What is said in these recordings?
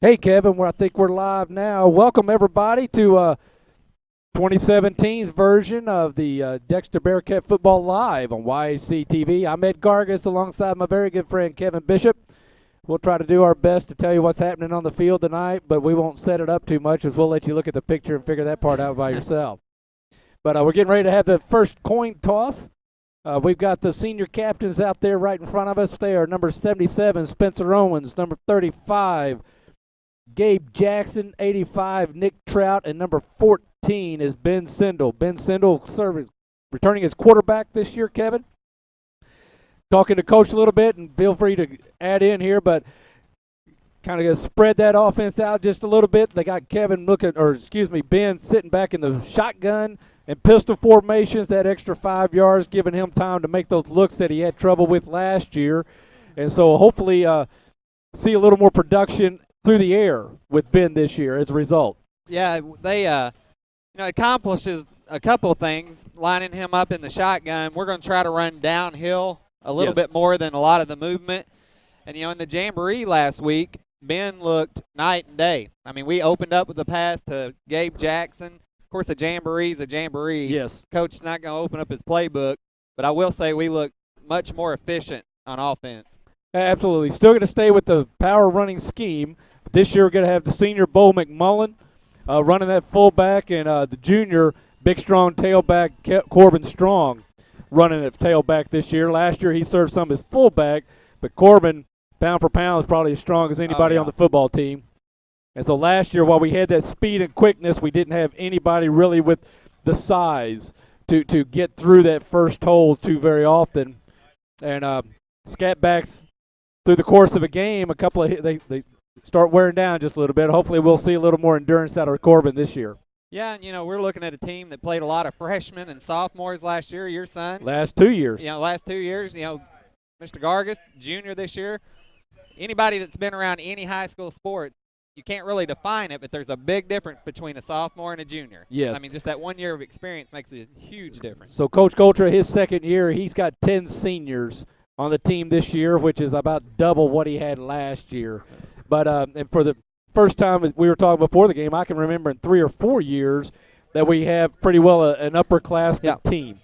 Hey, Kevin, I think we're live now. Welcome, everybody, to 2017's version of the Dexter Bearcat Football Live on YHC TV. I'm Ed Gargas alongside my very good friend Kevin Bishop. We'll try to do our best to tell you what's happening on the field tonight, but we won't set it up too much as we'll let you look at the picture and figure that part out by yourself. But we're getting ready to have the first coin toss. We've got the senior captains out there right in front of us. They are number 77, Spencer Owens, number 35, Gabe Jackson, 85, Nick Trout, and number 14 is Ben Sindel. Ben Sindel returning as quarterback this year, Kevin. Talking to Coach a little bit, and feel free to add in here, but kind of going to spread that offense out just a little bit. They got Ben sitting back in the shotgun and pistol formations, that extra 5 yards, giving him time to make those looks that he had trouble with last year. And so hopefully see a little more production through the air with Ben this year as a result. Yeah, they accomplishes a couple of things, lining him up in the shotgun. We're going to try to run downhill a little bit more than a lot of the movement. And, in the Jamboree last week, Ben looked night and day. I mean, we opened up with a pass to Gabe Jackson. Of course, a Jamboree's a Jamboree. Yes. Coach's not going to open up his playbook. But I will say we look much more efficient on offense. Absolutely. Still going to stay with the power running scheme. This year we're going to have the senior Bo McMullen running that fullback, and the junior big strong tailback Corbin Strong running at tailback this year. Last year he served some as fullback, but Corbin, pound for pound, is probably as strong as anybody on the football team. And so last year, while we had that speed and quickness, we didn't have anybody really with the size to get through that first hole too very often. And scat backs through the course of a game, a couple of they start wearing down just a little bit. Hopefully we'll see a little more endurance out of Corbin this year. Yeah, and, we're looking at a team that played a lot of freshmen and sophomores last year, your son. Last 2 years. Last 2 years, Mr. Gargas, junior this year. Anybody that's been around any high school sport, you can't really define it, but there's a big difference between a sophomore and a junior. Yes. I mean, just that 1 year of experience makes a huge difference. So Coach Coulter, his second year, he's got 10 seniors on the team this year, which is about double what he had last year. But and for the first time, as we were talking before the game, I can remember in 3 or 4 years that we have pretty well an upperclassmen team.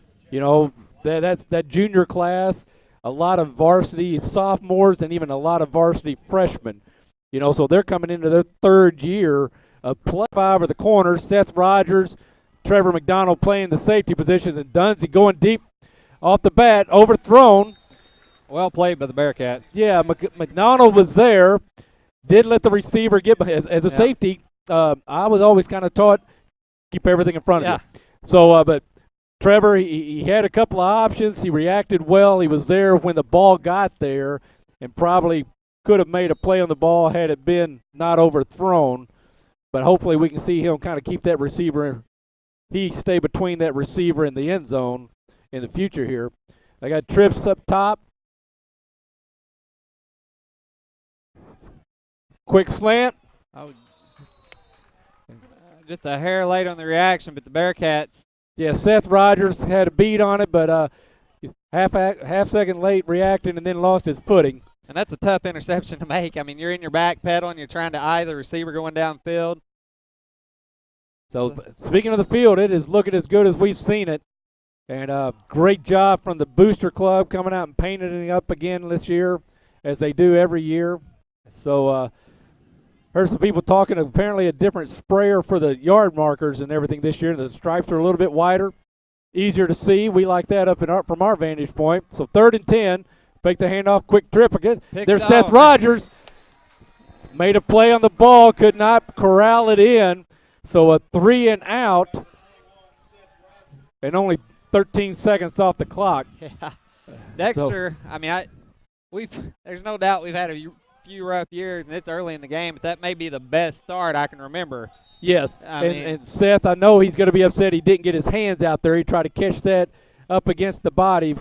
That's that junior class, a lot of varsity sophomores, and even a lot of varsity freshmen. So they're coming into their third year of play. 5 are the corners. Seth Rogers, Trevor McDonald playing the safety positions, and Dunsey going deep off the bat, overthrown. Well played by the Bearcats. Yeah, McDonald was there. Did let the receiver get as a safety. I was always kind of taught keep everything in front of you. So, but Trevor, he had a couple of options. He reacted well. He was there when the ball got there, and probably could have made a play on the ball had it been not overthrown. But hopefully we can see him kind of keep that receiver. He stay between that receiver and the end zone in the future here. I got trips up top. Quick slant. Just a hair late on the reaction, but the Bearcats. Yeah, Seth Rogers had a beat on it, but half second late reacting and then lost his footing. And that's a tough interception to make. I mean, you're in your back pedal and you're trying to eye the receiver going downfield. So speaking of the field, it is looking as good as we've seen it. And great job from the Booster Club coming out and painting it up again this year, as they do every year. So heard some people talking apparently a different sprayer for the yard markers and everything this year. The stripes are a little bit wider, easier to see. We like that from our vantage point. So 3rd and 10. Fake the handoff, quick trip again. There's Seth Rogers. Made a play on the ball, could not corral it in. So a 3 and out, and only 13 seconds off the clock. Yeah. Dexter, there's no doubt we've had a few rough years, and it's early in the game, but that may be the best start I can remember. Yes, and Seth, I know he's going to be upset he didn't get his hands out there. He tried to catch that up against the body,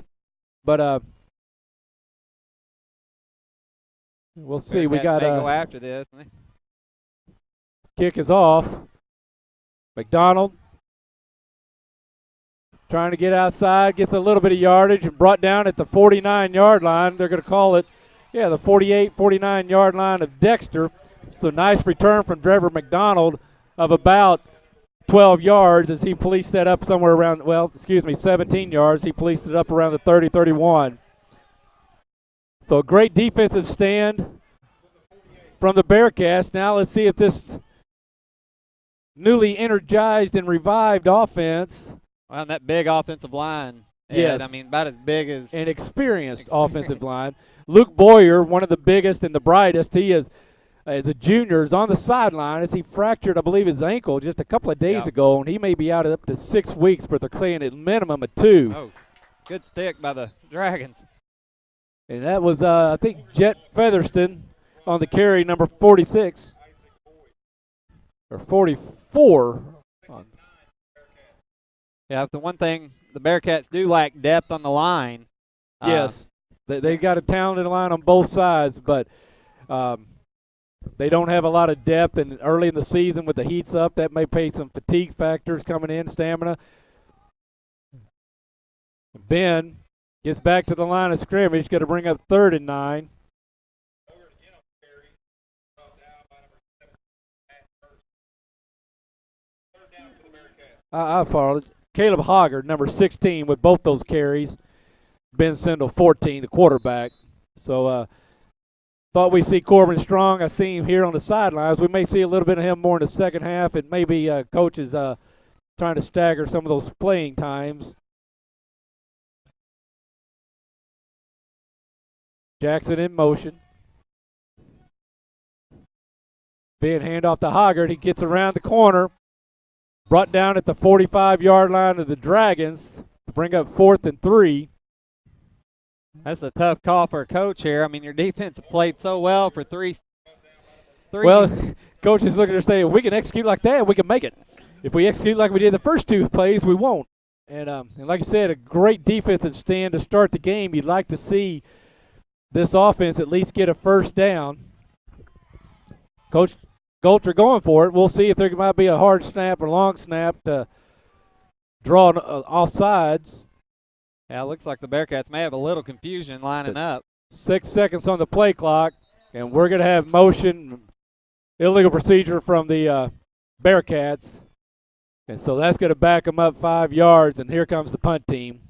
but we'll see. We got go after this. Kick is off. McDonald trying to get outside, gets a little bit of yardage and brought down at the 49-yard line. They're going to call it, the 48, 49-yard line of Dexter. So nice return from Trevor McDonald of about 12 yards as he policed that up somewhere around, 17 yards. He policed it up around the 30-31. So a great defensive stand from the Bearcats. Now let's see if this newly energized and revived offense. Well, and that big offensive line. Yes. I mean, about as big as. An experienced offensive line. Luke Boyer, one of the biggest and the brightest. He is, as a junior, is on the sideline as he fractured, I believe, his ankle just a couple of days ago, and he may be out up to 6 weeks, but they're saying at minimum of 2. Oh, good stick by the Dragons. And that was, I think, Jet Featherston on the carry, number 46. Or 44. Yeah, the one thing the Bearcats do lack depth on the line. Yes, they got a talented line on both sides, but they don't have a lot of depth. And early in the season with the heats up, that may pay some fatigue factors coming in, stamina. Ben gets back to the line of scrimmage, going to bring up 3rd and 9. I apologize. Caleb Hoggard, number 16, with both those carries. Ben Sindel, 14, the quarterback. So thought we'd see Corbin Strong. I see him here on the sidelines. We may see a little bit of him more in the second half, and maybe coach is trying to stagger some of those playing times. Jackson in motion. Being handoff to Hoggard. He gets around the corner. Brought down at the 45-yard line of the Dragons to bring up 4th and 3. That's a tough call for a coach here. I mean, your defense played so well for three. Well, coach is looking to say, if we can execute like that, we can make it. If we execute like we did the first 2 plays, we won't. And like I said, a great defensive stand to start the game. You'd like to see this offense at least get a first down. Coach Golter going for it. We'll see if there might be a hard snap or long snap to draw off sides. Yeah, it looks like the Bearcats may have a little confusion lining up. 6 seconds on the play clock, and we're going to have motion, illegal procedure from the Bearcats. And so that's going to back them up 5 yards, and here comes the punt team.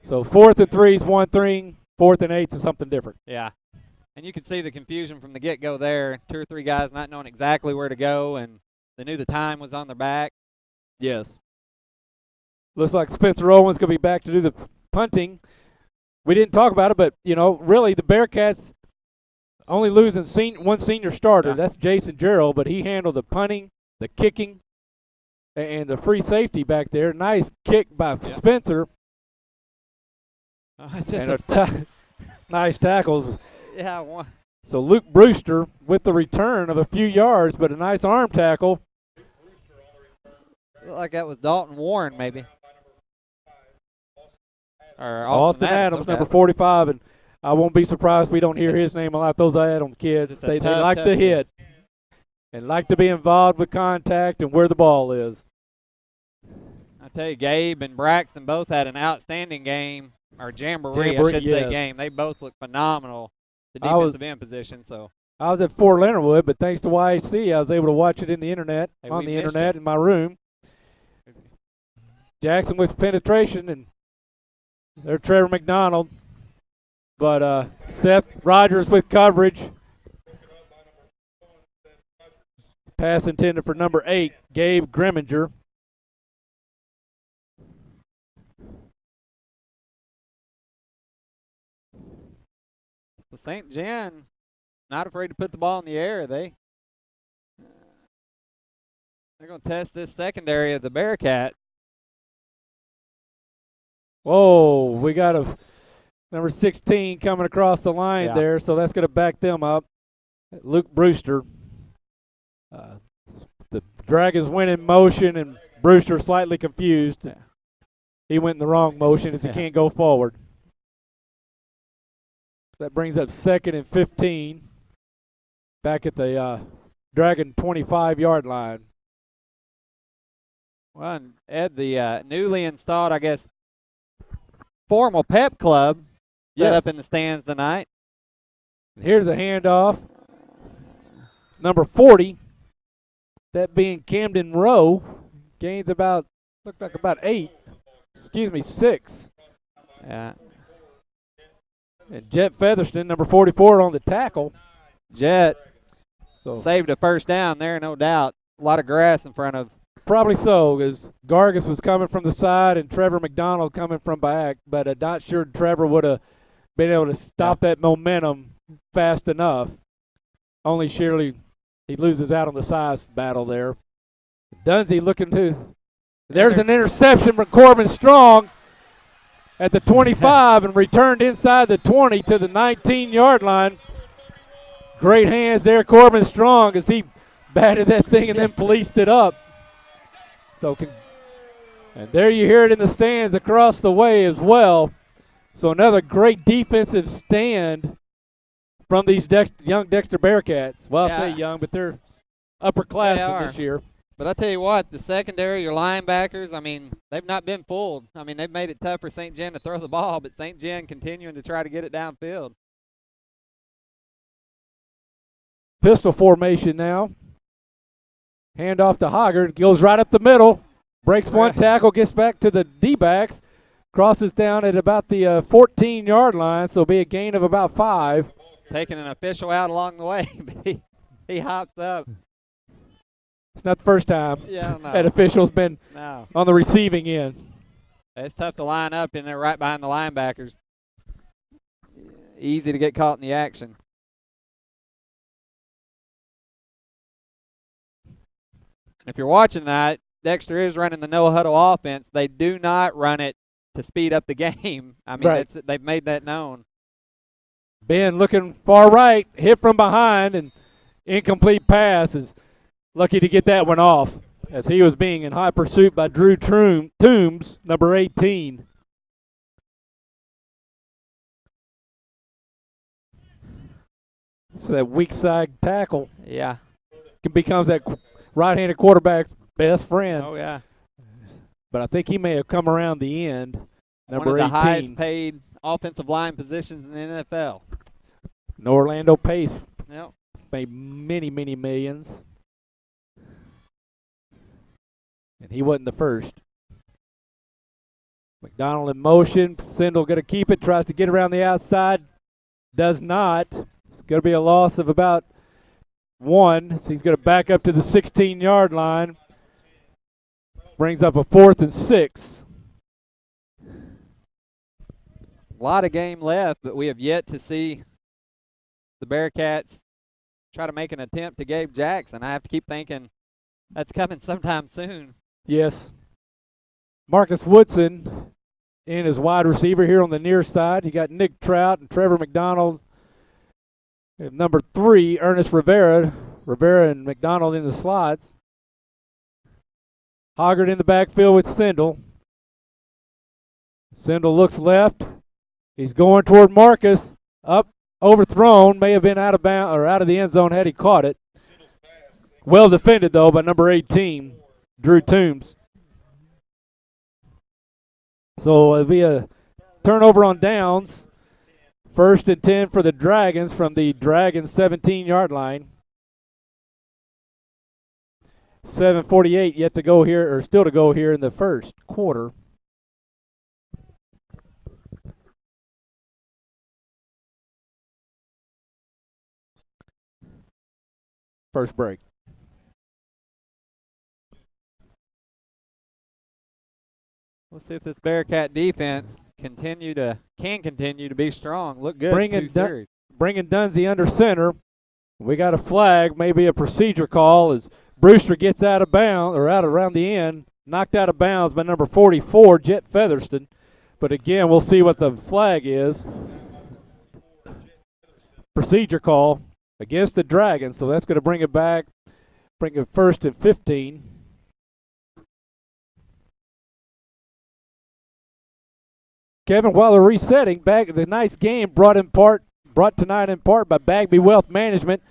So 4th and 3 is one thing, 4th and 8 is something different. Yeah. And you could see the confusion from the get-go there. 2 or 3 guys not knowing exactly where to go, and they knew the time was on their back. Yes. Looks like Spencer Owens going to be back to do the punting. We didn't talk about it, but, really the Bearcats only losing one senior starter. Yeah. That's Jason Gerald, but he handled the punting, the kicking, and the free safety back there. Nice kick by Spencer. And nice tackles. Yeah, one. So Luke Brewster with the return of a few yards, but a nice arm tackle. Looked like that was Dalton Warren, maybe. Or Austin Adams, number 45, and I won't be surprised if we don't hear his name a lot. Those Adams kids, they like to hit and like to be involved with contact and where the ball is. I tell you, Gabe and Braxton both had an outstanding game, or jamboree I should say game. They both look phenomenal. The defensive end position. So I was at Fort Leonard Wood, but thanks to YAC, I was able to watch it in the internet, in my room. Jackson with penetration, and there's Trevor McDonald. But Seth Rogers with coverage. Pass intended for number 8, Gabe Grimminger. The St. John, not afraid to put the ball in the air. They're going to test this secondary of the Bearcat. Whoa, we got a number 16 coming across the line there, so that's going to back them up. Luke Brewster. The Dragons went in motion, and Brewster slightly confused. He went in the wrong motion as he can't go forward. That brings up 2nd and 15 back at the Dragon 25-yard line. Well, and Ed, the newly installed, I guess, formal pep club set up in the stands tonight. Here's a handoff. number 40, that being Camden Rowe, gains about, looked like about 6. Yeah. And Jet Featherston, number 44, on the tackle. Jet saved a first down there, no doubt. A lot of grass in front of. Probably so, because Gargis was coming from the side and Trevor McDonald coming from back, but I'm not sure Trevor would have been able to stop that momentum fast enough. Only surely he loses out on the size battle there. Dunsey looking to. There's an interception from Corbin Strong at the 25 and returned inside the 20 to the 19-yard line. Great hands there, Corbin Strong, as he batted that thing and then policed it up. And there you hear it in the stands across the way as well. So another great defensive stand from these young Dexter Bearcats. Well, I say young, but they're upperclassmen this year. But I tell you what, the secondary, your linebackers, I mean, they've not been fooled. I mean, they've made it tough for St. Gen to throw the ball, but St. Gen continuing to try to get it downfield. Pistol formation now. Hand off to Hoggard, goes right up the middle, breaks one tackle, gets back to the D-backs, crosses down at about the 14-yard line, so it'll be a gain of about 5. Taking an official out along the way, but he hops up. It's not the first time that official's been on the receiving end. It's tough to line up in there right behind the linebackers. Easy to get caught in the action. If you're watching that, Dexter is running the no-huddle offense. They do not run it to speed up the game. I mean, they've made that known. Ben looking far right, hit from behind, and incomplete pass. Is lucky to get that one off as he was being in high pursuit by Drew Toombs, number 18. So that weak side tackle becomes that right-handed quarterback's best friend. Oh, yeah. But I think he may have come around the end, number 18. One of the highest paid offensive line positions in the NFL. No Orlando Pace. Yep. Made many, many millions. And he wasn't the first. McDonald in motion. Sindel going to keep it. Tries to get around the outside. Does not. It's going to be a loss of about 1. So he's going to back up to the 16-yard line. Brings up a 4th and 6. A lot of game left, but we have yet to see the Bearcats try to make an attempt to Gabe Jackson. I have to keep thinking that's coming sometime soon. Yes. Marcus Woodson in as wide receiver here on the near side. You got Nick Trout and Trevor McDonald. And number 3, Ernest Rivera. Rivera and McDonald in the slots. Hoggard in the backfield with Sindel. Sindel looks left. He's going toward Marcus. Up, overthrown. May have been out of bounds or out of the end zone had he caught it. Well defended though by number 18, Drew Toombs. So it'll be a turnover on downs. 1st and 10 for the Dragons from the Dragons 17-yard line. 7:48 yet to go here, or still to go here in the first quarter. First break. Let's see if this Bearcat defense can continue to be strong. Look good. Bringing Dunsey under center. We got a flag, maybe a procedure call as Brewster gets out of bounds, or out around the end, knocked out of bounds by number 44, Jet Featherston. But again, we'll see what the flag is. Procedure call against the Dragons, so that's going to bring it back, bring it 1st and 15. Kevin, while they're resetting, the nice game brought tonight in part by Bagby Wealth Management.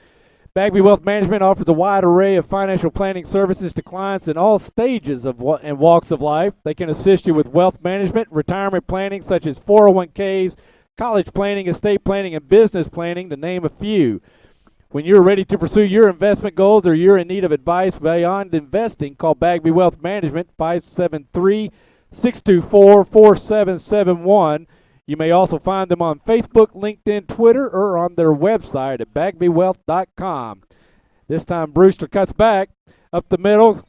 Bagby Wealth Management offers a wide array of financial planning services to clients in all stages and walks of life. They can assist you with wealth management, retirement planning such as 401ks, college planning, estate planning, and business planning, to name a few. When you're ready to pursue your investment goals or you're in need of advice beyond investing, call Bagby Wealth Management, 573-624-4771. You may also find them on Facebook, LinkedIn, Twitter, or on their website at bagbywealth.com. This time Brewster cuts back up the middle,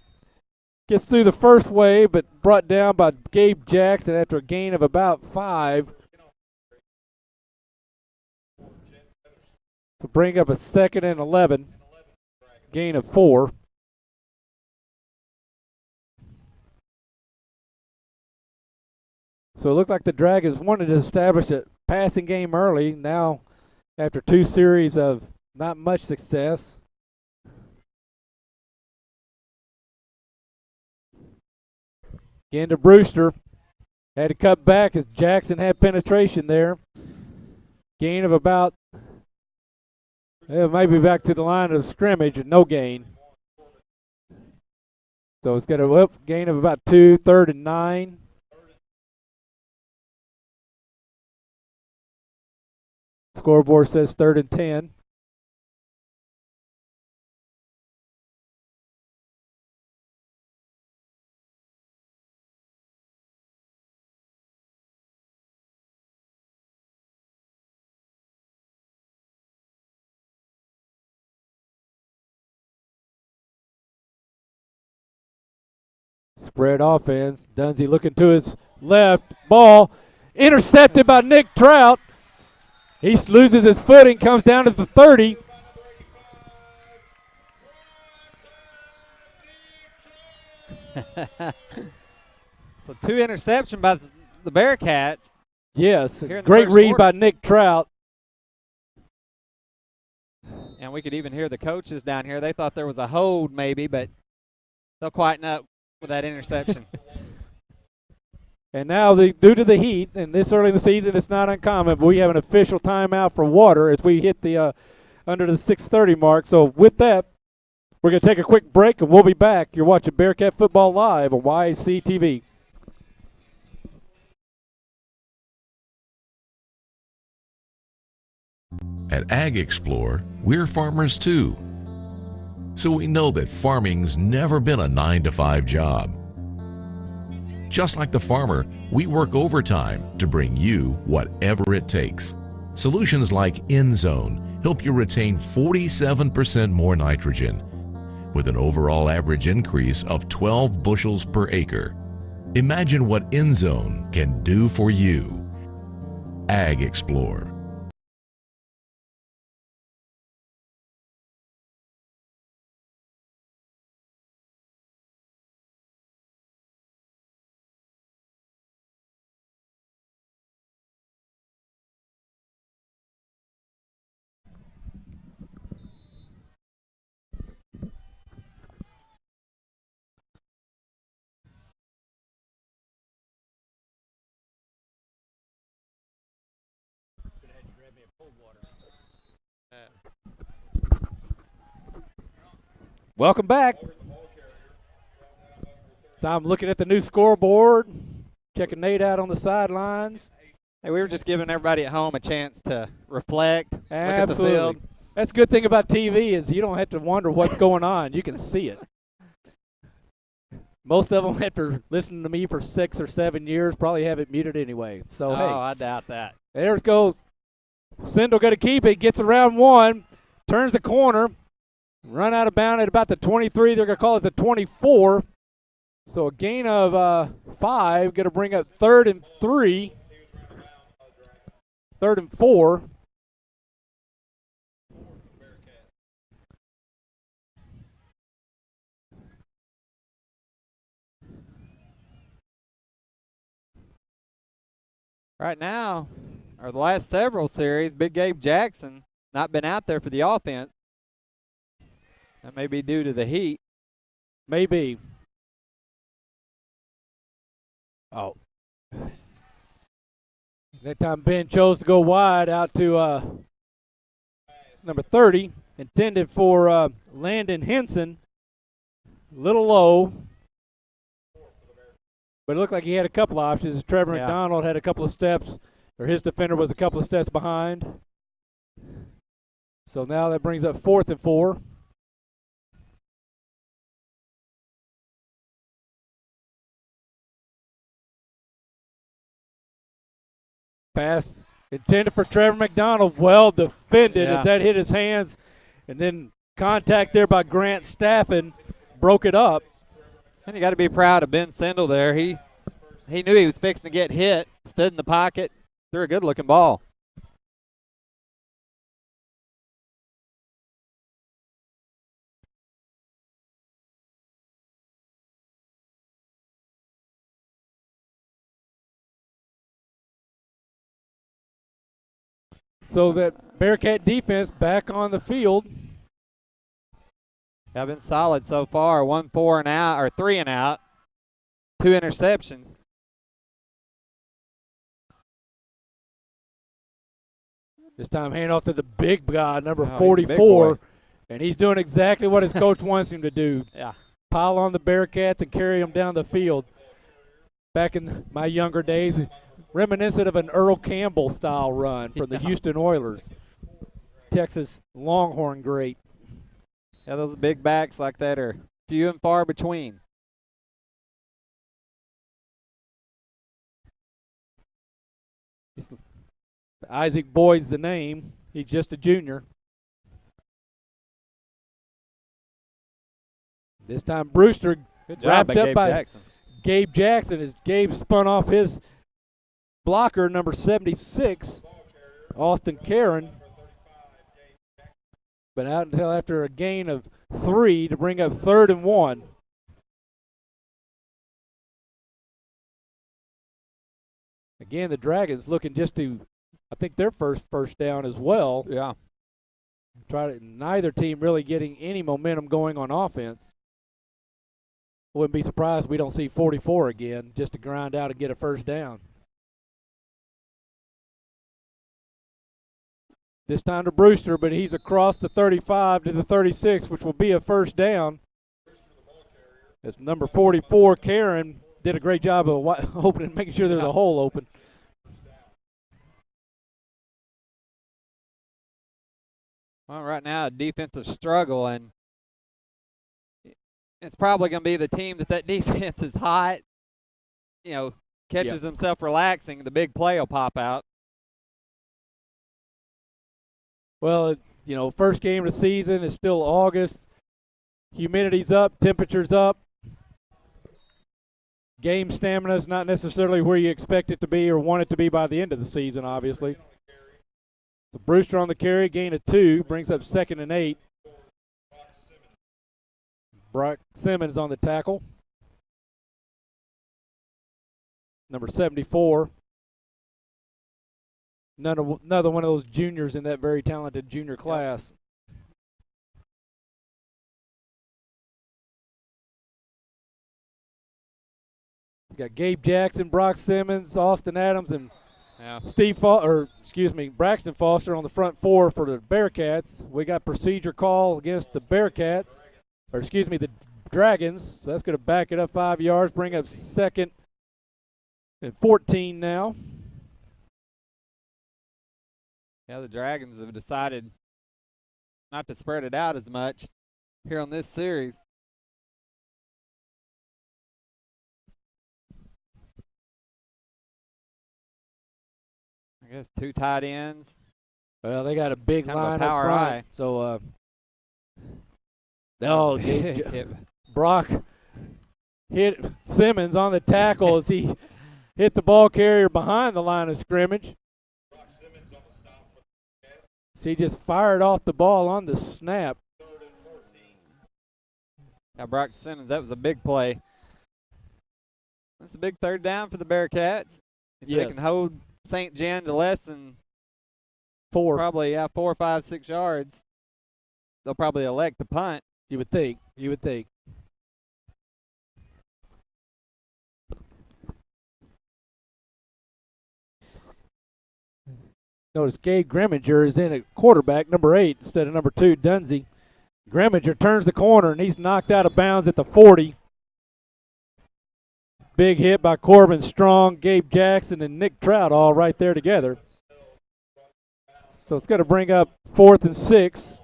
gets through the first wave, but brought down by Gabe Jackson after a gain of about 5. So bring up a 2nd and 11, gain of 4. So it looked like the Dragons wanted to establish a passing game early. Now, after 2 series of not much success, again to Brewster. Had to cut back as Jackson had penetration there. Gain of about, maybe back to the line of the scrimmage and no gain. So it's got a gain of about 2, 3rd and 9. Scoreboard says 3rd and 10. Spread offense. Dunsey looking to his left. Ball intercepted by Nick Trout. He loses his footing, comes down to the 30. So 2 interceptions by the Bearcats. Yes, great read by Nick Trout. And we could even hear the coaches down here. They thought there was a hold maybe, but they'll quieten up with that interception. And now, due to the heat, and this early in the season, it's not uncommon, but we have an official timeout for water as we hit the under the 6:30 mark. So with that, we're going to take a quick break, and we'll be back. You're watching Bearcat Football Live on YAC TV. At Ag Explore, we're farmers too. So we know that farming's never been a 9-to-5 job. Just like the farmer, we work overtime to bring you whatever it takes. Solutions like InZone help you retain 47% more nitrogen with an overall average increase of 12 bushels per acre. Imagine what InZone can do for you. Ag Explore. Welcome back. So I'm looking at the new scoreboard, checking Nate out on the sidelines. Hey, we were just giving everybody at home a chance to reflect, look Absolutely. at the field. That's a good thing about TV is you don't have to wonder what's going on. You can see it. Most of them, after listening to me for 6 or 7 years, probably have it muted anyway. So, hey. I doubt that. There it goes. Sindel going to keep it, gets around 1, turns the corner, run out of bounds at about the 23. They're going to call it the 24. So a gain of 5, going to bring up 3rd and 3, 3rd and 4. Right now, or the last several series, Big Gabe Jackson not been out there for the offense. That may be due to the heat. Maybe. Oh. That time Ben chose to go wide out to number 30, intended for Landon Henson. A little low. But it looked like he had a couple options. Trevor McDonald had a couple of steps, or his defender was a couple of steps behind. So now that brings up 4th and 4. Pass intended for Trevor McDonald. Well defended as that hit his hands. And then contact there by Grant Staffen. Broke it up. And you got to be proud of Ben Sindel there. He knew he was fixing to get hit. Stood in the pocket. Threw a good-looking ball. So that Bearcat defense back on the field. They've been solid so far. 1 4 and out, or 3 and out. 2 interceptions. This time handoff to the big guy, number 44. And he's doing exactly what his coach wants him to do. Yeah. Pile on the Bearcats and carry them down the field. Back in my younger days, reminiscent of an Earl Campbell style run from the Houston Oilers. Texas Longhorn great. Yeah, those big backs like that are few and far between. Isaac Boyd's the name. He's just a junior. This time Brewster wrapped up by Gabe Jackson as Gabe spun off his blocker, number 76, Austin Karen. But out until after a gain of 3 to bring up 3rd and 1. Again, the Dragons looking just to, I think, their first down as well. Yeah. Neither team really getting any momentum going on offense. Wouldn't be surprised if we don't see 44 again, just to grind out and get a first down. This time to Brewster, but he's across the 35 to the 36, which will be a first down. As number 44, Karen, did a great job of opening, making sure there's a hole open. Well, right now, a defensive struggle, and it's probably going to be the team that defense is hot, catches himself relaxing, the big play will pop out. Well, first game of the season, it's still August. Humidity's up, temperature's up. Game stamina is not necessarily where you expect it to be or want it to be by the end of the season, obviously. So Brewster on the carry, gain of 2, brings up 2nd and 8. Brock Simmons on the tackle. Number 74. Another one of those juniors in that very talented junior class. You got Gabe Jackson, Brock Simmons, Austin Adams, and Braxton Foster on the front 4 for the Bearcats. We got procedure call against the Bearcats, the Dragons. So that's going to back it up 5 yards, bring up 2nd and 14 now. Yeah, the Dragons have decided not to spread it out as much here on this series. I guess 2 tight ends. Well, they got a big line up front. High. So, Brock hit Simmons on the tackle as he hit the ball carrier behind the line of scrimmage. So he just fired off the ball on the snap. Now Brock Simmons, that was a big play. That's a big 3rd down for the Bearcats. If they can hold St. Jen to less than 4. Probably, 4, 5, 6 yards, they'll probably elect to punt. You would think. Notice Gabe Grimminger is in at quarterback, number 8, instead of number 2, Dunsey. Grimminger turns the corner, and he's knocked out of bounds at the 40. Big hit by Corbin Strong, Gabe Jackson, and Nick Trout all right there together. So it's going to bring up 4th and 6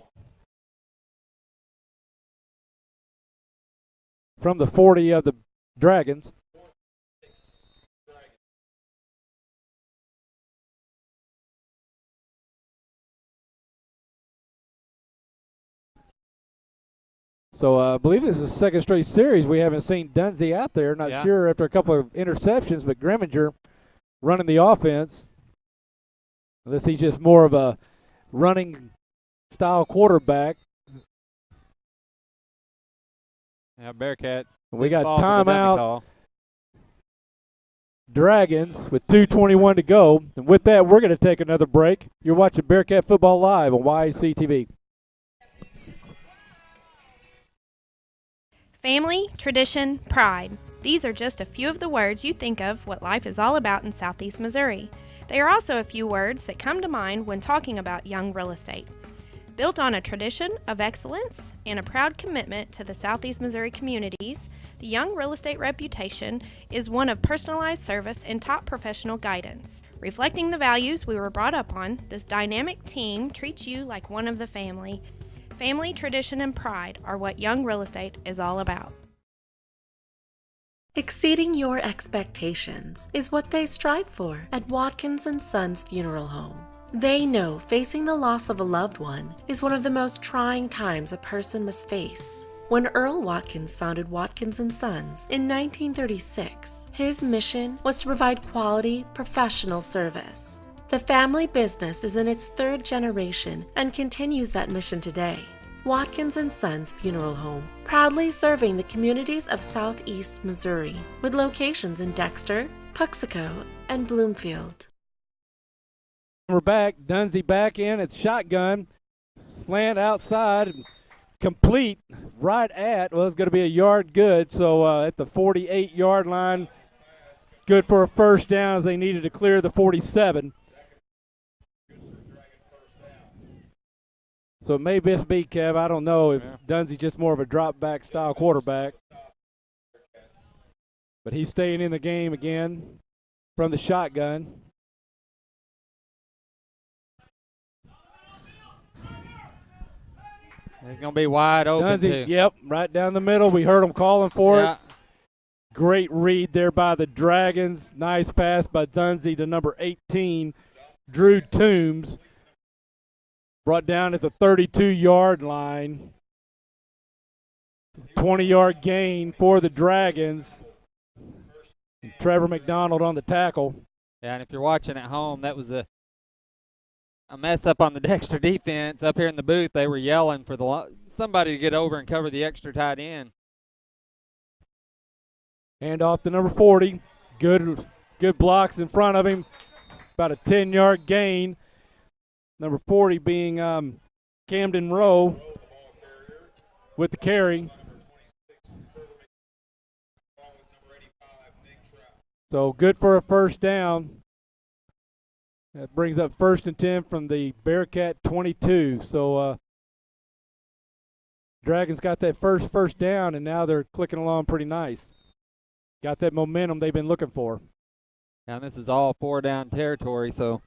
from the 40 of the Dragons. So I believe this is the second straight series we haven't seen Dunsey out there. Not sure after a couple of interceptions, but Grimminger running the offense. Unless he's just more of a running style quarterback. Yeah, Bearcats. We got timeout. Dragons with 2:21 to go. And with that, we're going to take another break. You're watching Bearcat Football Live on YAC TV. Family, tradition, pride. These are just a few of the words you think of what life is all about in Southeast Missouri. They are also a few words that come to mind when talking about Young Real Estate. Built on a tradition of excellence and a proud commitment to the Southeast Missouri communities, the Young Real Estate reputation is one of personalized service and top professional guidance. Reflecting the values we were brought up on, this dynamic team treats you like one of the family. Family, tradition, and pride are what Young Real Estate is all about. Exceeding your expectations is what they strive for at Watkins & Sons Funeral Home. They know facing the loss of a loved one is one of the most trying times a person must face. When Earl Watkins founded Watkins & Sons in 1936, his mission was to provide quality, professional service. The family business is in its 3rd generation and continues that mission today. Watkins & Sons Funeral Home, proudly serving the communities of Southeast Missouri, with locations in Dexter, Puxico, and Bloomfield. We're back. Dunsey back in at shotgun. Slant outside. Complete right at, well, it's going to be a yard good. So at the 48-yard line, it's good for a first down as they needed to clear the 47. So it may best be, Kev. I don't know if Dunsey's just more of a drop-back style quarterback. But he's staying in the game again from the shotgun. It's going to be wide open, Dunsey, too. Yep, right down the middle. We heard him calling for it. Great read there by the Dragons. Nice pass by Dunsey to number 18, Drew Toombs. Brought down at the 32-yard line. 20-yard gain for the Dragons. And Trevor McDonald on the tackle. Yeah, and if you're watching at home, that was a mess up on the Dexter defense. Up here in the booth, they were yelling for somebody to get over and cover the extra tight end. Hand off to number 40. Good blocks in front of him. About a 10-yard gain. Number 40 being Camden Rowe with the carry. So good for a first down. That brings up 1st and 10 from the Bearcat 22. So Dragons got that first down, and now they're clicking along pretty nice. Got that momentum they've been looking for. And this is all 4-down territory, so.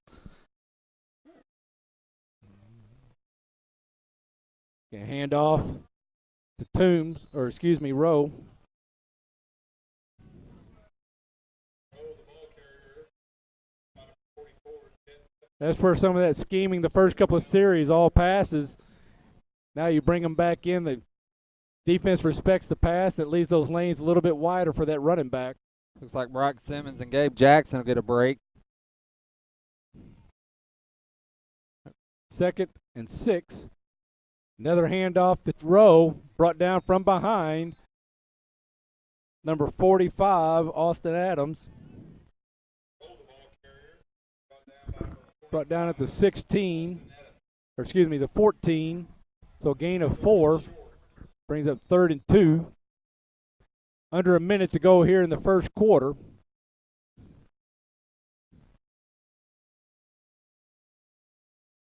Hand off to Rowe. That's where some of that scheming, the first couple of series, all passes. Now you bring them back in. The defense respects the pass. That leaves those lanes a little bit wider for that running back. Looks like Brock Simmons and Gabe Jackson will get a break. 2nd and 6. Another handoff to Rowe, brought down from behind. Number 45, Austin Adams. Brought down at the 16, the 14. So a gain of 4. Brings up 3rd and 2. Under a minute to go here in the first quarter.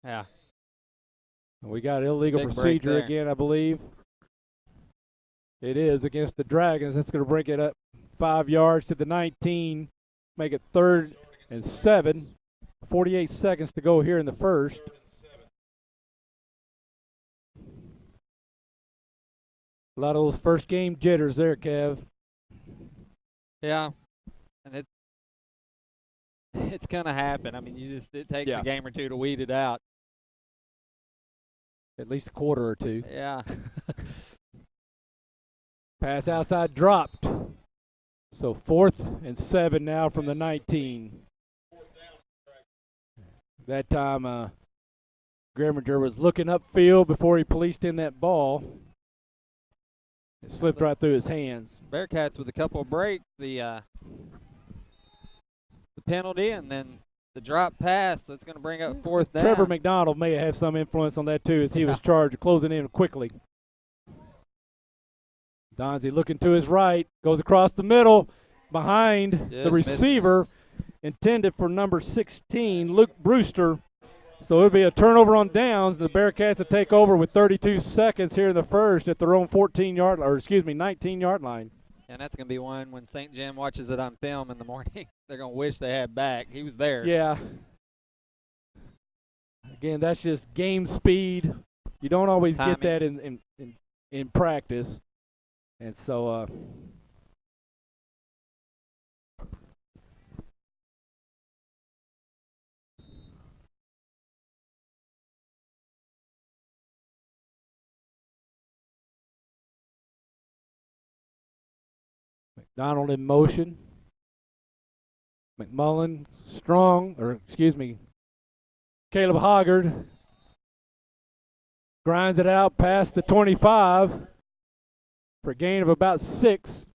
Yeah. We got illegal Big procedure again, I believe. It is against the Dragons. That's going to bring it up 5 yards to the 19. Make it 3rd and 7. 48 seconds to go here in the first. A lot of those first game jitters there, Kev. Yeah, and it's gonna happen. I mean, it takes a game or two to weed it out. At least a quarter or two. Yeah. Pass outside dropped. So 4th and 7 now from the 19. That time, Grimminger was looking upfield before he policed in that ball. It slipped right through his hands. Bearcats with a couple of breaks, the penalty, and then the drop pass. That's going to bring up 4th down. Trevor McDonald may have some influence on that too, as he was charged closing in quickly. Donzie looking to his right, goes across the middle, behind the receiver, intended for number 16, Luke Brewster. So it'll be a turnover on downs. The Bearcats will take over with 32 seconds here in the first at their own 19-yard line. And that's going to be one when St. Jim watches it on film in the morning. They're going to wish they had back. He was there. Yeah. Again, that's just game speed. You don't always get that in practice. And so McDonald in motion. McMullen Caleb Hoggard grinds it out past the 25 for a gain of about 6.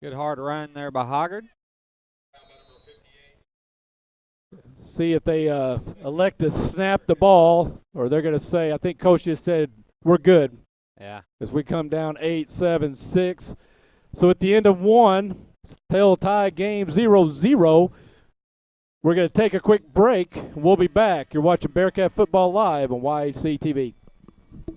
Good hard run there by Hoggard. See if they elect to snap the ball, or they're going to say, I think Coach just said, we're good. Yeah. As we come down 8-7-6. So at the end of 1, tail tie game 0-0. We're going to take a quick break. We'll be back. You're watching Bearcat Football Live on YHC TV.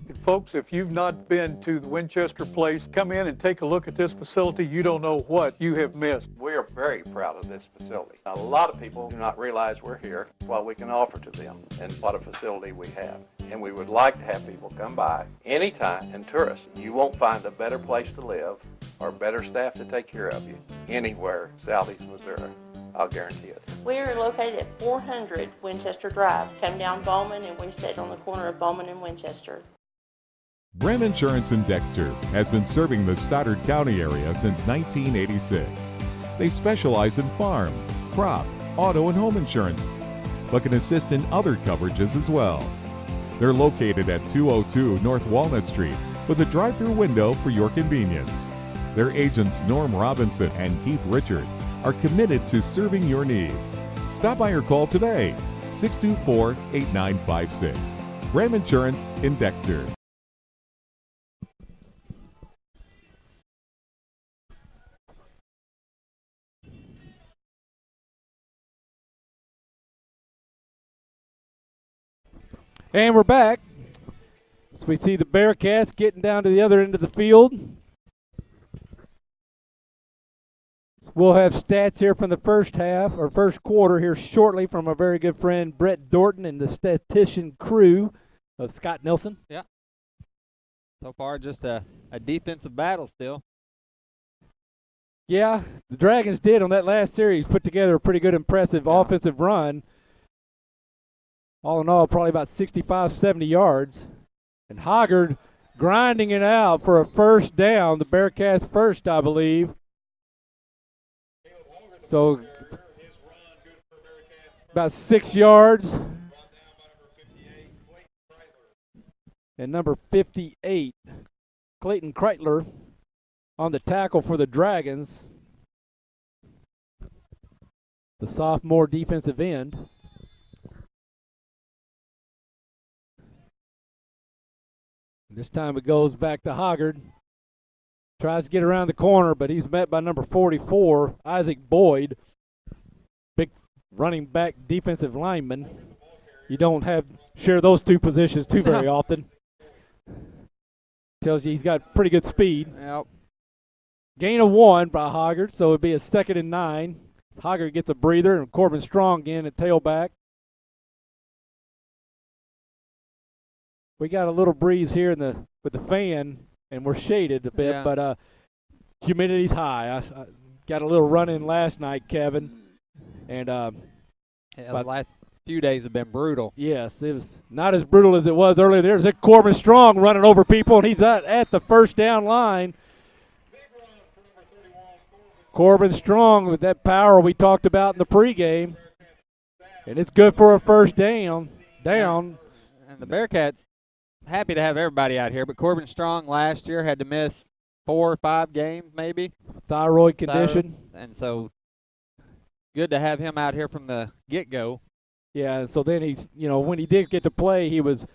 And folks, if you've not been to the Winchester Place, come in and take a look at this facility. You don't know what you have missed. We are very proud of this facility. A lot of people do not realize we're here, what we can offer to them, and what a facility we have. And we would like to have people come by anytime and tour us. You won't find a better place to live or better staff to take care of you anywhere southeast Missouri. I'll guarantee it. We are located at 400 Winchester Drive. Come down Bowman, and we sit on the corner of Bowman and Winchester. Bram Insurance in Dexter has been serving the Stoddard County area since 1986. They specialize in farm, crop, auto, and home insurance, but can assist in other coverages as well. They're located at 202 North Walnut Street with a drive-through window for your convenience. Their agents Norm Robinson and Keith Richard are committed to serving your needs. Stop by or call today, 624-8956. Bram Insurance in Dexter. And we're back. So we see the Bearcats getting down to the other end of the field. We'll have stats here from the first half, or first quarter here shortly from our very good friend Brett Dorton and the statistician crew of Scott Nelson. Yeah. So far, just a defensive battle still. Yeah, the Dragons did on that last series put together a pretty good, impressive offensive run. All in all, probably about 65, 70 yards. And Hoggard grinding it out for a first down, the Bearcats' first, I believe. So about 6 yards. And number 58, Clayton Kreitler, on the tackle for the Dragons. The sophomore defensive end. This time it goes back to Hoggard. Tries to get around the corner, but he's met by number 44, Isaac Boyd. Big running back defensive lineman. You don't share those two positions too very often. Tells you he's got pretty good speed. Yep. Gain of 1 by Hoggard, so it'll be a 2nd and 9. Hoggard gets a breather, and Corbin Strong in at tailback. We got a little breeze here with the fan. and we're shaded a bit, Yeah. but humidity's high. I got a little run in last night, Kevin, and Yeah, the last few days have been brutal. yes, it was not as brutal as it was earlier. There's a Corbin Strong running over people, and he's at the first down line. Corbin Strong with that power we talked about in the pregame, and it's good for a first down. And the Bearcats happy to have everybody out here, but Corbin Strong last year had to miss 4 or 5 games maybe. Thyroid condition. And so good to have him out here from the get-go. Yeah, and so then he's, when he did get to play, he was,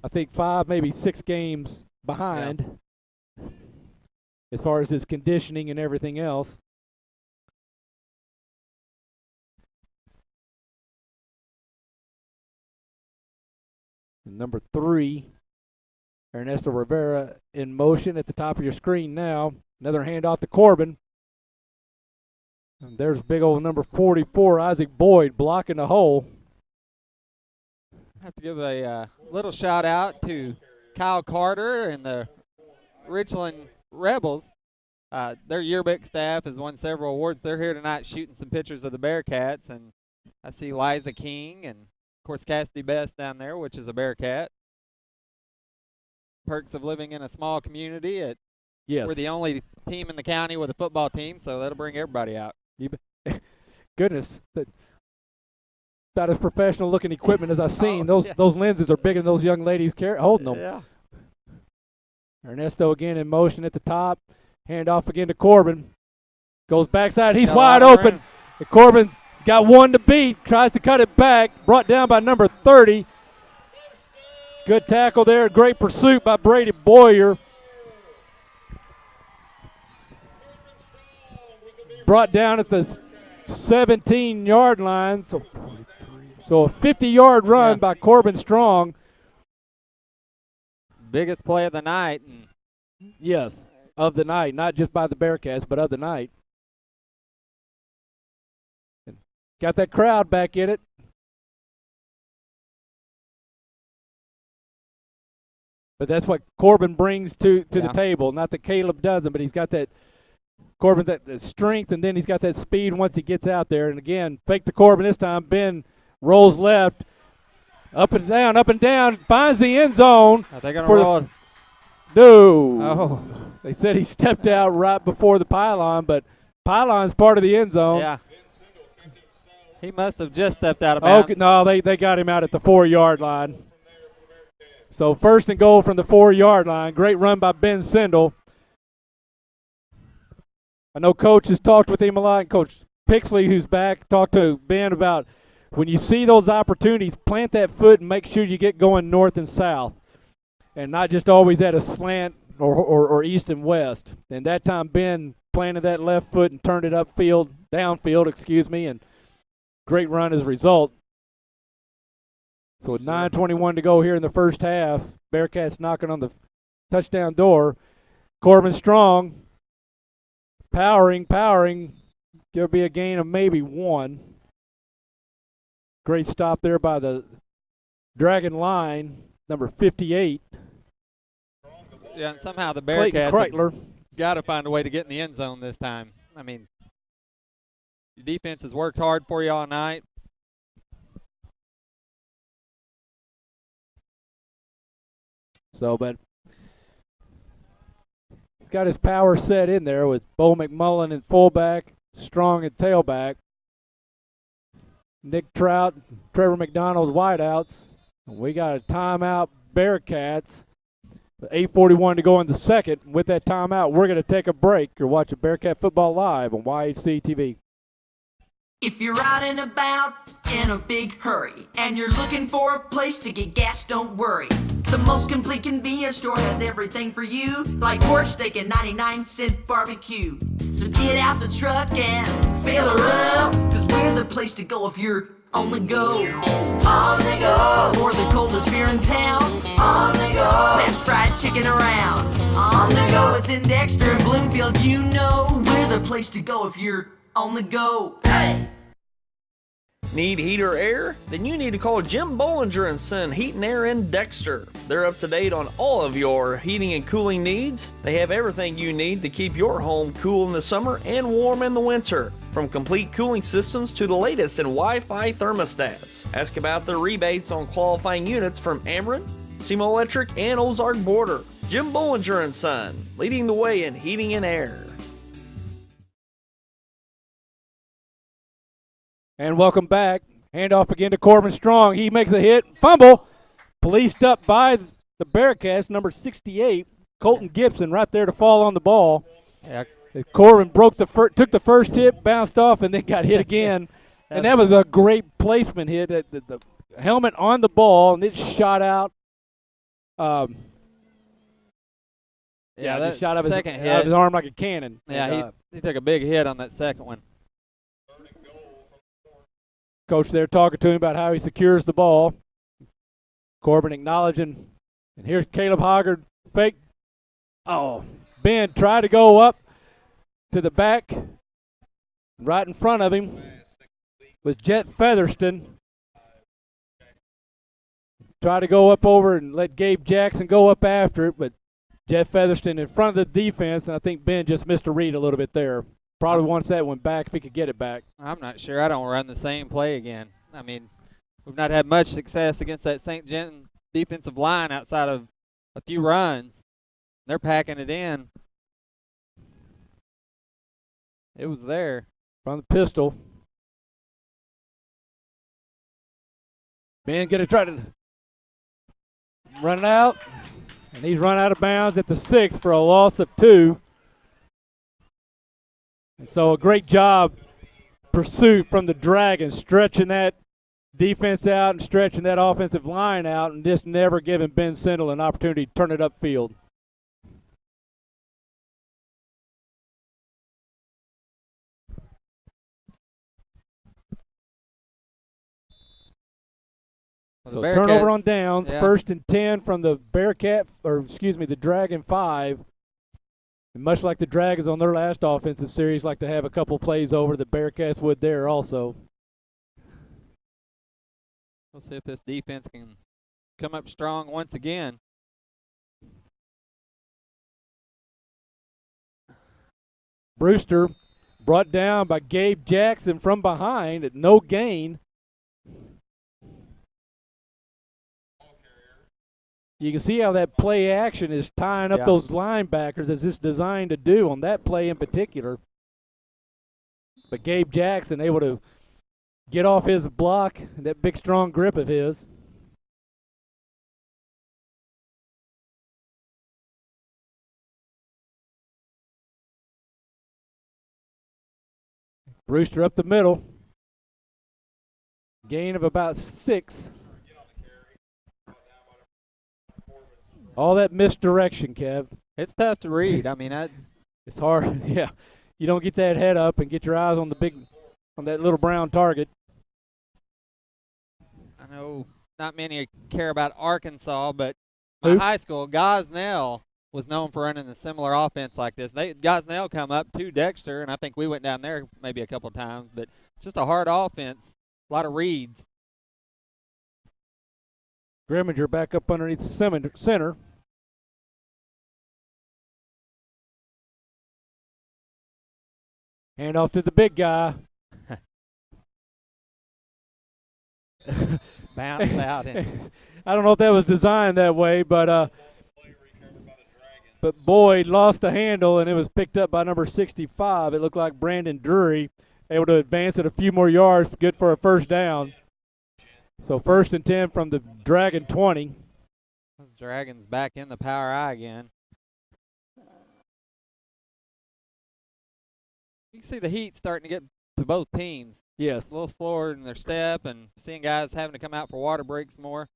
I think, 5, maybe 6 games behind as far as his conditioning and everything else. And number 3, Ernesto Rivera in motion at the top of your screen now. Another handoff to Corbin. And there's big old number 44, Isaac Boyd, blocking the hole. I have to give a little shout out to Kyle Carter and the Richland Rebels. Their yearbook staff has won several awards. They're here tonight shooting some pictures of the Bearcats, and I see Liza King and, of course, Cassidy Best down there, which is a Bearcat. Perks of living in a small community. Yes. We're the only team in the county with a football team, so that'll bring everybody out. Goodness. About as professional looking equipment as I've seen. Oh, those lenses are bigger than those young ladies holding them. Yeah. Ernesto again in motion at the top. Hand off again to Corbin. Goes backside. He's Got a wide lot of open. room. And Corbin's got one to beat. Tries to cut it back. Brought down by number 30. Good tackle there. Great pursuit by Brady Boyer. Brought down at the 17-yard line. So a 50-yard run by Corbin Strong. Biggest play of the night. Yes, of the night. Not just by the Bearcats, but of the night. And got that crowd back in it. But that's what Corbin brings to the table. Not that Caleb doesn't, but he's got that Corbin, that strength, and then he's got that speed once he gets out there. And again, fake to Corbin this time. Ben rolls left, up and down, finds the end zone. Are they going to roll it? No. Oh. They said he stepped out right before the pylon, but pylon's part of the end zone. Yeah. He must have just stepped out of bounds. Okay, no, they got him out at the 4-yard line. So 1st and goal from the 4-yard line. Great run by Ben Sindel. I know Coach has talked with him a lot, and Coach Pixley, who's back, talked to Ben about when you see those opportunities, plant that foot and make sure you get going north and south and not just always at a slant or east and west. And that time Ben planted that left foot and turned it downfield, and great run as a result. So with 9:21 to go here in the first half, Bearcats knocking on the touchdown door. Corbin Strong powering. There'll be a gain of maybe 1. Great stop there by the Dragon line, number 58. Yeah, and somehow the Clayton Bearcats Kreitler. got to find a way to get in the end zone this time. I mean, your defense has worked hard for you all night. So, but he's got his power set in there with Bo McMullen in fullback, Strong at tailback, Nick Trout, Trevor McDonald wideouts. We got a timeout, Bearcats. 8:41 to go in the second. With that timeout, we're going to take a break. You're watching Bearcat Football Live on YHC TV. If you're out and about in a big hurry and you're looking for a place to get gas, don't worry. The most complete convenience store has everything for you, like pork steak and 99-cent barbecue. So get out the truck and fill her up, cause we're the place to go if you're on the go. On the go, for the coldest beer in town. On the go, best fried chicken around. On the go, it's in Dexter and Bloomfield, you know. We're the place to go if you're on the go. Hey! Need heat or air? Then you need to call Jim Bollinger & Son Heat and Air in Dexter. They're up to date on all of your heating and cooling needs. They have everything you need to keep your home cool in the summer and warm in the winter. From complete cooling systems to the latest in Wi-Fi thermostats. Ask about the rebates on qualifying units from Ameren, SEMO Electric, and Ozark Border. Jim Bollinger & Son, leading the way in heating and air. And welcome back. Handoff again to Corbin Strong. He makes a hit. Fumble. Policed up by the Bearcats, number 68, Colton Gibson, right there to fall on the ball. Yeah. Corbin took the first hit, bounced off, and then got hit again. And that was a great placement hit. The helmet on the ball, and it shot out. That just shot out of hit. his arm like a cannon. Yeah, And, he took a big hit on that second one. Coach there talking to him about how he secures the ball. Corbin acknowledging. And here's Caleb Hoggard. Fake. Oh, Ben tried to go up to the back. Right in front of him was Jet Featherston. Tried to go up over and let Gabe Jackson go up after it, but Jet Featherston in front of the defense, and I think Ben just missed a read a little bit there. Probably wants that one back if he could get it back. I'm not sure. I don't run the same play again. I mean, we've not had much success against that St. Jenton defensive line outside of a few runs. They're packing it in. It was there. From the pistol. Ben going to try to run it out. And he's run out of bounds at the 6 for a loss of 2. And so a great job pursuit from the Dragons, stretching that defense out and stretching that offensive line out and just never giving Ben Sindel an opportunity to turn it upfield. So turnover on downs, yeah. 1st and 10 from the the Dragon 5. And much like the Dragons on their last offensive series, like to have a couple plays over, the Bearcats would there also. We'll see if this defense can come up strong once again. Brewster brought down by Gabe Jackson from behind at no gain. You can see how that play action is tying up those linebackers as it's designed to do on that play in particular. But Gabe Jackson able to get off his block, that big strong grip of his. Brewster up the middle. Gain of about 6. All that misdirection, Kev. It's tough to read. I mean, it's hard. Yeah, you don't get that head up and get your eyes on on that little brown target. I know not many care about Arkansas, but my high school, Gosnell, was known for running a similar offense like this. Gosnell come up to Dexter, and I think we went down there maybe a couple times, but it's just a hard offense, a lot of reads. Grimminger back up underneath the center. Hand off to the big guy. Bounce out. I don't know if that was designed that way, but Boyd lost the handle, and it was picked up by number 65. It looked like Brandon Drury, able to advance it a few more yards, good for a first down. So 1st and 10 from the Dragon 20. Dragons back in the power I again. You can see the heat starting to get to both teams. Yes. A little slower in their step and seeing guys having to come out for water breaks more.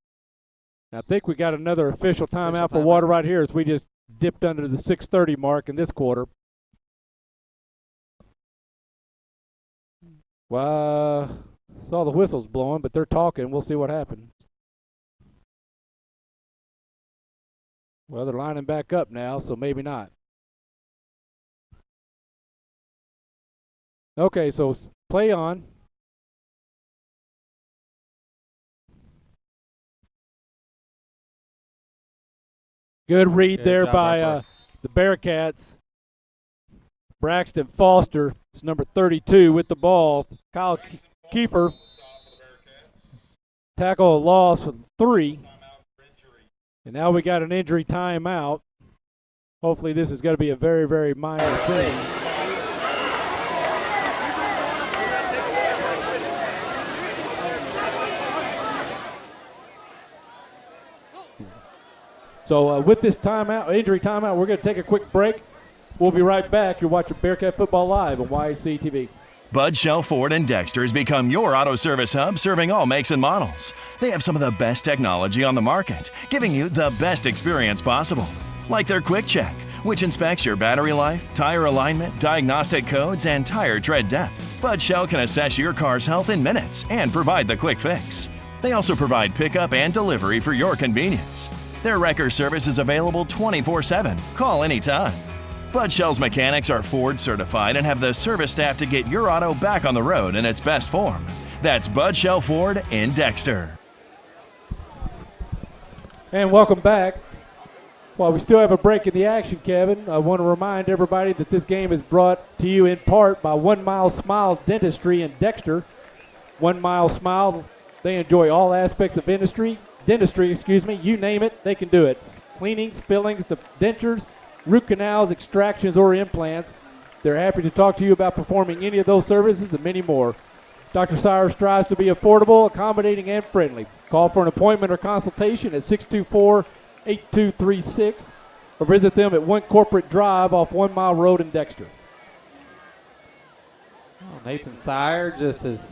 I think we got another official timeout for water right here as we just dipped under the 6:30 mark in this quarter. Well, saw the whistles blowing, but they're talking. We'll see what happens. Well, they're lining back up now, so maybe not. Okay, so play on. Good read Good there job, by Harper. the Bearcats. Braxton Foster is number 32 with the ball. Kyle Kiefer tackle a loss for 3. And now we got an injury timeout. Hopefully this is going to be a very, very minor thing. So with this timeout, injury timeout, we're going to take a quick break. We'll be right back. You're watching Bearcat Football Live on YAC TV. Bud Shell Ford and Dexter has become your auto service hub, serving all makes and models. They have some of the best technology on the market, giving you the best experience possible. Like their Quick Check, which inspects your battery life, tire alignment, diagnostic codes, and tire tread depth. Bud Shell can assess your car's health in minutes and provide the quick fix. They also provide pickup and delivery for your convenience. Their wrecker service is available 24/7. Call anytime. Bud Shell's mechanics are Ford certified and have the service staff to get your auto back on the road in its best form. That's Bud Shell Ford in Dexter. And welcome back. While we still have a break in the action, Kevin, I want to remind everybody that this game is brought to you in part by 1 Mile Smile Dentistry in Dexter. 1 Mile Smile, they enjoy all aspects of dentistry, you name it, they can do it. Cleanings, fillings, the dentures, root canals, extractions, or implants. They're happy to talk to you about performing any of those services and many more. Dr. Sire strives to be affordable, accommodating, and friendly. Call for an appointment or consultation at 624-8236 or visit them at 1 Corporate Drive off 1 Mile Road in Dexter. Oh, Nathan Sire just has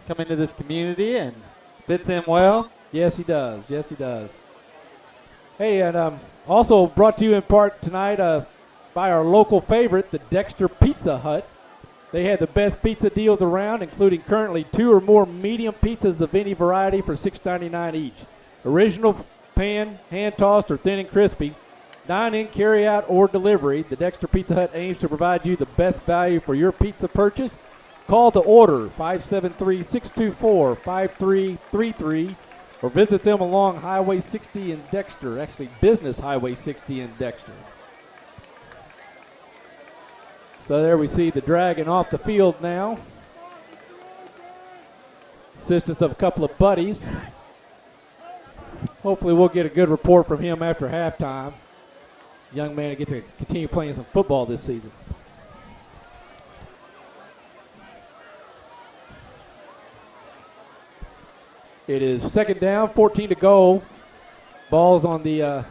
come into this community and fits in well. Yes, he does. Yes, he does. Hey, and also brought to you in part tonight by our local favorite, the Dexter Pizza Hut. They had the best pizza deals around, including currently 2 or more medium pizzas of any variety for $6.99 each. Original, pan, hand-tossed, or thin and crispy. Dine-in, carry-out, or delivery. The Dexter Pizza Hut aims to provide you the best value for your pizza purchase. Call to order 573-624-5333. Or visit them along Highway 60 in Dexter, actually Business Highway 60 in Dexter. So there we see the Dragon off the field now. Assistance of a couple of buddies. Hopefully we'll get a good report from him after halftime. Young man to get to continue playing some football this season. It is 2nd down, 14 to go. Ball's on the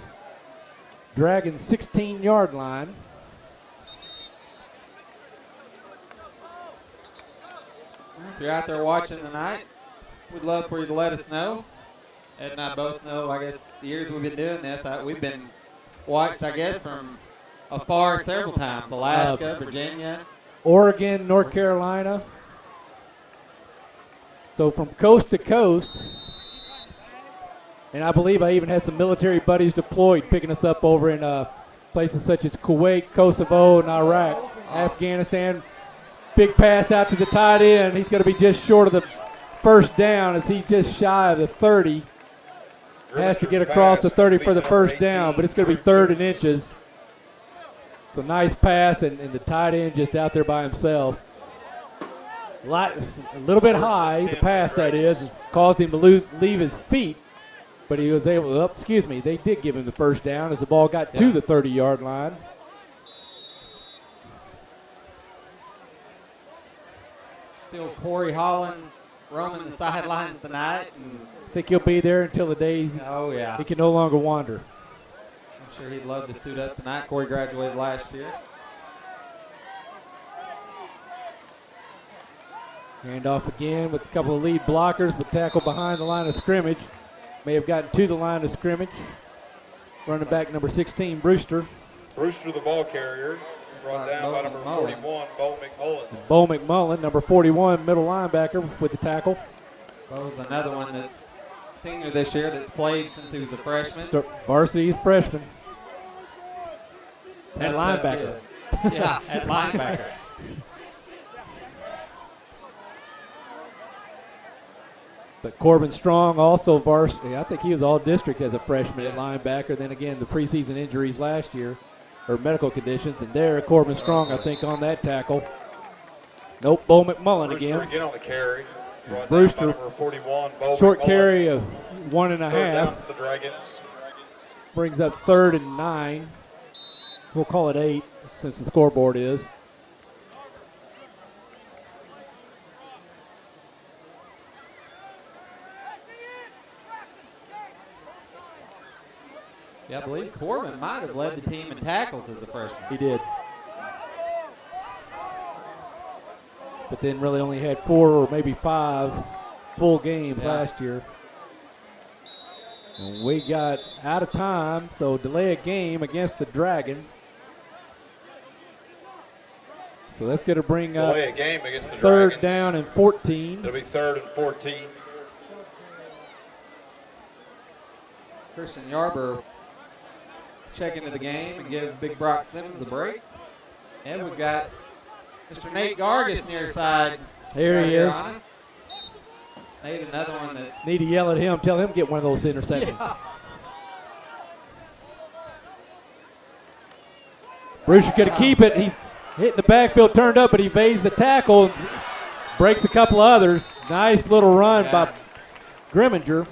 Dragons' 16-yard line. If you're out there watching tonight, we'd love for you to let us know. Ed and I both know, I guess, the years we've been doing this, we've been watched, I guess, from afar several times. Alaska, Virginia. Oregon, North Carolina. So from coast to coast, and I believe I even had some military buddies deployed picking us up over in places such as Kuwait, Kosovo, and Iraq, Afghanistan. Big pass out to the tight end. He's going to be just short of the first down as he's just shy of the 30. Has to get across the 30 for the first down, but it's going to be 3rd and inches. It's a nice pass, and the tight end just out there by himself. A little bit high, the pass that is, caused him to leave his feet, but he was able to, they did give him the first down as the ball got to the 30-yard line. Still Corey Holland roaming the sidelines tonight. And I think he'll be there until the days he can no longer wander. I'm sure he'd love to suit up tonight. Corey graduated last year. Handoff again with a couple of lead blockers, but tackle behind the line of scrimmage. May have gotten to the line of scrimmage. Running back number 16, Brewster. Brewster, the ball carrier, brought down by number 41, Bo McMullen. Bo McMullen, number 41, middle linebacker with the tackle. Bo's another one that's senior this year that's played since he was a freshman. Varsity freshman. At linebacker. Yeah, at linebacker. But Corbin Strong also varsity. I think he was all district as a freshman at linebacker. Then again, the preseason injuries last year, or medical conditions. And there, Corbin Strong, I think, on that tackle. Nope, Bo McMullen Brewster again. on the carry. Brewster, 41, Bo short McMullen. carry of 1.5. Third down for the Dragons. Brings up 3rd and 9. We'll call it 8 since the scoreboard is. Yeah, I believe Corbin might have led the team in tackles as a freshman. He did. But then really only had 4 or maybe 5 full games last year. And we got out of time, so delay a game against the Dragons. So that's going to bring up Delay a game against the 3rd Dragons. down and 14. It'll be 3rd and 14. Christian Yarber check into the game and give Big Brock Simmons a break. And we've got Mr. Nate Gargis near side. There he is. Nate, another one that's... Need to yell at him, tell him to get one of those interceptions. Yeah. Brewster could keep it. He's hitting the backfield, turned up, but he evades the tackle, breaks a couple others. Nice little run by Grimminger.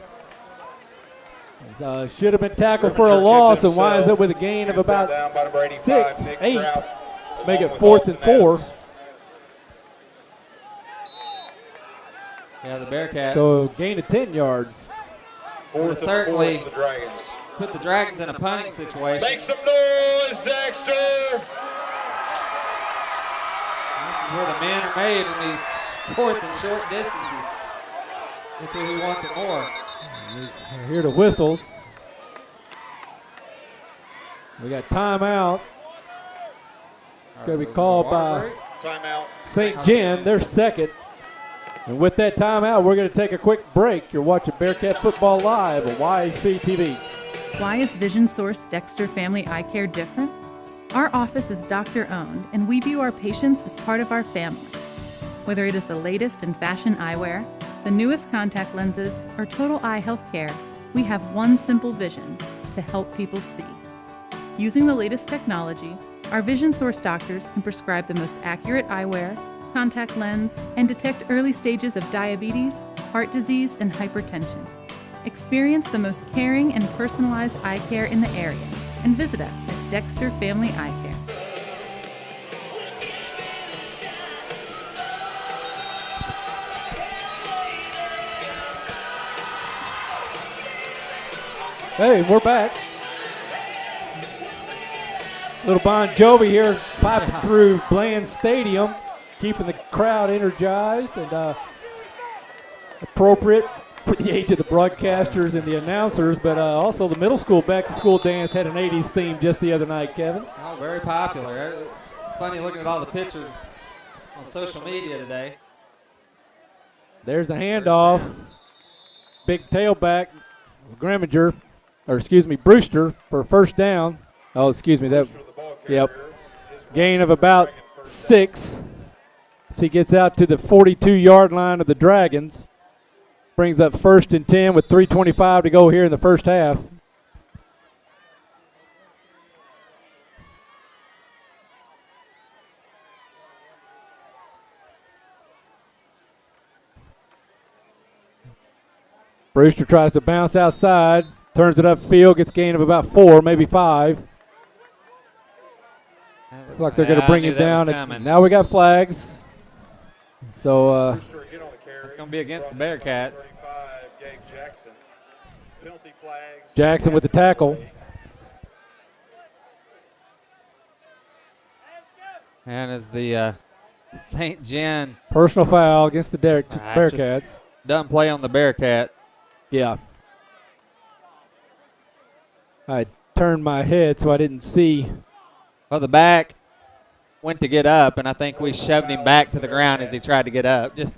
Should have been tackled for a loss and winds up with a gain of about 6, 8. Make it 4th and 4. Yeah, the Bearcats. So gain of 10 yards. 4th and 4 certainly for the Dragons. Put the Dragons in a punting situation. Make some noise, Dexter! This is where the men are made in these 4th and short distances. Let's see who wants it more. We're here to whistles. We got timeout. Going to be called by Timeout. St. Jen, their second. And with that timeout, we're going to take a quick break. You're watching Bearcat Football Live on YAC TV. Why is Vision Source Dexter Family Eye Care different? Our office is doctor-owned, and we view our patients as part of our family. Whether it is the latest in fashion eyewear, the newest contact lenses, or total eye health care, we have one simple vision: to help people see. Using the latest technology, our Vision Source doctors can prescribe the most accurate eyewear, contact lens, and detect early stages of diabetes, heart disease, and hypertension. Experience the most caring and personalized eye care in the area and visit us at Dexter Family Eye Care. Hey, we're back. Little Bon Jovi here piping through Bland Stadium, keeping the crowd energized and appropriate for the age of the broadcasters and the announcers, but also the middle school back-to-school dance had an 80s theme just the other night, Kevin. Oh, very popular. It's funny looking at all the pictures on social media today. There's the handoff. Big tailback, Grimminger, or excuse me, Brewster for first down. Oh, excuse me, that. Yep. Gain of about 6. So he gets out to the 42-yard line of the Dragons. Brings up 1st and 10 with 3:25 to go here in the first half. Brewster tries to bounce outside, turns it upfield, gets gain of about 4, maybe 5. Looks like they're going to bring him down. And now we got flags. So it's going to be against the Bearcats. Jackson with the tackle. And as the St. Jen personal foul against the Bearcats. Doesn't play on the Bearcat. Yeah. I turned my head so I didn't see. Well, the back went to get up, and I think we shoved him back to the ground as he tried to get up. Just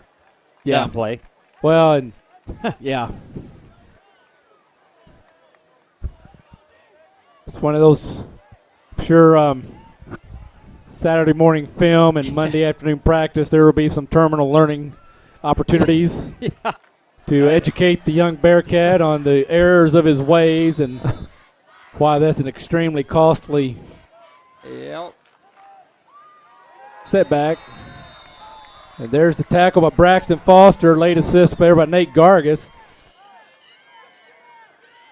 doesn't play. Well, and yeah. It's one of those, sure, Saturday morning film and Monday afternoon practice, there will be some terminal learning opportunities. Yeah. to educate the young Bearcat on the errors of his ways and why that's an extremely costly setback. And there's the tackle by Braxton Foster, late assist there by Nate Gargis.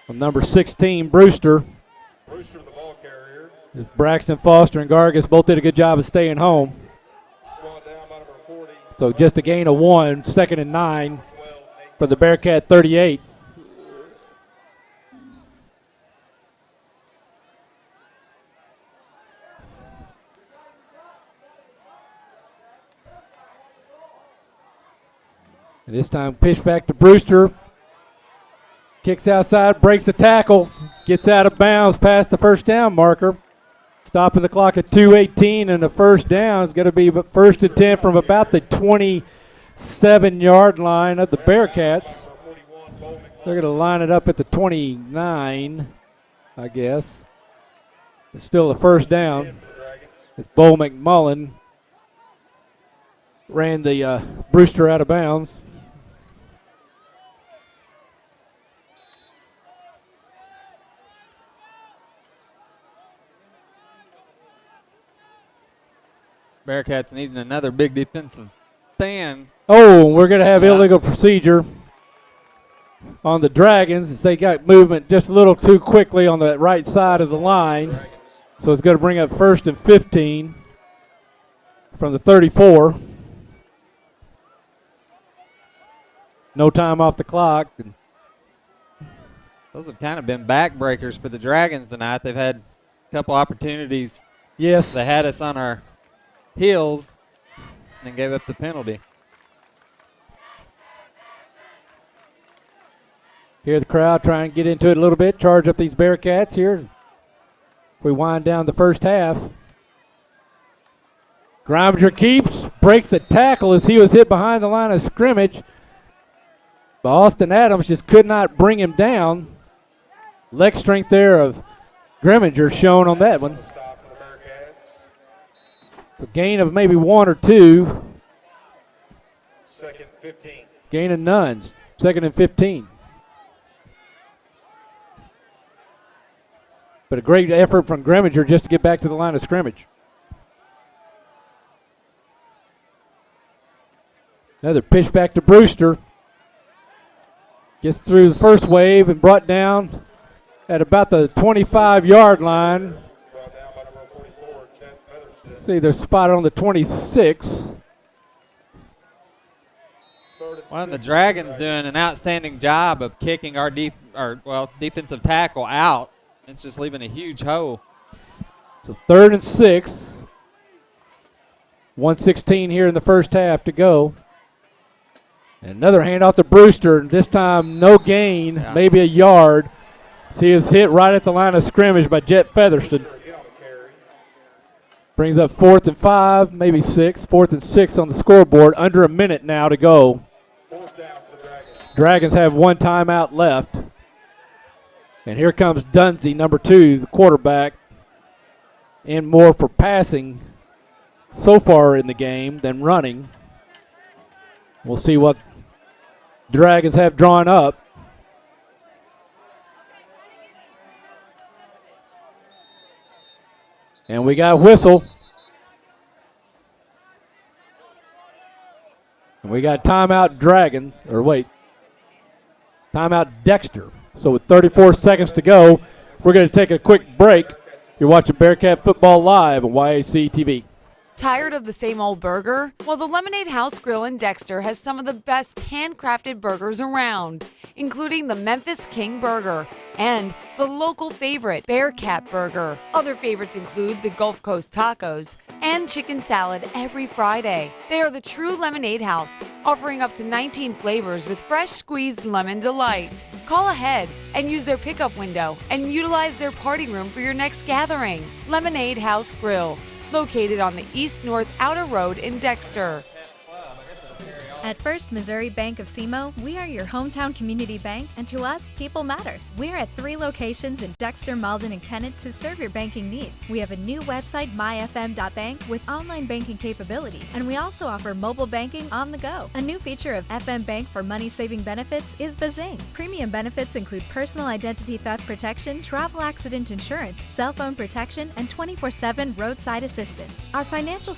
From number 16, Brewster. Brewster, the ball carrier. Braxton Foster and Gargis both did a good job of staying home. Brought down by number 40. So just a gain of 1, 2nd and 9 for the Bearcat 38. And this time pitch back to Brewster. Kicks outside, breaks the tackle, gets out of bounds past the first down marker. Stopping the clock at 2:18, and the first down is going to be first and 10 from about the 27-yard line of the Bearcats. They're going to line it up at the 29, I guess. It's still a first down. It's Bo McMullen ran the Brewster out of bounds. Bearcats needing another big defensive stand. Oh, we're going to have illegal procedure on the Dragons as they got movement just a little too quickly on the right side of the line. So it's going to bring up first and 15 from the 34. No time off the clock. Those have kind of been backbreakers for the Dragons tonight. They've had a couple opportunities. Yes. They had us on our heels and gave up the penalty. Hear the crowd try and get into it a little bit, charge up these Bearcats here. We wind down the first half. Greibinger keeps, breaks the tackle as he was hit behind the line of scrimmage. But Austin Adams just could not bring him down. Leg strength there of Greibinger shown on that one. So gain of maybe 1 or 2. Second 15. Gain of none. 2nd and 15. But a great effort from Greibinger just to get back to the line of scrimmage. Another pitch back to Brewster. Gets through the first wave and brought down at about the 25-yard line. See, they're spotted on the 26. One of the Dragons doing an outstanding job of kicking our defensive tackle out. It's just leaving a huge hole. So 3rd and 6. 1:16 here in the first half to go. And another handoff to Brewster. This time no gain, maybe a yard. So he is hit right at the line of scrimmage by Jet Featherston. Brings up 4th and 5, maybe 6. 4th and 6 on the scoreboard. Under a minute now to go. Dragons have 1 timeout left. And here comes Dunsey, number 2, the quarterback, in more for passing so far in the game than running. We'll see what Dragons have drawn up. And we got a whistle. And we got timeout timeout Dexter. So with 34 seconds to go, we're going to take a quick break. You're watching Bearcat Football Live on YAC TV. Tired of the same old burger? Well, the Lemonade House Grill in Dexter has some of the best handcrafted burgers around, including the Memphis King Burger and the local favorite, Bearcat Burger. Other favorites include the Gulf Coast Tacos and chicken salad every Friday. They are the true Lemonade House, offering up to 19 flavors with fresh squeezed lemon delight. Call ahead and use their pickup window and utilize their party room for your next gathering. Lemonade House Grill, located on the east-north outer road in Dexter. At First Missouri Bank of SEMO, we are your hometown community bank, and to us, people matter. We're at 3 locations in Dexter, Malden, and Kennett to serve your banking needs. We have a new website, myfm.bank, with online banking capability, and we also offer mobile banking on the go. A new feature of FM Bank for money-saving benefits is Bazing. Premium benefits include personal identity theft protection, travel accident insurance, cell phone protection, and 24/7 roadside assistance. Our financial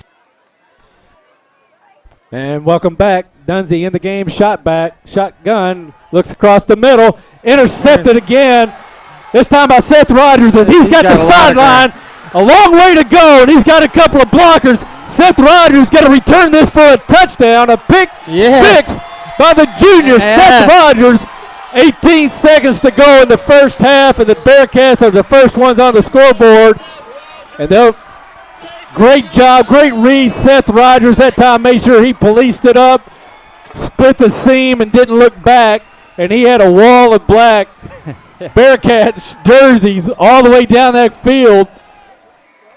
And welcome back. Dunsey in the game, shot back, shotgun, looks across the middle, intercepted again. This time by Seth Rogers, and he's got the sideline. A long way to go, and he's got a couple of blockers. Seth Rogers going to return this for a touchdown, a pick six by the junior, Seth Rogers. 18 seconds to go in the first half, and the Bearcats are the first ones on the scoreboard. And they'll great job, great read. Seth Rogers that time made sure he policed it up, split the seam, and didn't look back. And he had a wall of black Bearcats jerseys all the way down that field.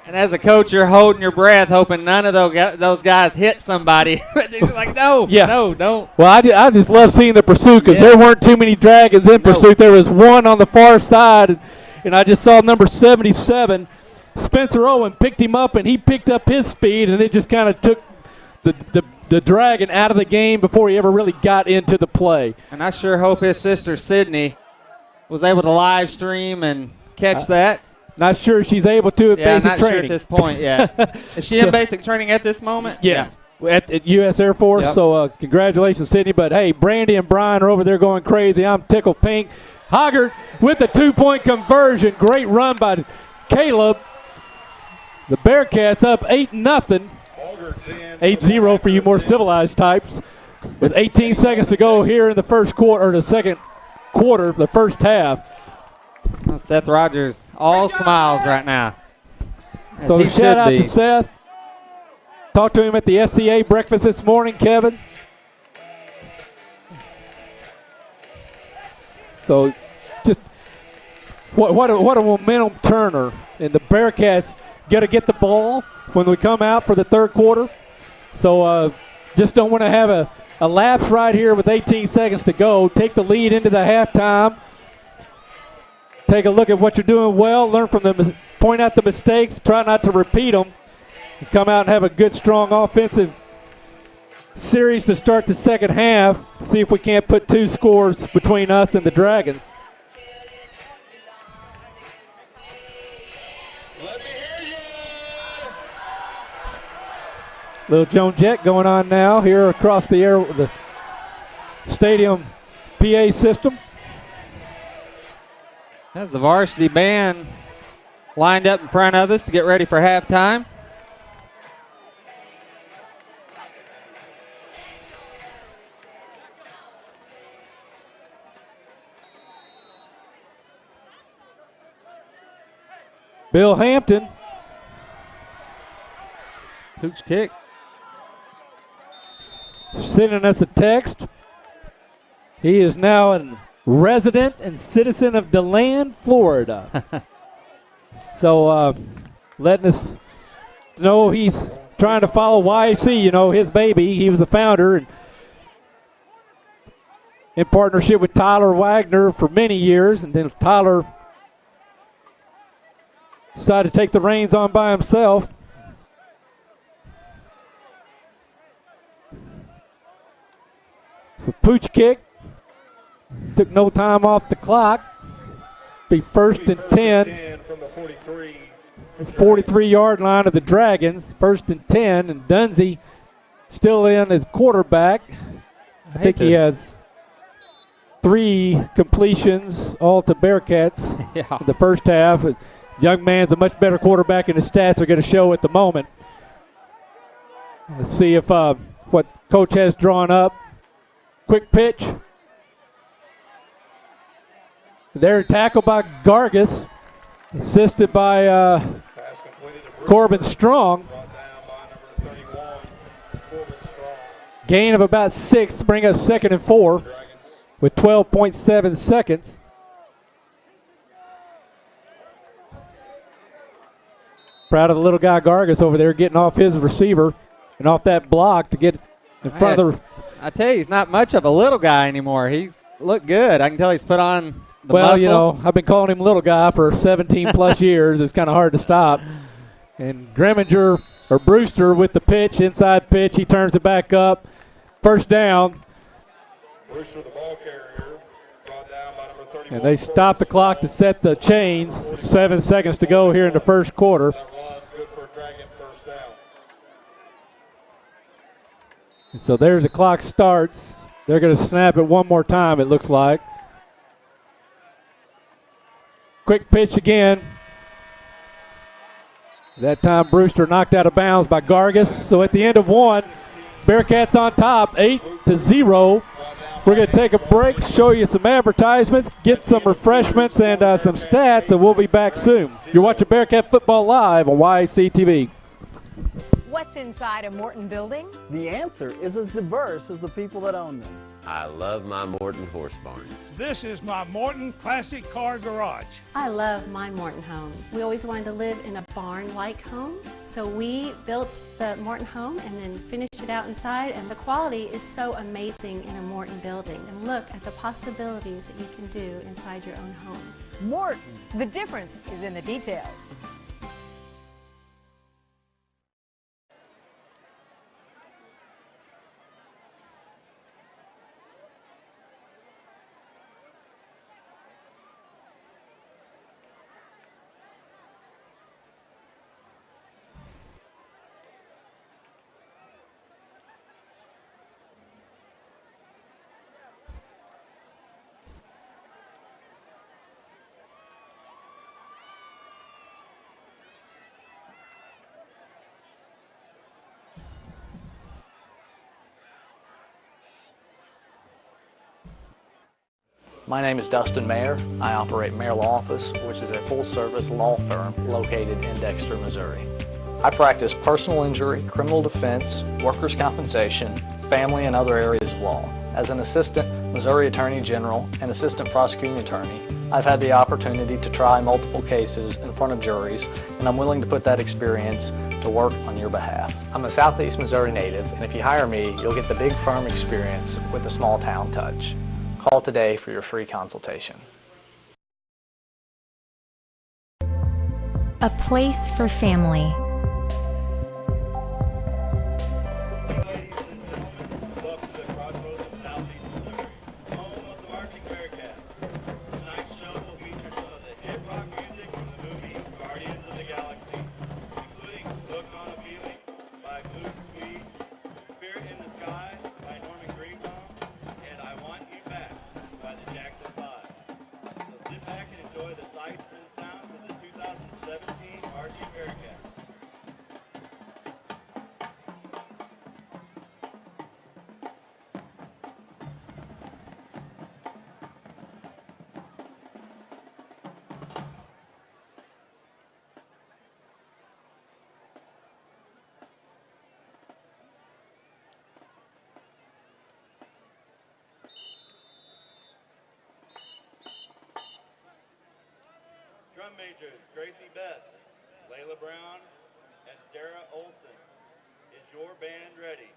And as a coach, you're holding your breath, hoping none of those guys hit somebody. They're like, no, no, don't. Well, I just love seeing the pursuit because there weren't too many Dragons in pursuit. There was one on the far side, and I just saw number 77. Spencer Owen picked him up, and he picked up his speed, and it just kind of took the Dragon out of the game before he ever really got into the play. And I sure hope his sister Sydney was able to live stream and catch that. Not sure she's able to at basic not training. Sure at this point, Is she in basic training at this moment? Yes, at U.S. Air Force. Yep. So congratulations, Sydney. But, hey, Brandy and Brian are over there going crazy. I'm tickled pink. Hoggart with the 2-point conversion. Great run by Caleb. The Bearcats up 8-0. 8-0 for you more civilized types. With 18 seconds to go here in the first quarter, or the second quarter, the first half. Well, Seth Rogers, all smiles right now. So shout out to Seth. Talked to him at the FCA breakfast this morning, Kevin. So just what a momentum turner. And the Bearcats got to get the ball when we come out for the third quarter. So just don't want to have a lapse right here with 18 seconds to go. Take the lead into the halftime. Take a look at what you're doing well. Learn from them. Point out the mistakes. Try not to repeat them. And come out and have a good, strong offensive series to start the second half. See if we can't put 2 scores between us and the Dragons. Little Joan Jett going on now here across the air with the stadium PA system. That's the varsity band lined up in front of us to get ready for halftime. Bill Hampton. Hooch kick. Sending us a text. He is now a resident and citizen of DeLand, Florida. So letting us know he's trying to follow YAC, you know, his baby. He was the founder and in partnership with Tyler Wagner for many years. And then Tyler decided to take the reins on by himself. So pooch kick. Took no time off the clock. Be first and 10. From the 43-yard line of the Dragons. First and 10. And Dunsey still in as quarterback. I think he has 3 completions all to Bearcats in the first half. Young man's a much better quarterback, and his stats are going to show at the moment. Let's see if what coach has drawn up. Quick pitch. There, tackle by Gargis, assisted by Corbin Strong. Gain of about 6, bring us 2nd and 4 with 12.7 seconds. Proud of the little guy Gargis over there getting off his receiver and off that block to get in front of the I tell you, he's not much of a little guy anymore. He's looked good. I can tell he's put on the Well, you muscle. know, I've been calling him little guy for 17 plus years. It's kind of hard to stop. And Greminger or Brewster with the pitch, inside pitch. He turns it back up. First down. Brewster, the ball carrier, brought down by number 31. And they stop the clock to set the chains. 7 seconds to go here in the first quarter. That run, good for a Dragon first down. And so there's the clock starts. They're going to snap it one more time, it looks like. Quick pitch again. That time Brewster knocked out of bounds by Gargis. So at the end of one, Bearcats on top, 8-0. We're going to take a break, show you some advertisements, get some refreshments and some stats, and we'll be back soon. You're watching Bearcat Football Live on YAC TV. What's inside a Morton building? The answer is as diverse as the people that own them. I love my Morton horse barns. This is my Morton Classic Car Garage. I love my Morton home. We always wanted to live in a barn-like home, so we built the Morton home and then finished it out inside, and the quality is so amazing in a Morton building. And look at the possibilities that you can do inside your own home. Morton. The difference is in the details. My name is Dustin Mayer. I operate Mayer Law Office, which is a full-service law firm located in Dexter, Missouri. I practice personal injury, criminal defense, workers' compensation, family, and other areas of law. As an assistant Missouri Attorney General and assistant prosecuting attorney, I've had the opportunity to try multiple cases in front of juries, and I'm willing to put that experience to work on your behalf. I'm a Southeast Missouri native, and if you hire me, you'll get the big firm experience with the small town touch. Call today for your free consultation. A place for family. Drum majors, Gracie Best, Layla Brown, and Sarah Olson. Is your band ready?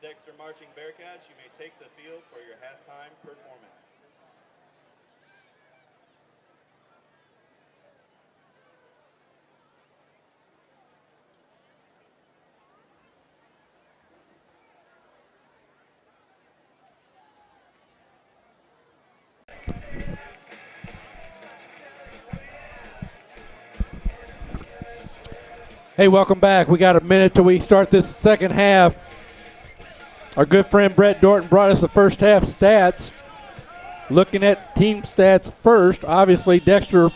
Dexter Marching Bearcats, you may take the field for your halftime performance. Hey, welcome back. We got a minute till we start this second half. Our good friend Brett Dorton brought us the first half stats. Looking at team stats first, obviously Dexter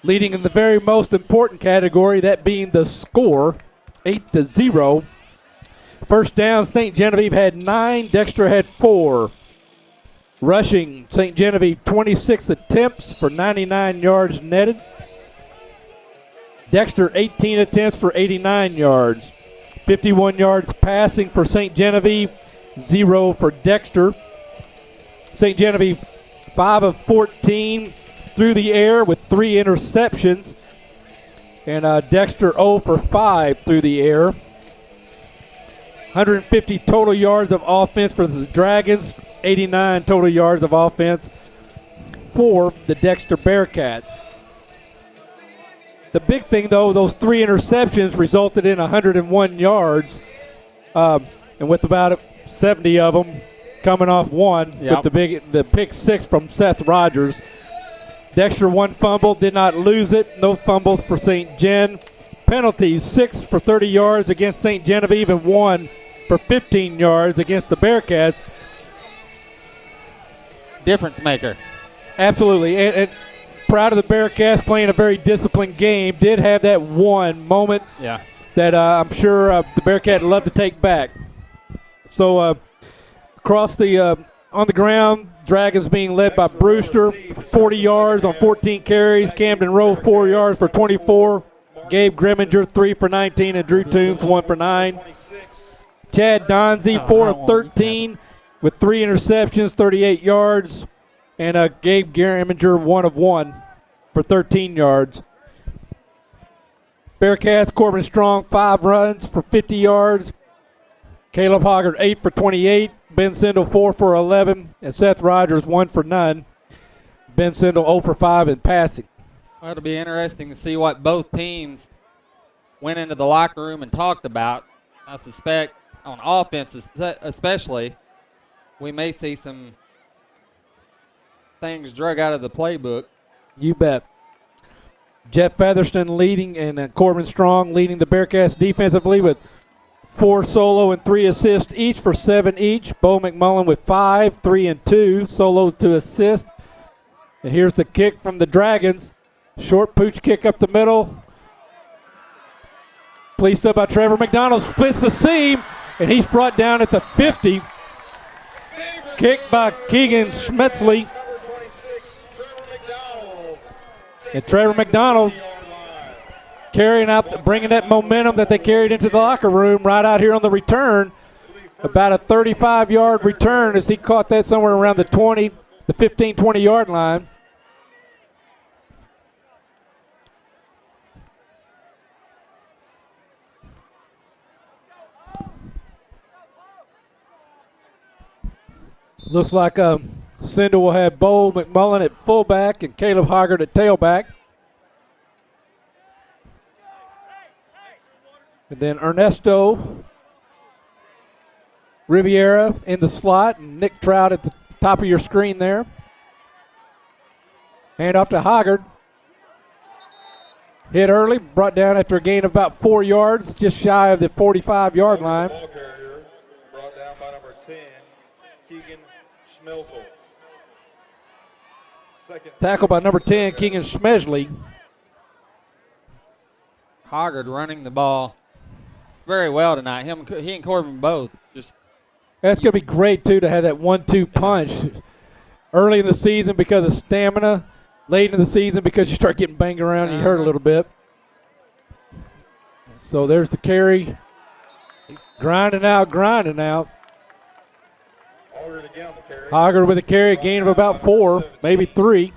leading in the very most important category, that being the score, 8-0. First down, St. Genevieve had 9, Dexter had 4. Rushing, St. Genevieve 26 attempts for 99 yards netted. Dexter 18 attempts for 89 yards. 51 yards passing for St. Genevieve, 0 for Dexter. St. Genevieve 5 of 14 through the air with 3 interceptions. And Dexter 0 for 5 through the air. 150 total yards of offense for the Dragons. 89 total yards of offense for the Dexter Bearcats. The big thing, though, those 3 interceptions resulted in 101 yards, and with about 70 of them coming off one, with the pick 6 from Seth Rogers. Dexter 1 fumble, did not lose it. No fumbles for St. Gen. Penalties, 6 for 30 yards against St. Genevieve and 1 for 15 yards against the Bearcats. Difference maker. Absolutely. And proud of the Bearcats playing a very disciplined game. Did have that one moment that I'm sure the Bearcat love to take back. So across the on the ground, Dragons being led by Brewster, 40 yards on 14 carries. Camden Rowe, 4 yards for 24. Gabe Grimminger, 3 for 19, and Drew Toombs, 1 for 9. Chad Donzie, 4 of 13 with 3 interceptions, 38 yards. And Gabe Grimminger, 1 of 1 for 13 yards. Bearcats, Corbin Strong, 5 runs for 50 yards. Caleb Hoggard, 8 for 28. Ben Sindel, 4 for 11. And Seth Rogers, 1 for none. Ben Sindel, 0 for 5 in passing. Well, it'll be interesting to see what both teams went into the locker room and talked about. I suspect on offense especially, we may see some things drug out of the playbook. You bet. Jeff Featherston leading and Corbin Strong leading the Bearcats defensively with 4 solo and 3 assists each for 7 each. Bo McMullen with 5, 3 and 2 solos to assist. And here's the kick from the Dragons. Short pooch kick up the middle. Policed up by Trevor McDonald. Splits the seam, and he's brought down at the 50. Kicked by Keegan Schmetzley. And Trevor McDonald carrying out, bringing that momentum that they carried into the locker room right out here on the return. About a 35-yard return as he caught that somewhere around the 20, the 15, 20-yard line. Looks like Cinder will have Bo McMullen at fullback and Caleb Hoggard at tailback. And then Ernesto Riviera in the slot and Nick Trout at the top of your screen there. Hand off to Hoggard. Hit early, brought down after a gain of about 4 yards, just shy of the 45-yard line. Ball carrier brought down by number 10, Keegan Schmelzel. Tackle by number 10, Keegan Schmesley. Hoggard running the ball very well tonight. He and Corbin both. That's going to be great, too, to have that 1-2 punch early in the season because of stamina, late in the season because you start getting banged around and you hurt a little bit. So there's the carry. He's grinding out. Hoggard with a carry, a gain of about 4, maybe 3. He's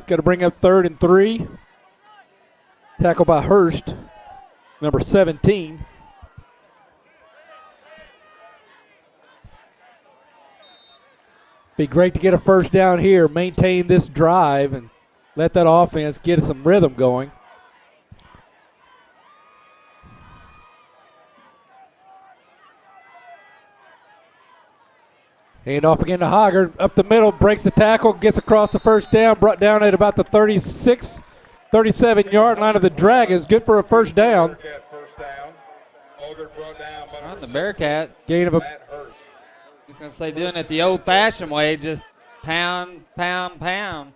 got to bring up 3rd and 3. Tackle by Hurst, number 17. Be great to get a first down here, maintain this drive, and let that offense get some rhythm going. Hand off again to Hoggard, up the middle, breaks the tackle, gets across the first down, brought down at about the 36, 37-yard line of the Dragons. Good for a first down. On the Bearcat. Gain of a... I was going to say doing it the old-fashioned way, just pound, pound, pound.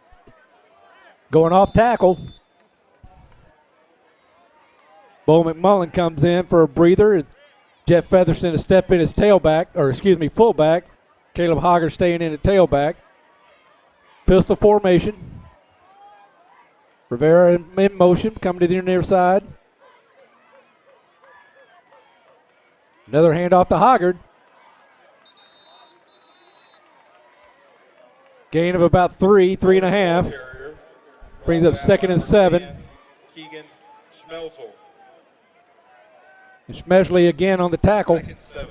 Going off tackle. Bo McMullen comes in for a breather. Jeff Featherston to step in as fullback. Caleb Hoggard staying in at tailback. Pistol formation. Rivera in motion, coming to the near side. Another handoff to Hoggard. Gain of about 3.5. Brings up 2nd and 7. Keegan Schmelzel. And Schmesley again on the tackle. Second 7.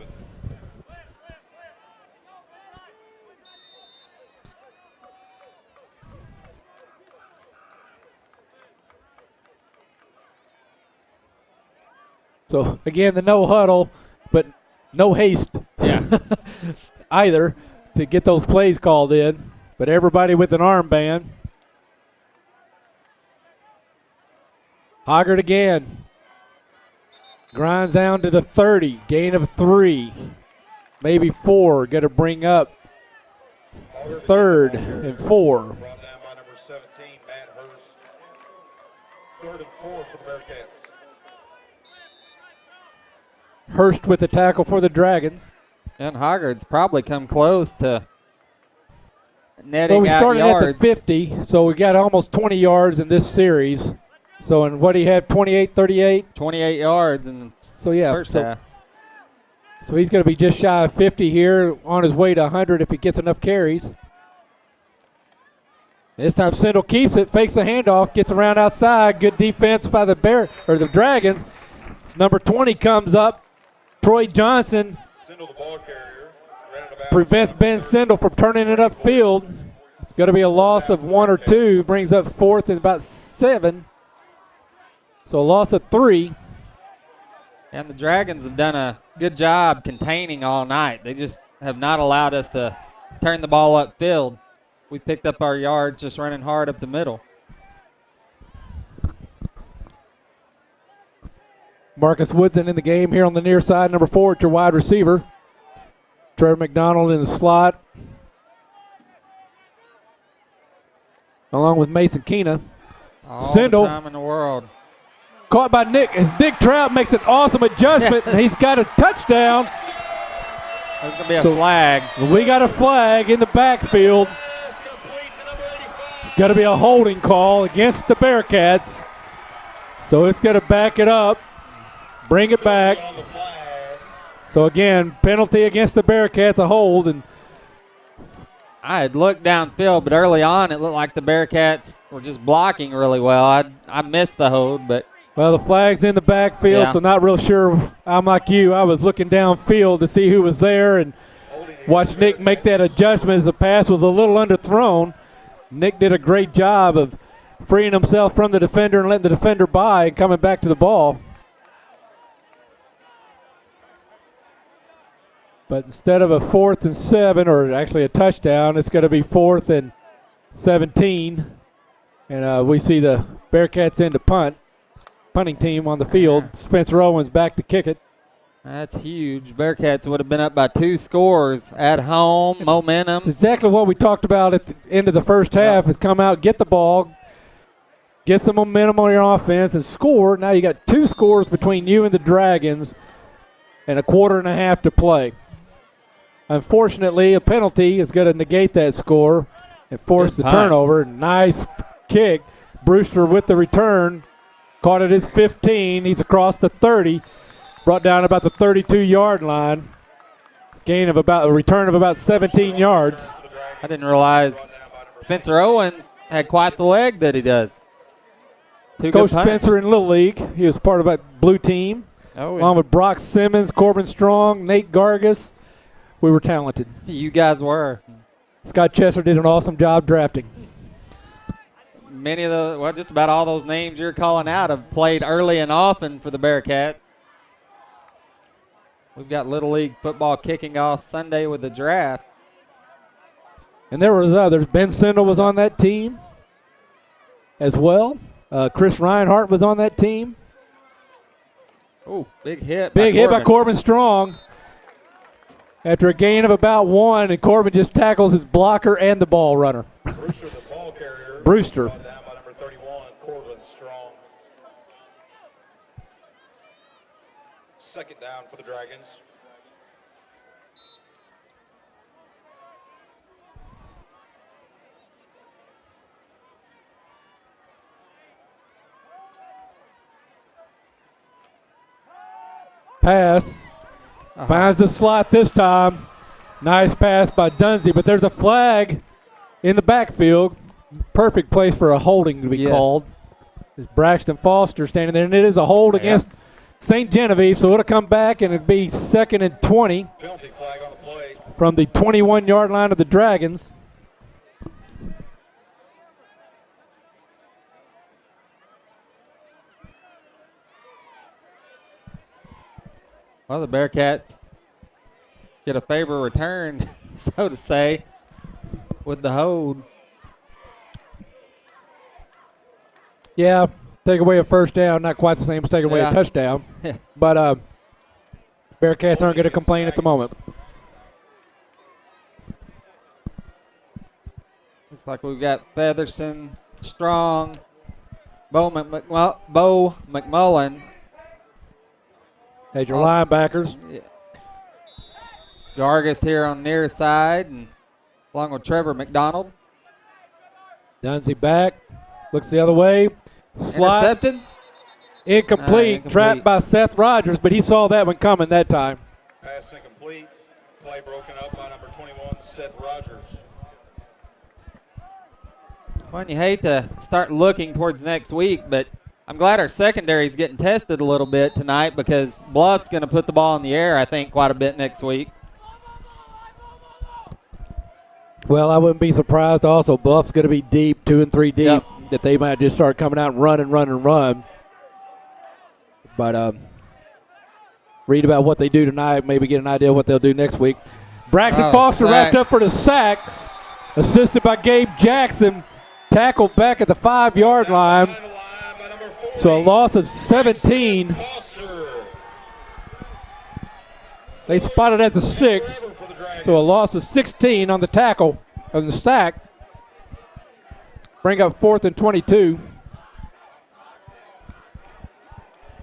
So again, the no huddle, but no haste. Yeah. Either to get those plays called in, but everybody with an armband. Hoggart again. Grinds down to the 30. Gain of 3. Maybe 4. Got to bring up 3rd and 4. Brought down by number 17, Matt Hurst. 3rd and 4 for the Bearcats. Hurst with the tackle for the Dragons. And Hoggart's probably come close to netting Well, we out started yards. at the 50, so we got almost 20 yards in this series. So, and what do you have, 28, 38? 28 yards in the first half. So he's going to be just shy of 50 here, on his way to 100 if he gets enough carries. This time Sindel keeps it, fakes the handoff, gets around outside. Good defense by the Dragons. Number 20 comes up. Troy Johnson Sindel, the ball carrier, ran it about. prevents Ben Sindel from turning it upfield. It's going to be a loss of 1 or 2. Brings up 4th and about 7. So a loss of 3. And the Dragons have done a good job containing all night. They just have not allowed us to turn the ball upfield. We picked up our yards just running hard up the middle. Marcus Woodson in the game here on the near side, number 4 at your wide receiver. Trevor McDonald in the slot, along with Mason Keena. All Sindel the time in the world. Caught by Nick as Nick Trout makes an awesome adjustment. And he's got a touchdown. There's going to be a flag. We got a flag in the backfield. Got to be a holding call against the Bearcats. So it's going to back it up, bring it back. So again, penalty against the Bearcats, a hold. And I had looked downfield, but early on it looked like the Bearcats were just blocking really well. I missed the hold, but. Well, the flag's in the backfield, Yeah. so not real sure. I'm like you. I was looking downfield to see who was there and watched Nick make that adjustment as the pass was a little underthrown. Nick did a great job of freeing himself from the defender and letting the defender by and coming back to the ball. But instead of a 4th and 7, or actually a touchdown, it's going to be 4th and 17. And we see the Bearcats in to punt. Punting team on the field. Spencer Owens back to kick it. That's huge. Bearcats would have been up by 2 scores at home. Momentum. It's exactly what we talked about at the end of the first half, is come out, get the ball, get some momentum on your offense, and score. Now you got 2 scores between you and the Dragons and a quarter and a half to play. Unfortunately, a penalty is going to negate that score and force the turnover. Nice kick. Brewster with the return. Caught at his 15. He's across the 30. Brought down about the 32-yard line. Gain of about a return of about 17 yards. I didn't realize Spencer Owens had quite the leg that he does. Coach Spencer in Little League. He was part of that blue team. Oh, yeah. Along with Brock Simmons, Corbin Strong, Nate Gargas. We were talented. You guys were. Scott Chesser did an awesome job drafting. Many of the, well, just about all those names you're calling out have played early and often for the Bearcats. We've got Little League football kicking off Sunday with the draft. And there was others. Ben Sindel was on that team as well. Chris Reinhart was on that team. Oh, big hit. Big hit by Corbin Strong. After a gain of about 1, and Corbin just tackles his blocker and the ball runner. Brewster, the ball carrier. Brewster. Brought down by number 31, Corbin Strong. Second down for the Dragons. Pass. Finds the slot this time. Nice pass by Dunsey, but there's a flag in the backfield. Perfect place for a holding to be called. Is Braxton Foster standing there, and it is a hold against St. Genevieve, so it'll come back, and it'll be 2nd and 20 Penalty flag on the play. from the 21-yard line of the Dragons. Well, the Bearcats get a favor return, so to say, with the hold. Yeah, take away a first down, not quite the same as taking away a touchdown. But Bearcats aren't going to complain at the moment. Looks like we've got Featherston, Strong, Bo McMullen. As your linebackers. Yeah. Jargus here on the near side, and along with Trevor McDonald. Dunsey back, looks the other way. Slide. Intercepted? Incomplete. Trapped by Seth Rogers, but he saw that one coming that time. Pass incomplete. Play broken up by number 21, Seth Rogers. Well, you hate to start looking towards next week, but I'm glad our secondary is getting tested a little bit tonight because Bluff's going to put the ball in the air, I think, quite a bit next week. Well, I wouldn't be surprised also. Bluff's going to be deep, 2 and 3 deep, that they might just start coming out and run. But read about what they do tonight, maybe get an idea of what they'll do next week. Braxton Foster wrapped up for the sack, assisted by Gabe Jackson. Tackled back at the 5-yard line. So a loss of 17. They spotted at the 6. So a loss of 16 on the tackle, on the sack. Bring up 4th and 22.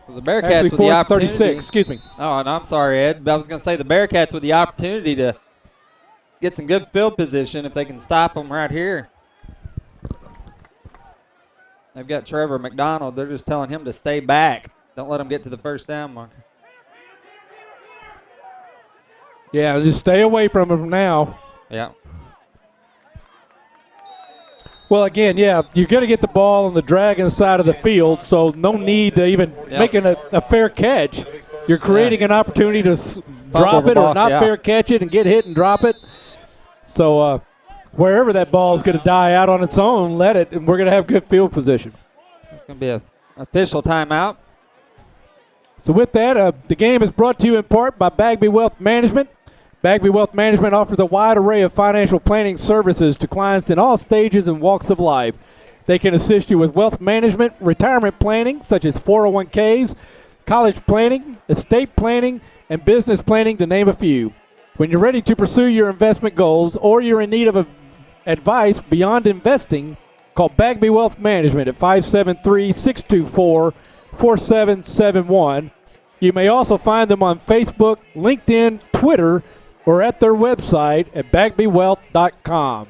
So the Bearcats Actually, with the opportunity. 36, excuse me. Oh, no, I'm sorry, Ed. I was going to say the Bearcats with the opportunity to get some good field position if they can stop them right here. They've got Trevor McDonald. They're just telling him to stay back. Don't let him get to the first down marker. Yeah, just stay away from him now. Yeah. Well, again, yeah, you're going to get the ball on the Dragons side of the field, so no need to even making a fair catch. You're creating an opportunity to drop it or not fair catch it and get hit and drop it. So wherever that ball is going to die out on its own, let it, and we're going to have good field position. It's going to be an official timeout. So with that, the game is brought to you in part by Bagby Wealth Management. Bagby Wealth Management offers a wide array of financial planning services to clients in all stages and walks of life. They can assist you with wealth management, retirement planning, such as 401ks, college planning, estate planning, and business planning, to name a few. When you're ready to pursue your investment goals or you're in need of advice beyond investing, call Bagby Wealth Management at 573-624-4771. You may also find them on Facebook, LinkedIn, Twitter, or at their website at bagbywealth.com.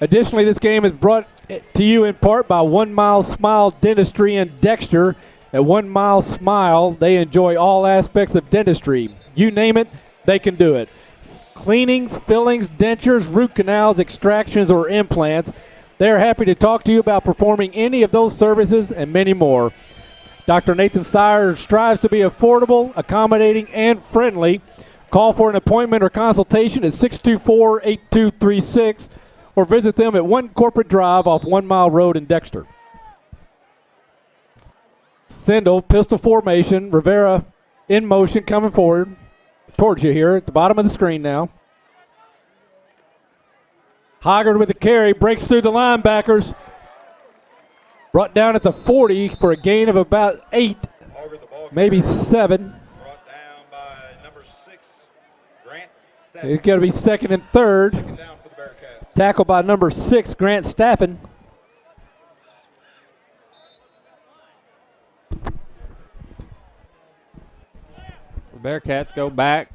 Additionally, this game is brought to you in part by 1 Mile Smile Dentistry in Dexter. At 1 Mile Smile, they enjoy all aspects of dentistry. You name it, they can do it. Cleanings, fillings, dentures, root canals, extractions, or implants. They're happy to talk to you about performing any of those services and many more. Dr. Nathan Sire strives to be affordable, accommodating, and friendly. Call for an appointment or consultation at 624-8236 or visit them at 1 Corporate Drive off 1 Mile Road in Dexter. Sindel, pistol formation. Rivera in motion, coming forward towards you here at the bottom of the screen now. Hoggard with the carry, breaks through the linebackers. Brought down at the 40 for a gain of about 8, maybe 7. It's going to be 2nd and 3rd. Tackle by number 6, Grant Staffen. The Bearcats go back,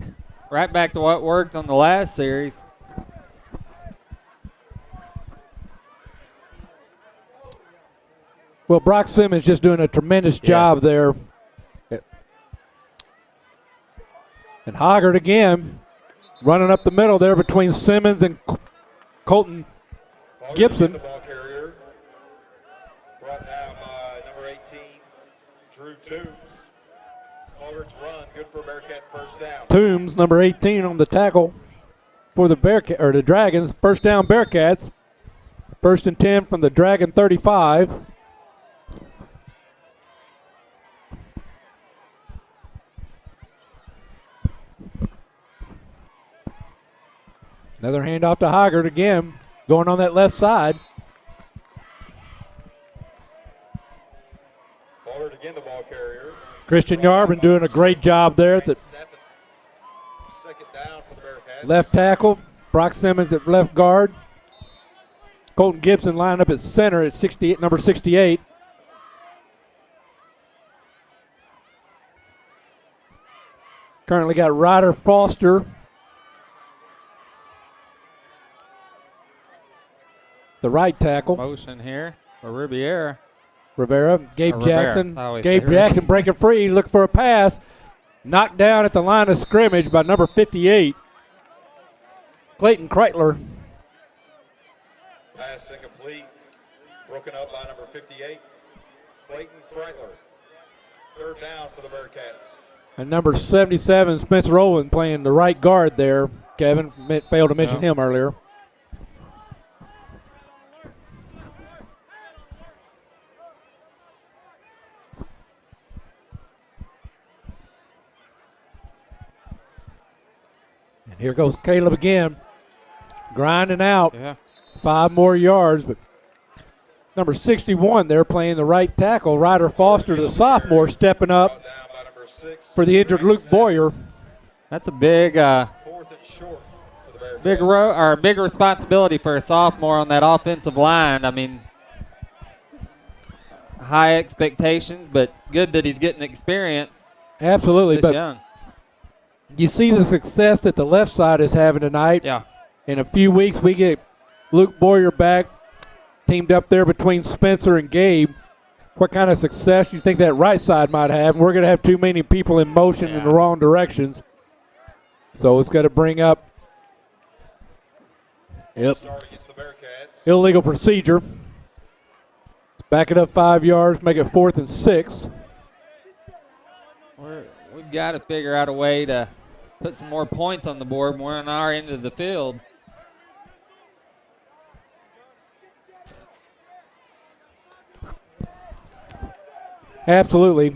right back to what worked on the last series. Well, Brock Simmons just doing a tremendous job there. And Hoggard again. running up the middle there between Simmons and Colton Gibson. The ball carrier brought down by number 18, Drew Toombs. Culver's run, good for Bearcat first down. Toombs, number 18, on the tackle for the the Dragons. First down, Bearcats. 1st and 10 from the Dragon 35. Another handoff to Hoggart again, going on that left side. Culver again, the ball carrier. Christian Yarbin doing a great job there at the Second down for the Bearcats. left tackle. Brock Simmons at left guard. Colton Gibson lined up at center at 68, number 68. Currently got Ryder Foster, the right tackle. Motion here for Rivera. Gabe Jackson. Rivera. Gabe Jackson breaking free, looking for a pass. Knocked down at the line of scrimmage by number 58, Clayton Kreitler. Pass incomplete. Broken up by number 58, Clayton Kreitler. Third down for the Bearcats. And number 77, Spencer Owen, playing the right guard there. Kevin failed to mention him earlier. And here goes Caleb again, grinding out. 5 more yards, but number 61 there playing the right tackle. Ryder Foster, the sophomore, stepping up for the injured Luke Boyer. That's a big, big responsibility for a sophomore on that offensive line. I mean, high expectations, but good that he's getting experience. Absolutely, but young. You see the success that the left side is having tonight. Yeah. In a few weeks, we get Luke Boyer back, teamed up there between Spencer and Gabe. What kind of success do you think that right side might have? And we're going to have too many people in motion in the wrong directions. So it's going to bring up illegal procedure. Let's back it up 5 yards, make it 4th and 6. We've got to figure out a way to put some more points on the board when we're on our end of the field. Absolutely.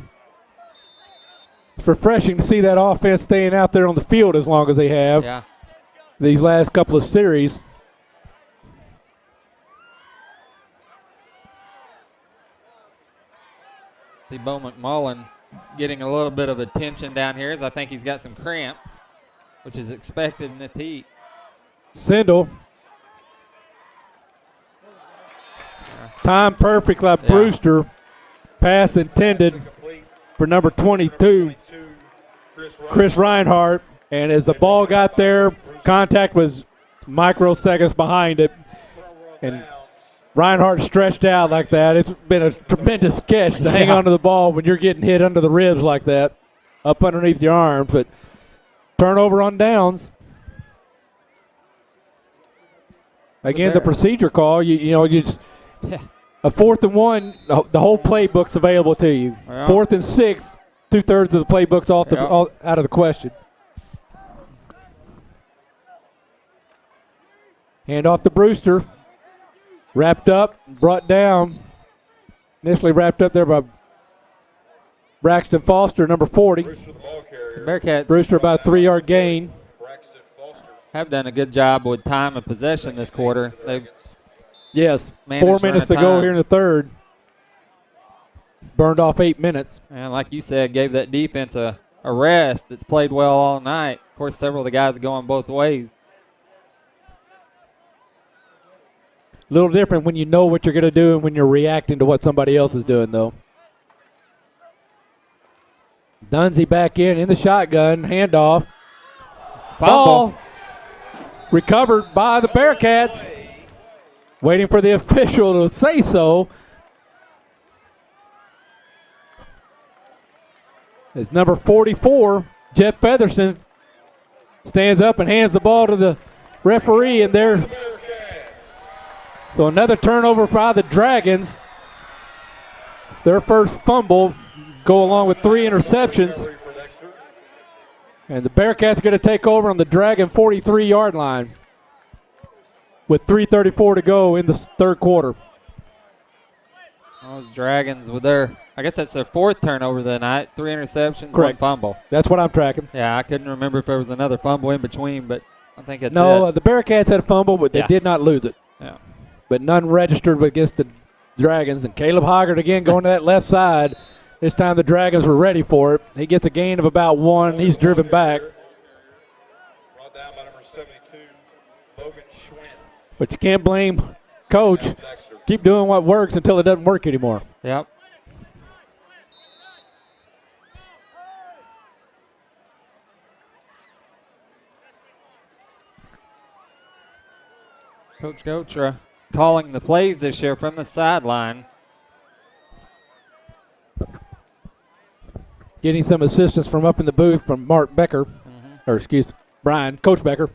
It's refreshing to see that offense staying out there on the field as long as they have these last couple of series. See Bo McMullen getting a little bit of attention down here as I think he's got some cramp, which is expected in this heat. Sindel. Time perfect like Brewster. Pass intended for number 22, Chris Reinhardt. And as the ball got there, contact was microseconds behind it. And Reinhardt stretched out like that. It's been a tremendous catch to hang on to the ball when you're getting hit under the ribs like that, up underneath your arms. But turnover on downs. Again, the procedure call, you just a 4th and 1, the whole playbook's available to you. 4th and 6, 2/3 of the playbook's out of the question. Hand off to Brewster. Wrapped up, brought down. Initially wrapped up there by Braxton Foster, number 40. Bearcats. Brewster about a 3-yard gain. Have done a good job with time and possession this quarter. They've 4 minutes to go here in the third. Burned off 8 minutes. And like you said, gave that defense a rest that's played well all night. Of course, several of the guys are going both ways. A little different when you know what you're going to do and when you're reacting to what somebody else is doing, though. Dunsey back in the shotgun. Handoff. Ball recovered by the Bearcats. Waiting for the official to say so. It's number 44, Jeff Featherston, stands up and hands the ball to the referee, and there. So another turnover by the Dragons. Their first fumble go along with 3 interceptions. And the Bearcats are going to take over on the Dragon 43-yard line with 3:34 to go in the third quarter. Those Dragons with their, I guess that's their 4th turnover of the night. 3 interceptions, Correct. 1 fumble. That's what I'm tracking. Yeah, I couldn't remember if there was another fumble in between, but I think it No, did. the Bearcats had a fumble, but they did not lose it. Yeah. But none registered against the Dragons. And Caleb Hoggard again going to that left side. This time the Dragons were ready for it. He gets a gain of about 1. He's driven back. Brought down by number 72, Logan Schwinn. But you can't blame Coach. Keep doing what works until it doesn't work anymore. Yep. Coach Gotra calling the plays this year from the sideline. Getting some assistance from up in the booth from Mark Becker, or excuse Brian, Coach Becker.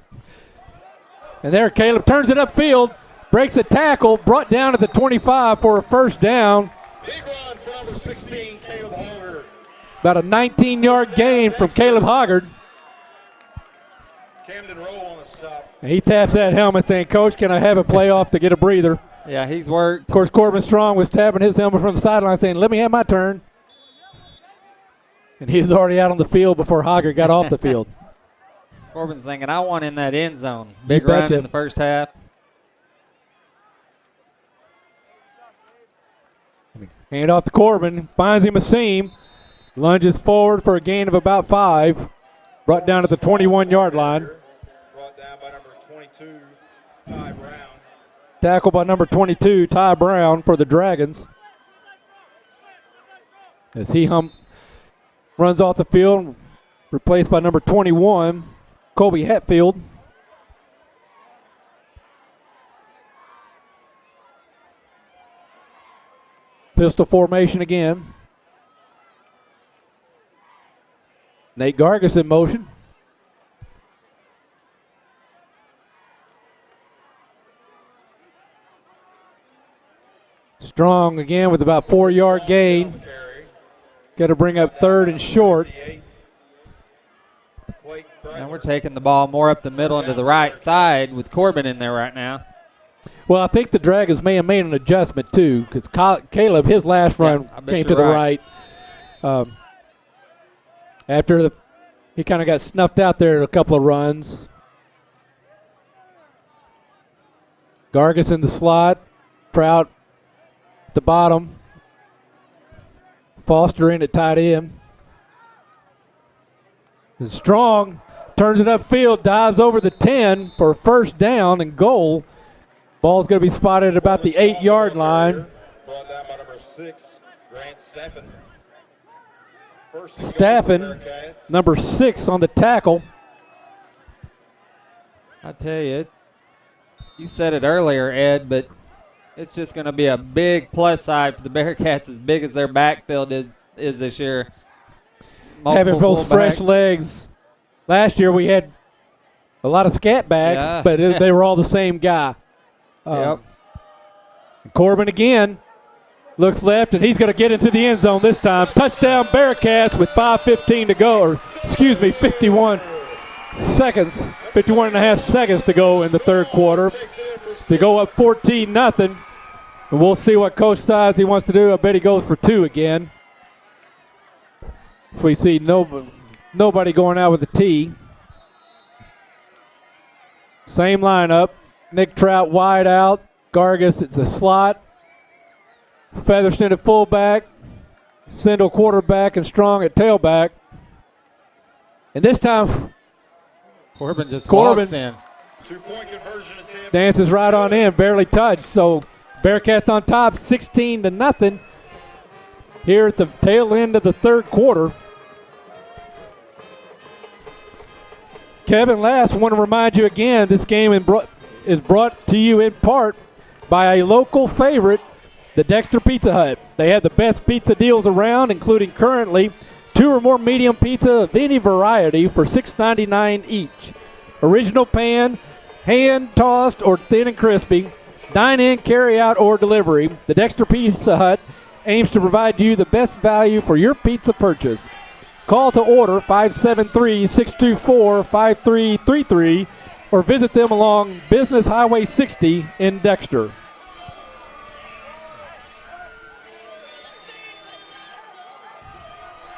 And there Caleb turns it upfield, breaks the tackle, brought down at the 25 for a first down. Big run for number 16, Caleb Hoggard. About a 19-yard gain from Caleb Hoggard. Camden Rowe on the stop. And he taps that helmet saying, Coach, can I have a playoff to get a breather? Yeah, he's worked. Of course, Corbin Strong was tapping his helmet from the sideline saying, let me have my turn. And he was already out on the field before Hoggard got off the field. Corbin's thinking, I want in that end zone. Big You run betcha. in the first half. Hand off to Corbin, finds him a seam, lunges forward for a gain of about 5, brought down at the 21-yard line. Brought down by number 22, Ty Brown. Tackle by number 22, Ty Brown for the Dragons. As he runs off the field, replaced by number 21, Colby Hetfield. Pistol formation again. Nate Gargis in motion. Strong again with about 4-yard gain. Got to bring up 3rd and short. And we're taking the ball more up the middle and to the right side with Corbin in there right now. Well, I think the Dragons may have made an adjustment too, because Caleb, his last run came to the right. After he kind of got snuffed out there a couple of runs. Gargis in the slot, Trout at the bottom. Foster in at tight end. And Strong turns it upfield, dives over the 10 for a first down and goal. Ball's going to be spotted at about the 8-yard line. Brought down by number 6, Grant Staffen. Staffen, number 6 on the tackle. I tell you, you said it earlier, Ed, but it's just going to be a big plus side for the Bearcats, as big as their backfield is this year. Having those fresh legs. Last year we had a lot of scat backs, but they were all the same guy. Corbin again looks left, and he's going to get into the end zone this time. Touchdown Bearcats with 5:15 to go, or excuse me, 51 and a half seconds to go in the third quarter. They go up 14-0, and we'll see what Coach decides he wants to do. I bet he goes for 2 again. We see nobody going out with a T. Same lineup. Nick Trout wide out. Gargis at the slot. Featherston at fullback. Sindel quarterback and Strong at tailback. And this time, Corbin just walks in. 2-point conversion attempt. Dances right on in, barely touched. So Bearcats on top, 16-0 here at the tail end of the third quarter. Kevin, last, I want to remind you again, this game is brought to you in part by a local favorite, the Dexter Pizza Hut. They have the best pizza deals around, including currently 2 or more medium pizza of any variety for $6.99 each. Original pan, hand-tossed or thin and crispy. Dine-in, carry-out, or delivery. The Dexter Pizza Hut aims to provide you the best value for your pizza purchase. Call to order 573-624-5333 or visit them along Business Highway 60 in Dexter.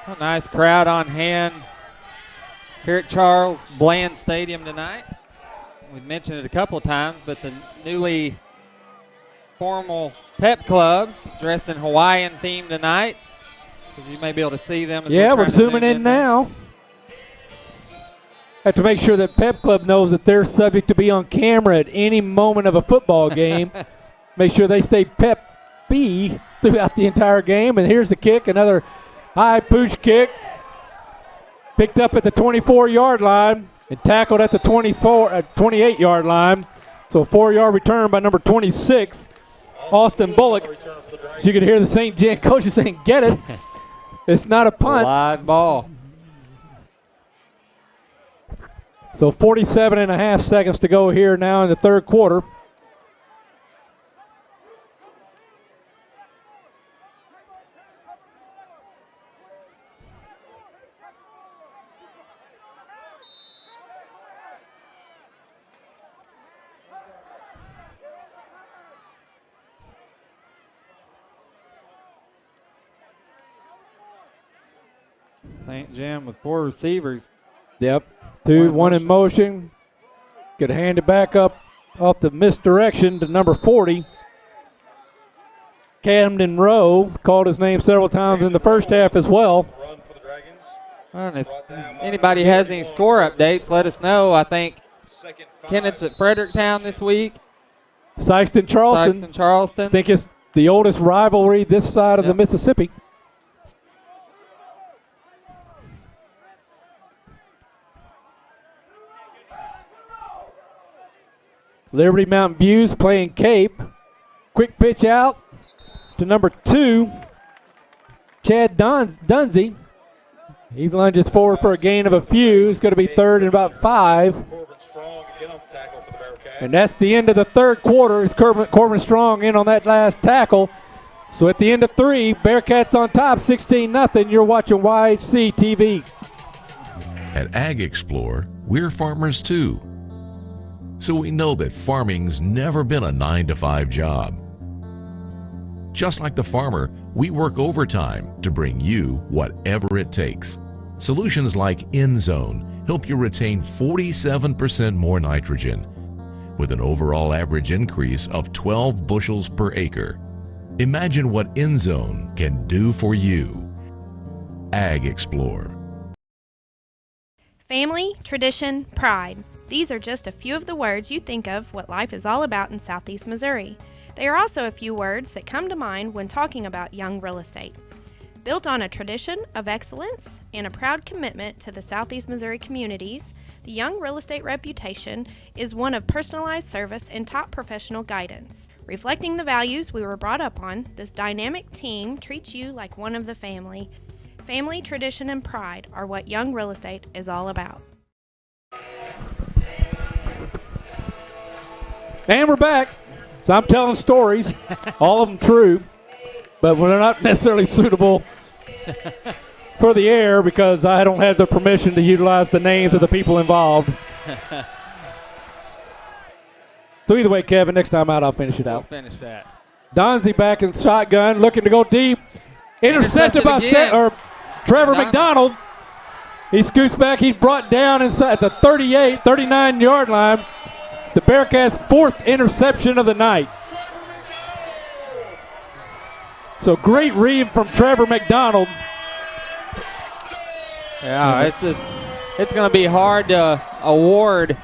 A nice crowd on hand here at Charles Bland Stadium tonight. We've mentioned it a couple of times, but the newly formal Pep Club dressed in Hawaiian theme tonight. As you may be able to see them. As we're zooming in now. Have to make sure that Pep Club knows that they're subject to be on camera at any moment of a football game. Make sure they stay Pep-y throughout the entire game. And here's the kick, another high pooch kick. Picked up at the 24-yard line and tackled at the 28-yard line. So a 4-yard return by number 26, Austin Bullock. So you can hear the St. Jan coaches saying, get it. It's not a punt. Live ball. So 47.5 seconds to go here now in the third quarter. St. Jim with 4 receivers. Yep. 2, 1 in motion. Could hand it back up off the misdirection to number 40. Camden Rowe called his name several times in the first half as well. And if anybody has any score updates, let us know. I think Kennett's at Fredericktown this week. Sykeston Charleston. I think it's the oldest rivalry this side of the Mississippi. Liberty Mountain Views playing Cape. Quick pitch out to number 2, Chad Dunsey. He lunges forward for a gain of a few. It's going to be third and about 5. And that's the end of the third quarter. It's Corbin Strong in on that last tackle. So at the end of 3, Bearcats on top, 16-0. You're watching YHC TV. At Ag Explore, we're farmers too. So we know that farming's never been a 9-to-5 job. Just like the farmer, we work overtime to bring you whatever it takes. Solutions like InZone help you retain 47% more nitrogen, with an overall average increase of 12 bushels per acre. Imagine what InZone can do for you. Ag Explore. Family, tradition, pride. These are just a few of the words you think of what life is all about in Southeast Missouri. They are also a few words that come to mind when talking about Young Real Estate. Built on a tradition of excellence and a proud commitment to the Southeast Missouri communities, the Young Real Estate reputation is one of personalized service and top professional guidance. Reflecting the values we were brought up on, this dynamic team treats you like one of the family. Family, tradition, and pride are what Young Real Estate is all about. And we're back. So I'm telling stories, all of them true, but they're not necessarily suitable for the air because I don't have the permission to utilize the names of the people involved. So either way, Kevin, next time out I'll finish it out. We'll finish that. Donzie back in shotgun, looking to go deep. Intercepted by Trevor McDonald. He scoots back. He's brought down inside the 39-yard line. The Bearcats' 4th interception of the night. So great read from Trevor McDonald. Yeah, it's going to be hard to award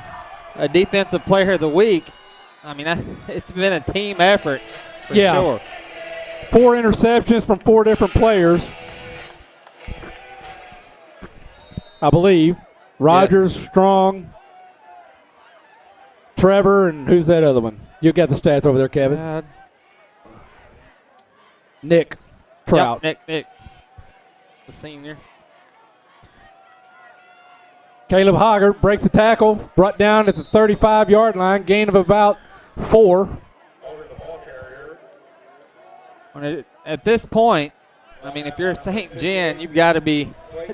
a Defensive Player of the Week. I mean, it's been a team effort for sure. 4 interceptions from 4 different players, I believe. Rogers, Strong, Trevor, and who's that other one? You got the stats over there, Kevin. Nick Trout. Yep, Nick, the senior. Caleb Hoggart breaks the tackle, brought down at the 35-yard line, gain of about 4. At this point, I mean, if you're St. Gen, you've got to be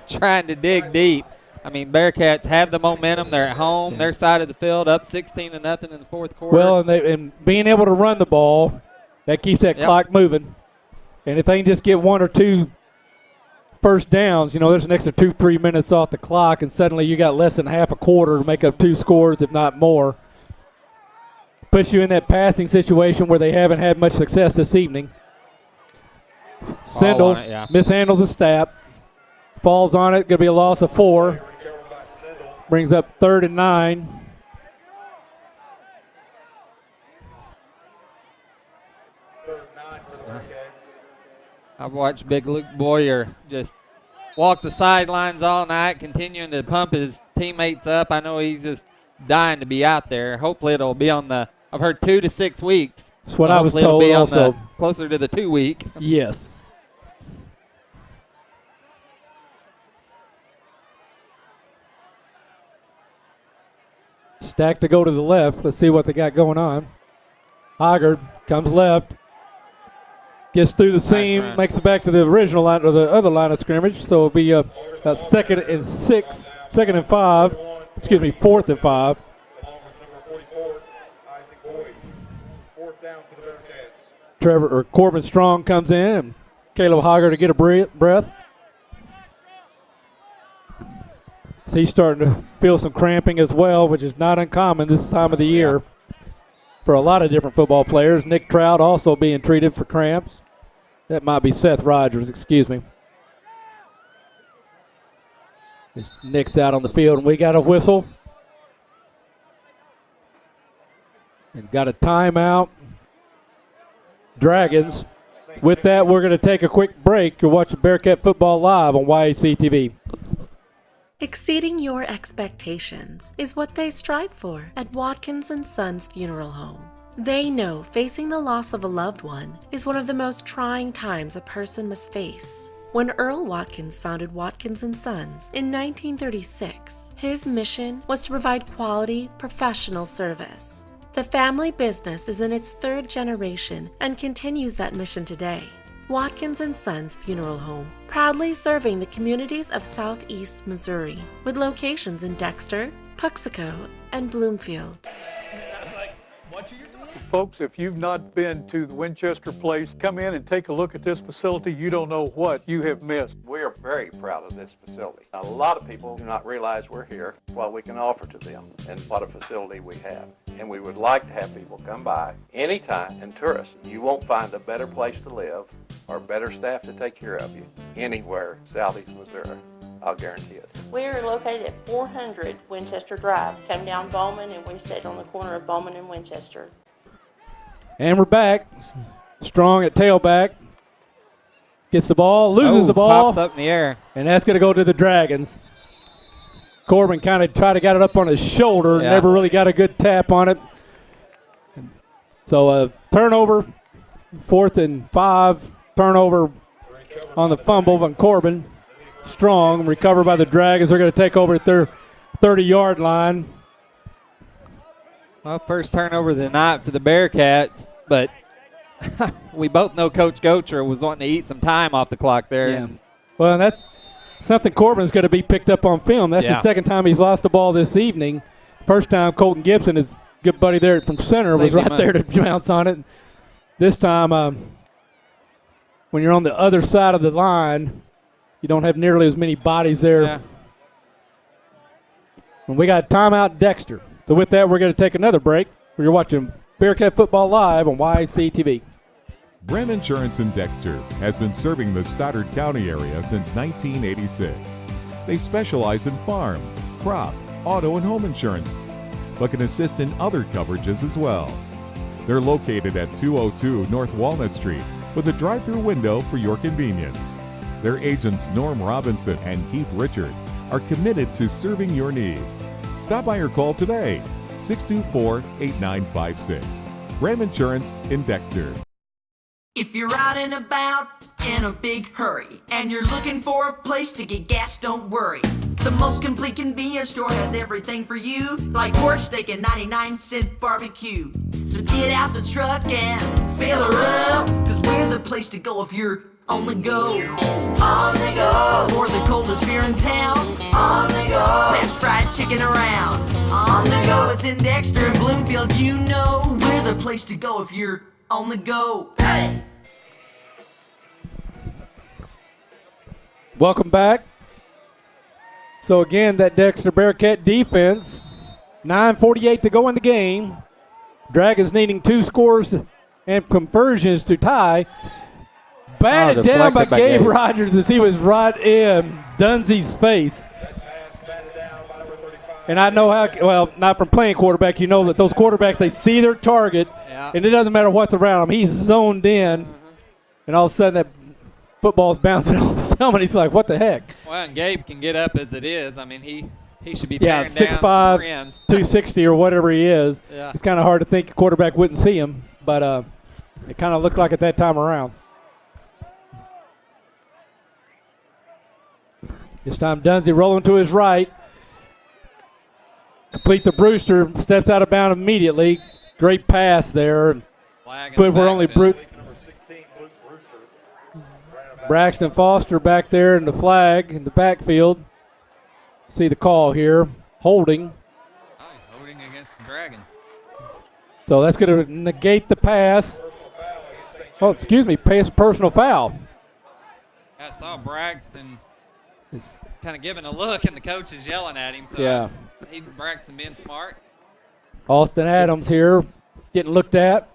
trying to dig deep. I mean, Bearcats have the momentum. They're at home. Their side of the field up 16-0 in the fourth quarter. Well, and being able to run the ball, that keeps that clock moving. And if they can just get 1 or 2 first downs, there's an extra 2-3 minutes off the clock, and suddenly you got less than half a quarter to make up 2 scores, if not more. Puts you in that passing situation where they haven't had much success this evening. Sindel mishandles the snap, falls on it, going to be a loss of 4. Brings up 3rd and 9. I've watched Big Luke Boyer just walk the sidelines all night, continuing to pump his teammates up. I know he's just dying to be out there. Hopefully it'll be on the, I've heard 2 to 6 weeks. That's what I was told also. Closer to the 2 week. Yes. Stack to go to the left. Let's see what they got going on. Hoggard comes left. Gets through the seam, makes it back to the original line, or the other line of scrimmage. So it'll be a 2nd and 6, 2nd and 5. Excuse me, 4th and 5. Corbin Strong comes in, and Caleb Hoggard to get a breath. So he's starting to feel some cramping as well, which is not uncommon this time of the year for a lot of different football players. Nick Trout also being treated for cramps. That might be Seth Rogers, excuse me. Nick's out on the field, and we got a whistle. And got a timeout. Dragons. With that, we're going to take a quick break. You're watching Bearcat Football Live on YAC TV. Exceeding your expectations is what they strive for at Watkins & Sons Funeral Home. They know facing the loss of a loved one is one of the most trying times a person must face. When Earl Watkins founded Watkins & Sons in 1936, his mission was to provide quality, professional service. The family business is in its 3rd generation and continues that mission today. Watkins & Sons Funeral Home, proudly serving the communities of Southeast Missouri, with locations in Dexter, Puxico, and Bloomfield. Folks, if you've not been to the Winchester Place, come in and take a look at this facility. You don't know what you have missed. We are very proud of this facility. A lot of people do not realize we're here, what we can offer to them, and what a facility we have. And we would like to have people come by anytime and tour us. You won't find a better place to live or better staff to take care of you anywhere Southeast Missouri. I'll guarantee it. We are located at 400 Winchester Drive. Come down Bowman, and we sit on the corner of Bowman and Winchester. And we're back. Strong at tailback. Gets the ball, loses the ball. Pops up in the air. And that's going to go to the Dragons. Corbin kind of tried to get it up on his shoulder. Never really got a good tap on it. So turnover, 4th and 5. Turnover on the fumble from Corbin. Strong, recovered by the Dragons. They're going to take over at their 30-yard line. Well, first turnover of the night for the Bearcats, but we both know Coach Gocher was wanting to eat some time off the clock there. Yeah. Well, and that's something Corbin's going to be picked up on film. That's the 2nd time he's lost the ball this evening. First time Colton Gibson, his good buddy there from center, was right there to bounce on it. This time, when you're on the other side of the line, you don't have nearly as many bodies there. Yeah. And we got timeout Dexter. So with that, we're going to take another break. You're watching Bearcat Football Live on YAC TV. Brem Insurance in Dexter has been serving the Stoddard County area since 1986. They specialize in farm, crop, auto, and home insurance, but can assist in other coverages as well. They're located at 202 North Walnut Street with a drive-through window for your convenience. Their agents Norm Robinson and Keith Richard are committed to serving your needs. Stop by or call today, 624-8956. Brem Insurance in Dexter. If you're out and about in a big hurry and you're looking for a place to get gas, don't worry. The most complete convenience store has everything for you, like pork steak and 99-cent barbecue. So get out the truck and fill her up, cause we're the place to go if you're on the go. On the go. Or the coldest beer in town. On the go. Best fried chicken around. On the go. It's in Dexter and Bloomfield, you know. We're the place to go if you're on the go. Hey! Welcome back. So again, that Dexter Bearcat defense, 9:48 to go in the game. Dragons needing 2 scores and conversions to tie. Batted down by Gabe Rogers as he was right in Dunzee's face. And I know how, well, not from playing quarterback, you know that those quarterbacks, they see their target, and it doesn't matter what's around him. He's zoned in, and all of a sudden that football's bouncing off his helmet. He's like, what the heck? Well, and Gabe can get up as it is. I mean, he should be yeah, tearing down 6'5", some rims. 260 or whatever he is. Yeah. It's kind of hard to think a quarterback wouldn't see him, but it kind of looked like it that time around. This time Dunsey rolling to his right. Complete the Brewster, steps out of bounds immediately. Great pass there. But we're only Braxton Foster back there in the flag in the backfield. See the call here. Holding. Holding against the Dragons. So that's going to negate the pass. Oh, excuse me, personal foul. I saw Braxton kind of giving a look, and the coach is yelling at him. So yeah. Braxton being smart. Austin Adams here getting looked at.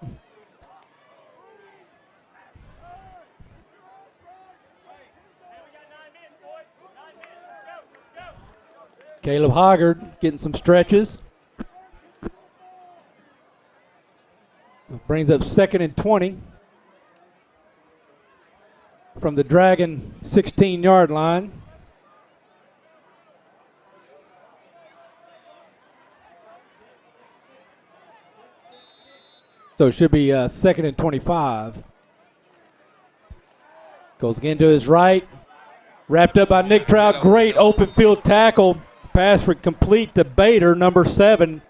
Caleb Hoggard getting some stretches. Brings up 2nd and 20 from the Dragon 16-yard line. So it should be 2nd and 25. Goes again to his right. Wrapped up by Nick Trout. Great open field tackle. Pass for complete to Bader, number 7.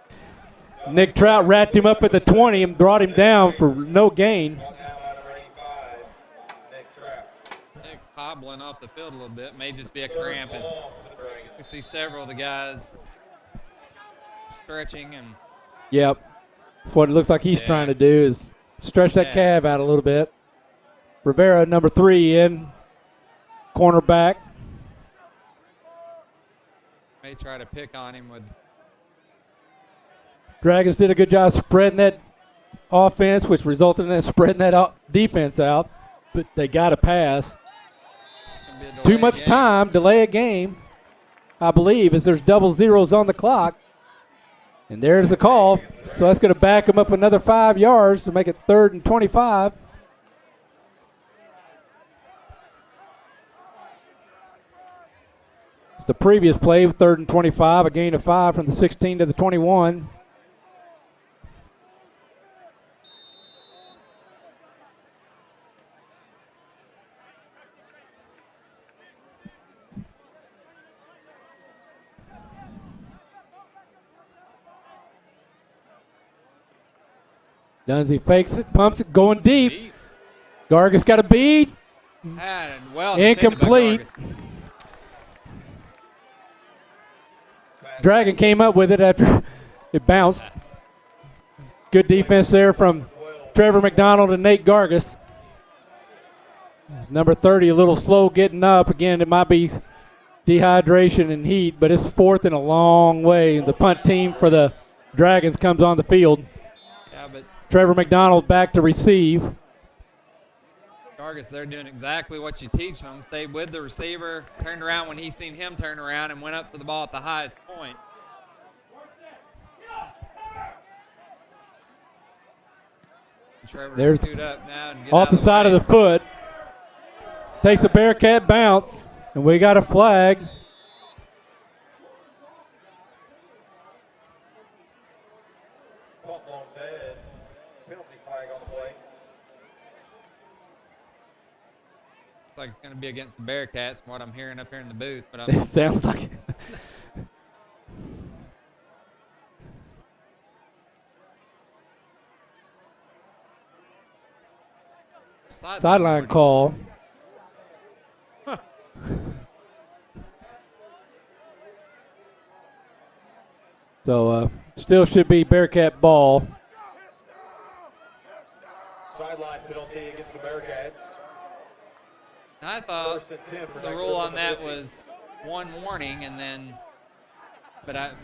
Nick Trout wrapped him up at the 20 and brought him down for no gain. Nick hobbling off the field a little bit. May just be a cramp. As we see several of the guys stretching and. Yep. That's what it looks like he's trying to do is stretch that calf out a little bit. Rivera, number 3 in. Cornerback. May try to pick on him with. Dragons did a good job spreading that offense, which resulted in them spreading that defense out. But they got to pass. Too much time, delay a game, I believe, as there's double zeros on the clock. And there's the call. So that's going to back them up another 5 yards to make it 3rd and 25. It's the previous play, 3rd and 25, a gain of 5 from the 16 to the 21. Dunsey fakes it, pumps it, going deep. Gargis got a beat. Incomplete. Dragon came up with it after it bounced. Good defense there from Trevor McDonald and Nate Gargis. Number 30 a little slow getting up. Again, it might be dehydration and heat, but it's 4th and a long way. The punt team for the Dragons comes on the field. Yeah, but Trevor McDonald back to receive. Gargis, they're doing exactly what you teach them. Stayed with the receiver, turned around when he seen him turn around, and went up for the ball at the highest point. There's scoot up now and get off out the side way. of the foot. Takes a Bearcat bounce, and we got a flag. Looks like it's going to be against the Bearcats from what I'm hearing up here in the booth. But It sounds like sideline call. So still should be Bearcat ball. Sideline penalty against the Bearcats. I thought First and 10 for the Dexter rule from on the that 50. was one warning, and then,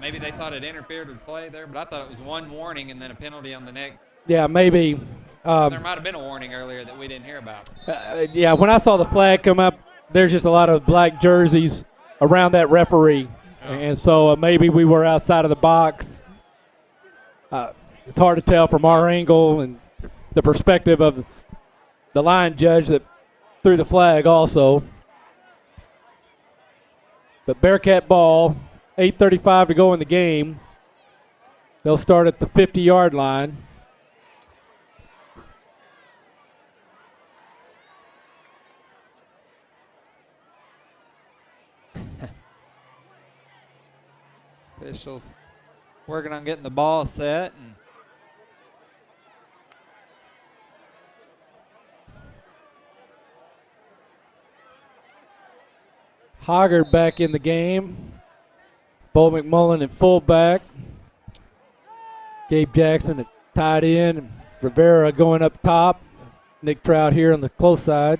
maybe they thought it interfered with play there, but I thought it was one warning and then a penalty on the next. Yeah, maybe. There might have been a warning earlier that we didn't hear about. Yeah, when I saw the flag come up, there's just a lot of black jerseys around that referee. And so maybe we were outside of the box. It's hard to tell from our angle and the perspective of the line judge that threw the flag also. But Bearcat ball, 8:35 to go in the game. They'll start at the 50-yard line. Officials working on getting the ball set. And Hoggard back in the game. Bo McMullen at fullback. Gabe Jackson at tight end. And Rivera going up top. Nick Trout here on the close side.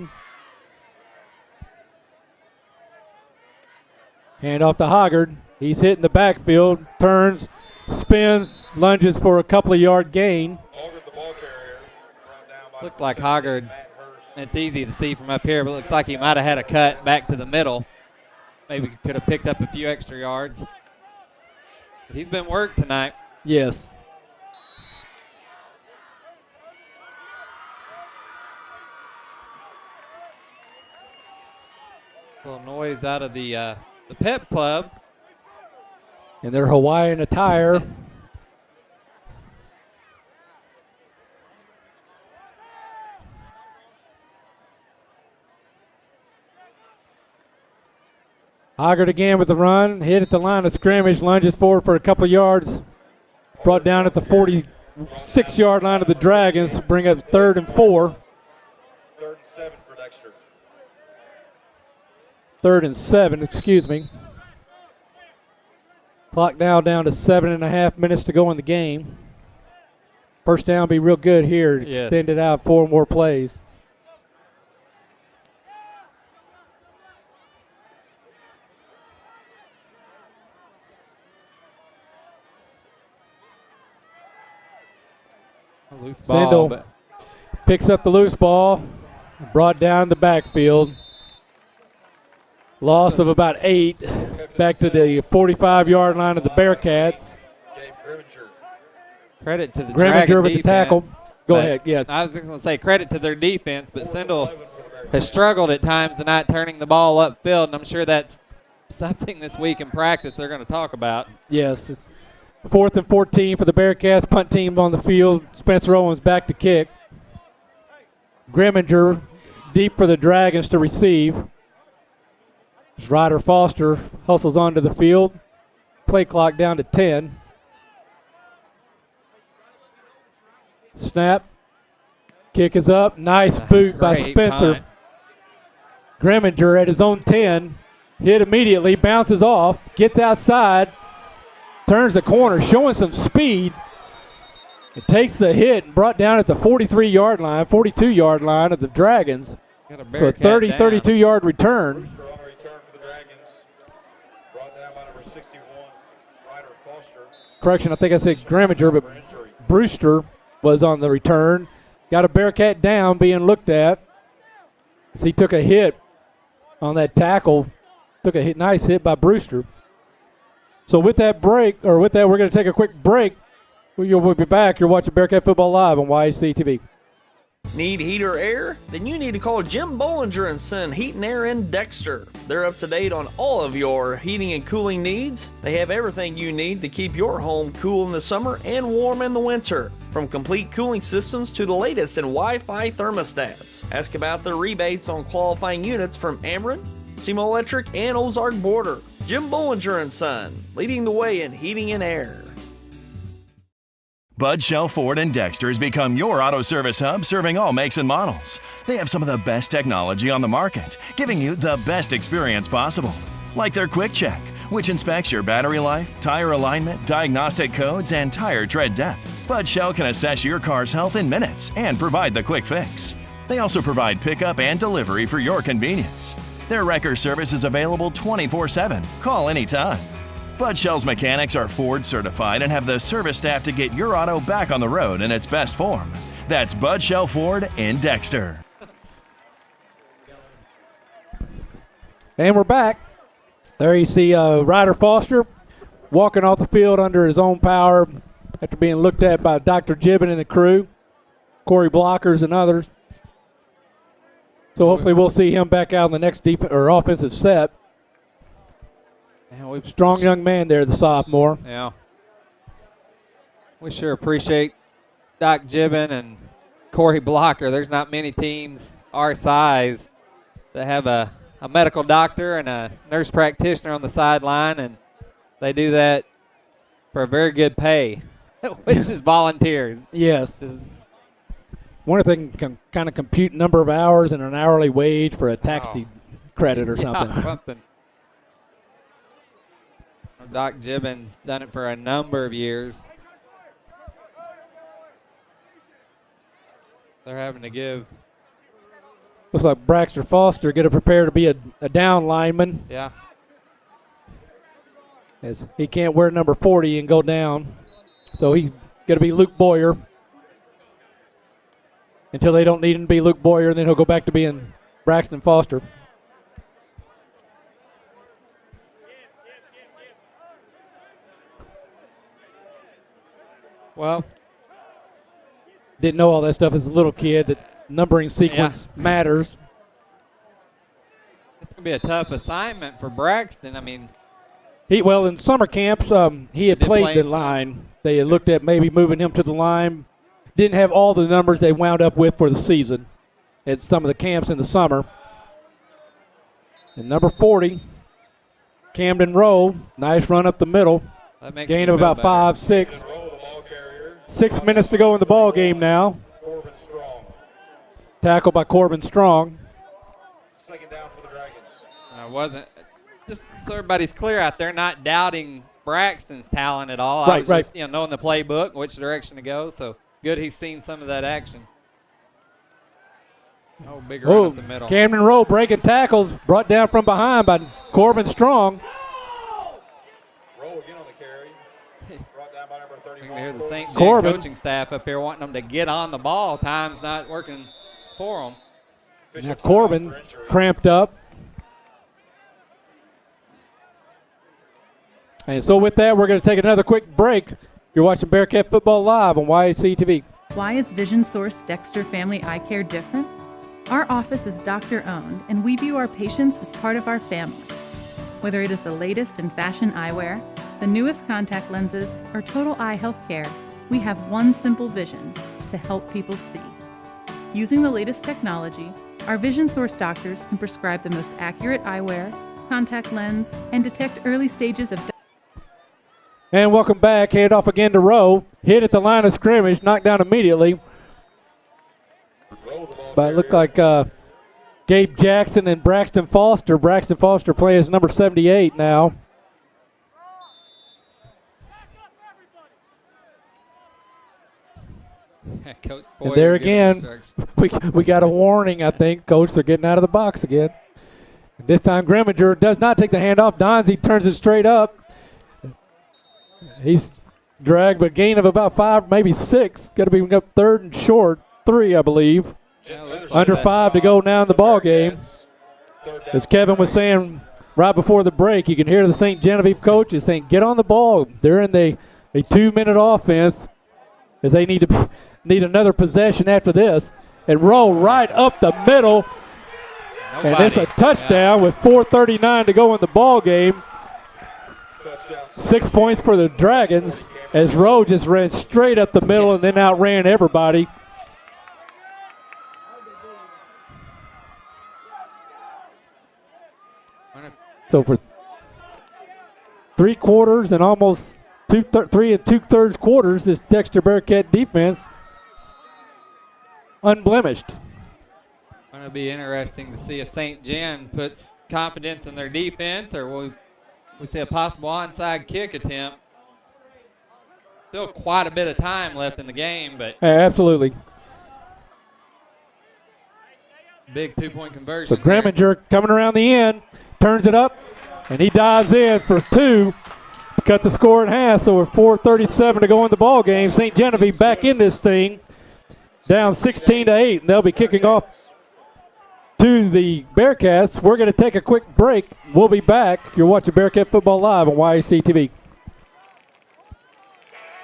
Hand off to Hoggard. He's hitting the backfield, turns, spins, lunges for a couple of yard gain. looked like Hoggard, it's easy to see from up here, but it looks like he might have had a cut back to the middle. Maybe could have picked up a few extra yards. But he's been worked tonight. Yes. A little noise out of the Pep Club. In their Hawaiian attire. Hoggard again with the run, hit at the line of scrimmage, lunges forward for a couple of yards. Brought down at the 46-yard line of the Dragons, bring up 3rd and 4. 3rd and 7 for Dexter. 3rd and 7, excuse me. Clock now down to 7.5 minutes to go in the game. First down be real good here. Yes. Extend it out 4 more plays. Loose ball, Sindel but picks up the loose ball, brought down the backfield. Loss of about 8, back to the 45-yard line of the Bearcats. credit to the Grimminger Dragon with the defense, tackle. Go but ahead, yes. I was just going to say credit to their defense, but Sindel has struggled at times tonight turning the ball upfield, and I'm sure that's something this week in practice they're going to talk about. Yes, it's 4th and 14 for the Bearcats. Punt team on the field. Spencer Owens back to kick. Grimminger deep for the Dragons to receive. As Ryder Foster hustles onto the field. Play clock down to 10. Snap. Kick is up. Nice boot by Great Spencer. punt. Grimminger at his own 10. Hit immediately. Bounces off. Gets outside. Turns the corner. Showing some speed. It takes the hit and brought down at the 43-yard line, 42-yard line of the Dragons. Got a So a Bearcat 30, down. 32-yard return. Brewster on the return for the Dragons. Brought down by number 61, Ryder Foster. Correction, I think I said Grimminger, but Brewster was on the return. Got a Bearcat down being looked at. As he took a hit on that tackle. Took a nice hit by Brewster. So with that break, or with that, we're going to take a quick break. We'll be back. You're watching Bearcat Football Live on YHC TV. Need heat or air? Then you need to call Jim Bollinger & Son Heat and Air in Dexter. They're up to date on all of your heating and cooling needs. They have everything you need to keep your home cool in the summer and warm in the winter. From complete cooling systems to the latest in Wi-Fi thermostats. Ask about the rebates on qualifying units from Ameren, SEMO Electric, and Ozark Border. Jim Bollinger & Son, leading the way in heating and air. Bud Shell Ford in Dexter has become your auto service hub, serving all makes and models. They have some of the best technology on the market, giving you the best experience possible. Like their Quick Check, which inspects your battery life, tire alignment, diagnostic codes, and tire tread depth. Bud Shell can assess your car's health in minutes and provide the quick fix. They also provide pickup and delivery for your convenience. Their wrecker service is available 24/7. Call anytime. Bud Shell's mechanics are Ford certified and have the service staff to get your auto back on the road in its best form. That's Bud Shell Ford in Dexter. And we're back. There you see Ryder Foster walking off the field under his own power after being looked at by Dr. Gibbon and the crew, Corey Blockers and others. So hopefully we'll see him back out in the next offensive set. And strong young man there, the sophomore. Yeah. We sure appreciate Doc Gibbon and Corey Blocker. There's not many teams our size that have a medical doctor and a nurse practitioner on the sideline, and they do that for a very good pay, which is volunteers. Yes. Wonder if they can kind of compute number of hours and an hourly wage for a taxi credit or something. Yeah, something. Doc Gibbons done it for a number of years. They're having to give. Looks like Braxton Foster going to prepare to be a down lineman. Yeah. As he can't wear number 40 and go down. So he's going to be Luke Boyer. Until they don't need him to be Luke Boyer, and then he'll go back to being Braxton Foster. Well, didn't know all that stuff as a little kid, that numbering sequence matters. It's going to be a tough assignment for Braxton. I mean, in summer camps, he had played the line. They had looked at maybe moving him to the line. Didn't have all the numbers they wound up with for the season at some of the camps in the summer. And number 40, Camden Rowe, nice run up the middle. Gain of about 5, 6. 6 minutes to go in the ball game now. Tackle by Corbin Strong. Second down for the Dragons. I wasn't, just so everybody's clear out there, not doubting Braxton's talent at all. Right, I was just, knowing the playbook, which direction to go. So good he's seen some of that action. Oh, big run up the middle. Camden Rowe breaking tackles, brought down from behind by Corbin Strong. Rowe again on the carry. Brought down by number 31. You can hear the St. James Corbin. coaching staff up here wanting them to get on the ball. Time's not working for them. Now Corbin cramped up. And so with that, we're going to take another quick break. You're watching Bearcat Football Live on YAC TV. Why is Vision Source Dexter Family Eye Care different? Our office is doctor-owned, and we view our patients as part of our family. Whether it is the latest in fashion eyewear, the newest contact lenses, or total eye health care, we have one simple vision: to help people see. Using the latest technology, our Vision Source doctors can prescribe the most accurate eyewear, contact lens, and detect early stages of. And welcome back. Hand off again to Rowe. Hit at the line of scrimmage, knocked down immediately. But it looked like Gabe Jackson and Braxton Foster. Braxton Foster plays number 78 now. Coach And there again, we got a warning, I think. Coach, they're getting out of the box again. This time Grimminger does not take the handoff. Donzie turns it straight up. He's dragged, but gain of about 5, maybe 6. Got to be up 3rd and short. 3, I believe. Under 5 to go now in the ball game. As Kevin was saying right before the break, you can hear the St. Genevieve coaches saying, get on the ball. They're in a 2-minute offense as they need another possession after this. And roll right up the middle. And it's a touchdown with 4:39 to go in the ball game. 6 points for the Dragons as Rowe just ran straight up the middle and then outran everybody. So for 3 quarters and almost 3 2/3 quarters, this Dexter Bearcat defense unblemished. Going to be interesting to see if St. John puts confidence in their defense, or will we see a possible onside kick attempt. Still quite a bit of time left in the game, but Absolutely. big 2-point conversion. So Gramminger coming around the end, turns it up, and he dives in for 2 to cut the score in half. So we're 4:37 to go in the ball game. St. Genevieve back in this thing, down 16-8, and they'll be kicking off to the Bearcats. We're going to take a quick break. We'll be back. You're watching Bearcat Football Live on YAC TV.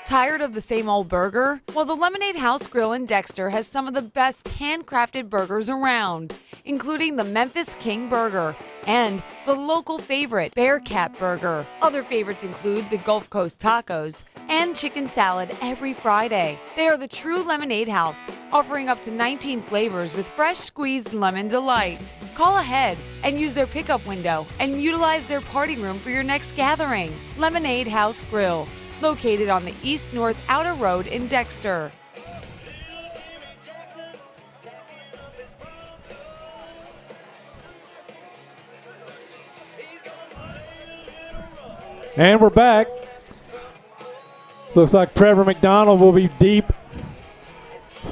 Tired of the same old burger? Well, the Lemonade House Grill in Dexter has some of the best handcrafted burgers around, including the Memphis King Burger and the local favorite Bearcat Burger. Other favorites include the Gulf Coast Tacos and chicken salad every Friday. They are the true Lemonade House, offering up to 19 flavors with fresh squeezed lemon delight. Call ahead and use their pickup window and utilize their party room for your next gathering. Lemonade House Grill, located on the east-north outer road in Dexter. And we're back. Looks like Trevor McDonald will be deep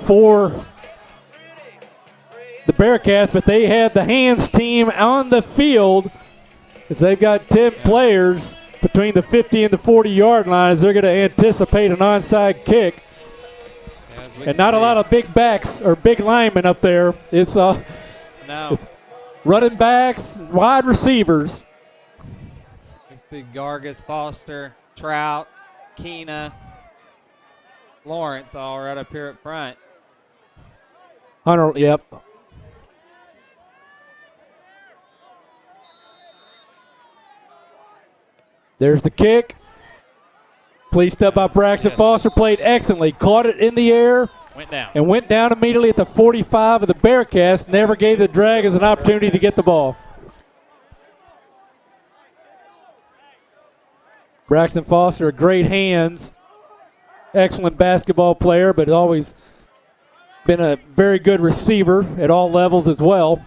for the Bearcats, but they have the hands team on the field as they've got 10 players between the 50 and the 40-yard lines. They're going to anticipate an onside kick. And not a lot of big backs or big linemen up there. It's No. running backs, wide receivers. The Gargas, Foster, Trout, Keena, Lawrence all right up here up front. Hunter, yep. There's the kick. Pleased up by Braxton Foster, played excellently. Caught it in the air. Went down. And went down immediately at the 45 of the Bearcats. Never gave the Dragons an opportunity to get the ball. Braxton Foster, great hands. Excellent basketball player, but always been a very good receiver at all levels as well.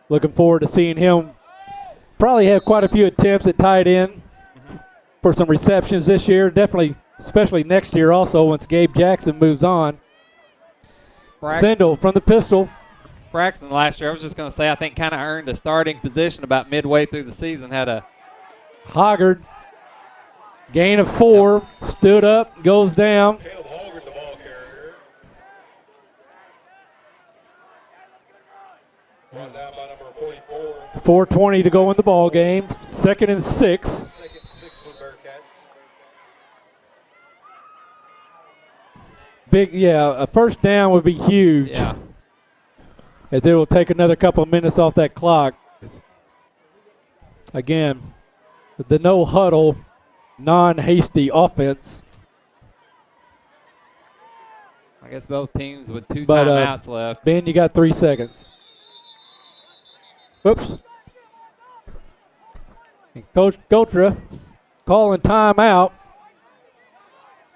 Looking forward to seeing him probably have quite a few attempts at tight end for some receptions this year. Definitely, especially next year also once Gabe Jackson moves on. Sindel from the pistol. Braxton last year, I was just going to say, I think kind of earned a starting position about midway through the season. Had a Hoggard, gain of 4, stood up, goes down. 4:20 to go in the ball game. 2nd and 6. Big, a first down would be huge. Yeah. As it will take another couple of minutes off that clock. Again, the no huddle, non-hasty offense. I guess both teams with 2 timeouts left. Ben, you got 3 seconds. Whoops. And Coach Gotra calling timeout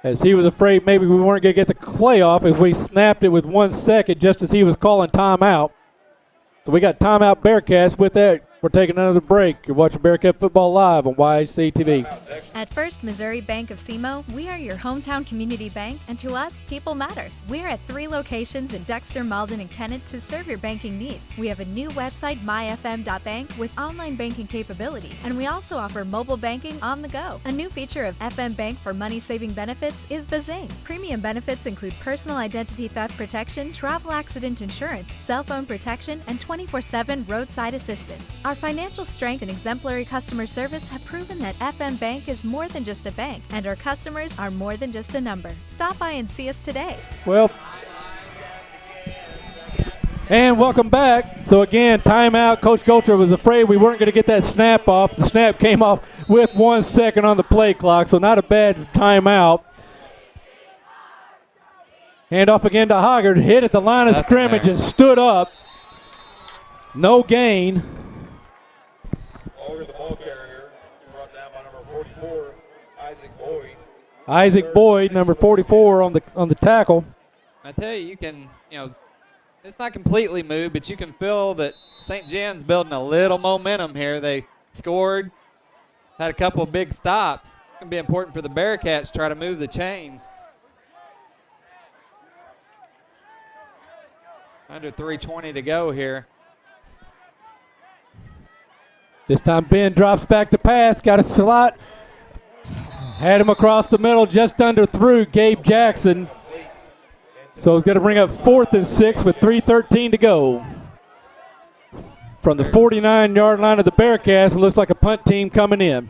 as he was afraid maybe we weren't going to get the play off as we snapped it with 1 second just as he was calling timeout. So we got timeout Bearcats. With that, we're taking another break. You're watching Bearcat Football Live on YAC TV. At First Missouri Bank of SEMO, we are your hometown community bank, and to us, people matter. We're at 3 locations in Dexter, Malden, and Kennett to serve your banking needs. We have a new website, myfm.bank, with online banking capability, and we also offer mobile banking on the go. A new feature of FM Bank for money-saving benefits is Bazing. Premium benefits include personal identity theft protection, travel accident insurance, cell phone protection, and 24/7 roadside assistance. Our financial strength and exemplary customer service have proven that FM Bank is more than just a bank, and our customers are more than just a number. Stop by and see us today. Well, and welcome back. So again, timeout. Coach Gotra was afraid we weren't going to get that snap off. The snap came off with 1 second on the play clock, so not a bad timeout. Hand off again to Hoggard. Hit at the line of scrimmage and stood up. No gain. Over the ball Isaac Boyd, number 44, on the tackle. I tell you, it's not completely moved, but you can feel that St. Jen's building a little momentum here. They scored, had a couple of big stops. It's going to be important for the Bearcats to try to move the chains. Under 3:20 to go here. This time Ben drops back to pass, got a slot. Had him across the middle, just under through Gabe Jackson. So he's going to bring up 4th and 6 with 3:13 to go. From the 49-yard line of the Bearcats, it looks like a punt team coming in.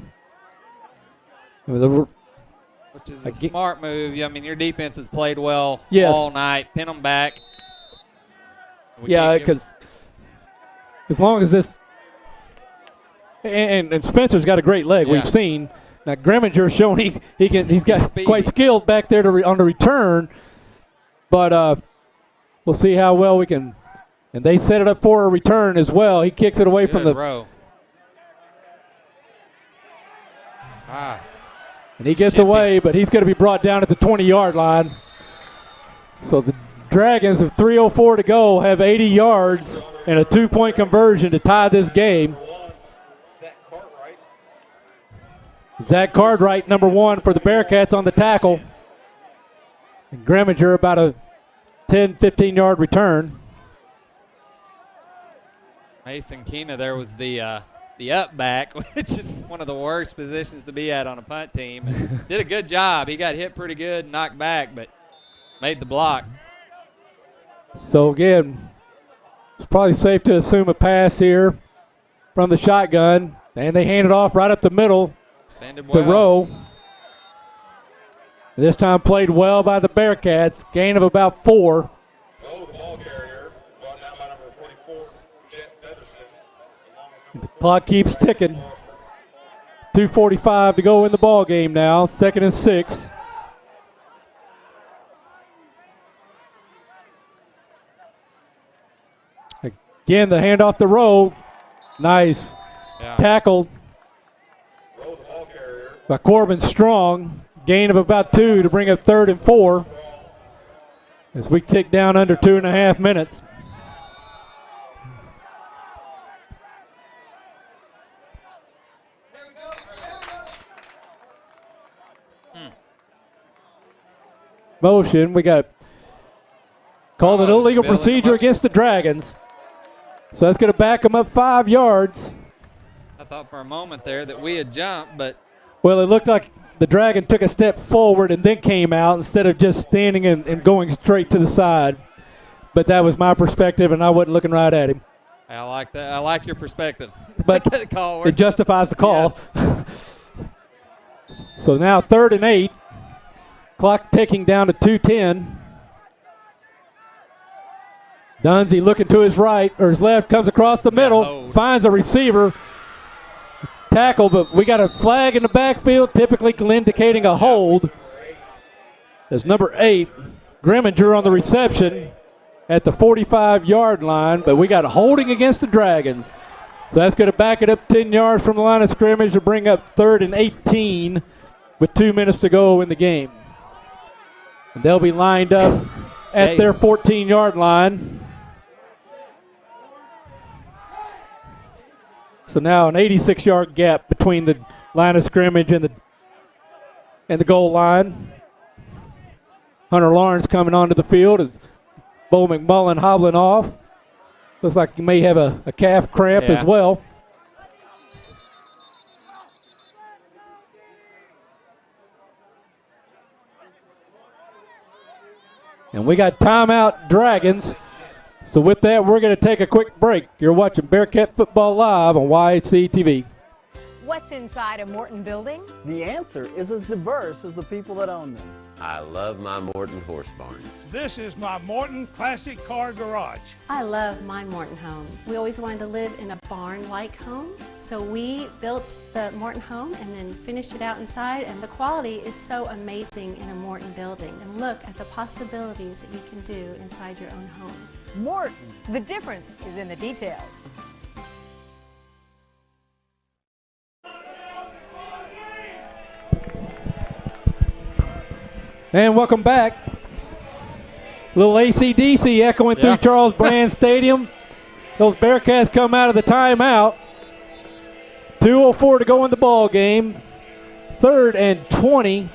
Which is a smart move. I mean, your defense has played well all night. Pin them back. Yeah, because as long as this and Spencer's got a great leg. We've seen now Grimminger's showing he's got quite skilled back there on the return, but we'll see how well we can. And they set it up for a return as well. He kicks it away from the row. And he gets away, but he's going to be brought down at the 20-yard line. So the Dragons, with 3:04 to go, have 80 yards and a 2-point conversion to tie this game. Zach Cartwright, number 1 for the Bearcats on the tackle. And Grimminger about a 10, 15-yard return. Mason Keena there was the up back, which is one of the worst positions to be at on a punt team. And did a good job. He got hit pretty good and knocked back, but made the block. So again, it's probably safe to assume a pass here from the shotgun. And they hand it off right up the middle to Rowe. This time played well by the Bearcats. Gain of about 4. The clock keeps ticking. 2:45 to go in the ball game now. 2nd and 6. Again, the handoff to Rowe. Nice tackle by Corbin Strong. Gain of about 2 to bring up 3rd and 4 as we tick down under 2.5 minutes. Motion. We got called an illegal procedure against the Dragons. So that's going to back them up 5 yards. I thought for a moment there that we had jumped, but. Well, it looked like the Dragon took a step forward and then came out instead of just standing and going straight to the side. But that was my perspective, and I wasn't looking right at him. I like that. I like your perspective. But it justifies the call. Yes. So now 3rd and 8. Clock ticking down to 2:10. Dunsey looking to his right or his left, comes across the middle, finds the receiver. Tackle, but we got a flag in the backfield, typically indicating a hold. There's number 8, Grimminger on the reception at the 45-yard line, but we got a holding against the Dragons. So that's going to back it up 10 yards from the line of scrimmage to bring up 3rd and 18 with 2 minutes to go in the game. And they'll be lined up at their 14-yard line. So now an 86-yard gap between the line of scrimmage and the goal line. Hunter Lawrence coming onto the field as Bo McMullen hobbling off. Looks like he may have a calf cramp as well. And we got timeout Dragons. So with that, we're going to take a quick break. You're watching Bearcat Football Live on YHC TV. What's inside a Morton building? The answer is as diverse as the people that own them. I love my Morton horse barn. This is my Morton Classic Car Garage. I love my Morton home. We always wanted to live in a barn-like home, so we built the Morton home and then finished it out inside, and the quality is so amazing in a Morton building. And look at the possibilities that you can do inside your own home. Morton. The difference is in the details. And welcome back. Little AC/DC echoing through Charles Brand Stadium. Those Bearcats come out of the timeout. 2:04 to go in the ball game. 3rd and 20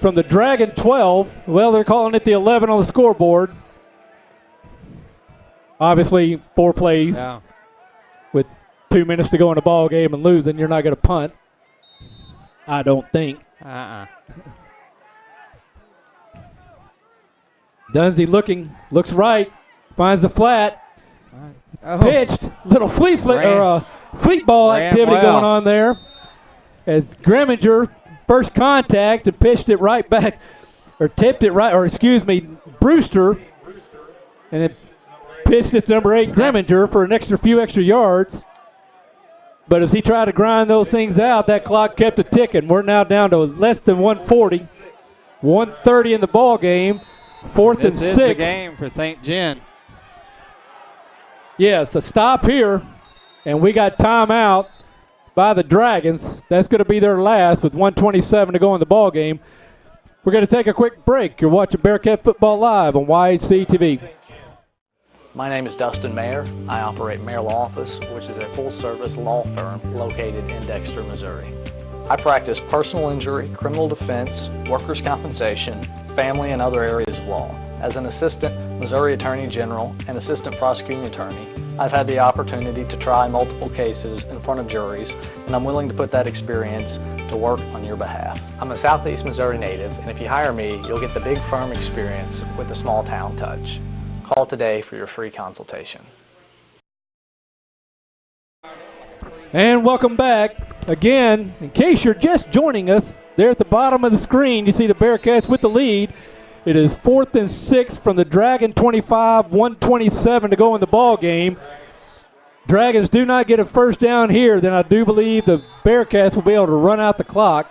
from the Dragon 12. Well, they're calling it the 11 on the scoreboard. Obviously, 4 plays with 2 minutes to go in the ball game and losing. You're not going to punt, I don't think. Dunsey looks right, finds the flat, pitched, little fleet ball activity going on there. As Grimminger first contact and pitched it right back, or tipped it right, or excuse me, Brewster, and then pitched it to number 8 Grimminger for an few extra yards. But as he tried to grind those things out, that clock kept it ticking. We're now down to less than 140, 1:30 in the ball game. 4th and 6. This is the game for St. Gen. Yes, a stop here, and we got timeout by the Dragons. That's going to be their last with 1:27 to go in the ball game. We're going to take a quick break. You're watching Bearcat Football Live on YHC TV. My name is Dustin Mayer. I operate Mayer Law Office, which is a full-service law firm located in Dexter, Missouri. I practice personal injury, criminal defense, workers' compensation, family, and other areas of law. As an assistant Missouri Attorney General and assistant prosecuting attorney, I've had the opportunity to try multiple cases in front of juries, and I'm willing to put that experience to work on your behalf. I'm a Southeast Missouri native, and if you hire me, you'll get the big firm experience with the small town touch. Call today for your free consultation. And welcome back. Again, in case you're just joining us, there at the bottom of the screen, you see the Bearcats with the lead. It is 4th and 6 from the Dragon 25, 1:27 to go in the ball game. Dragons do not get a first down here, then I do believe the Bearcats will be able to run out the clock.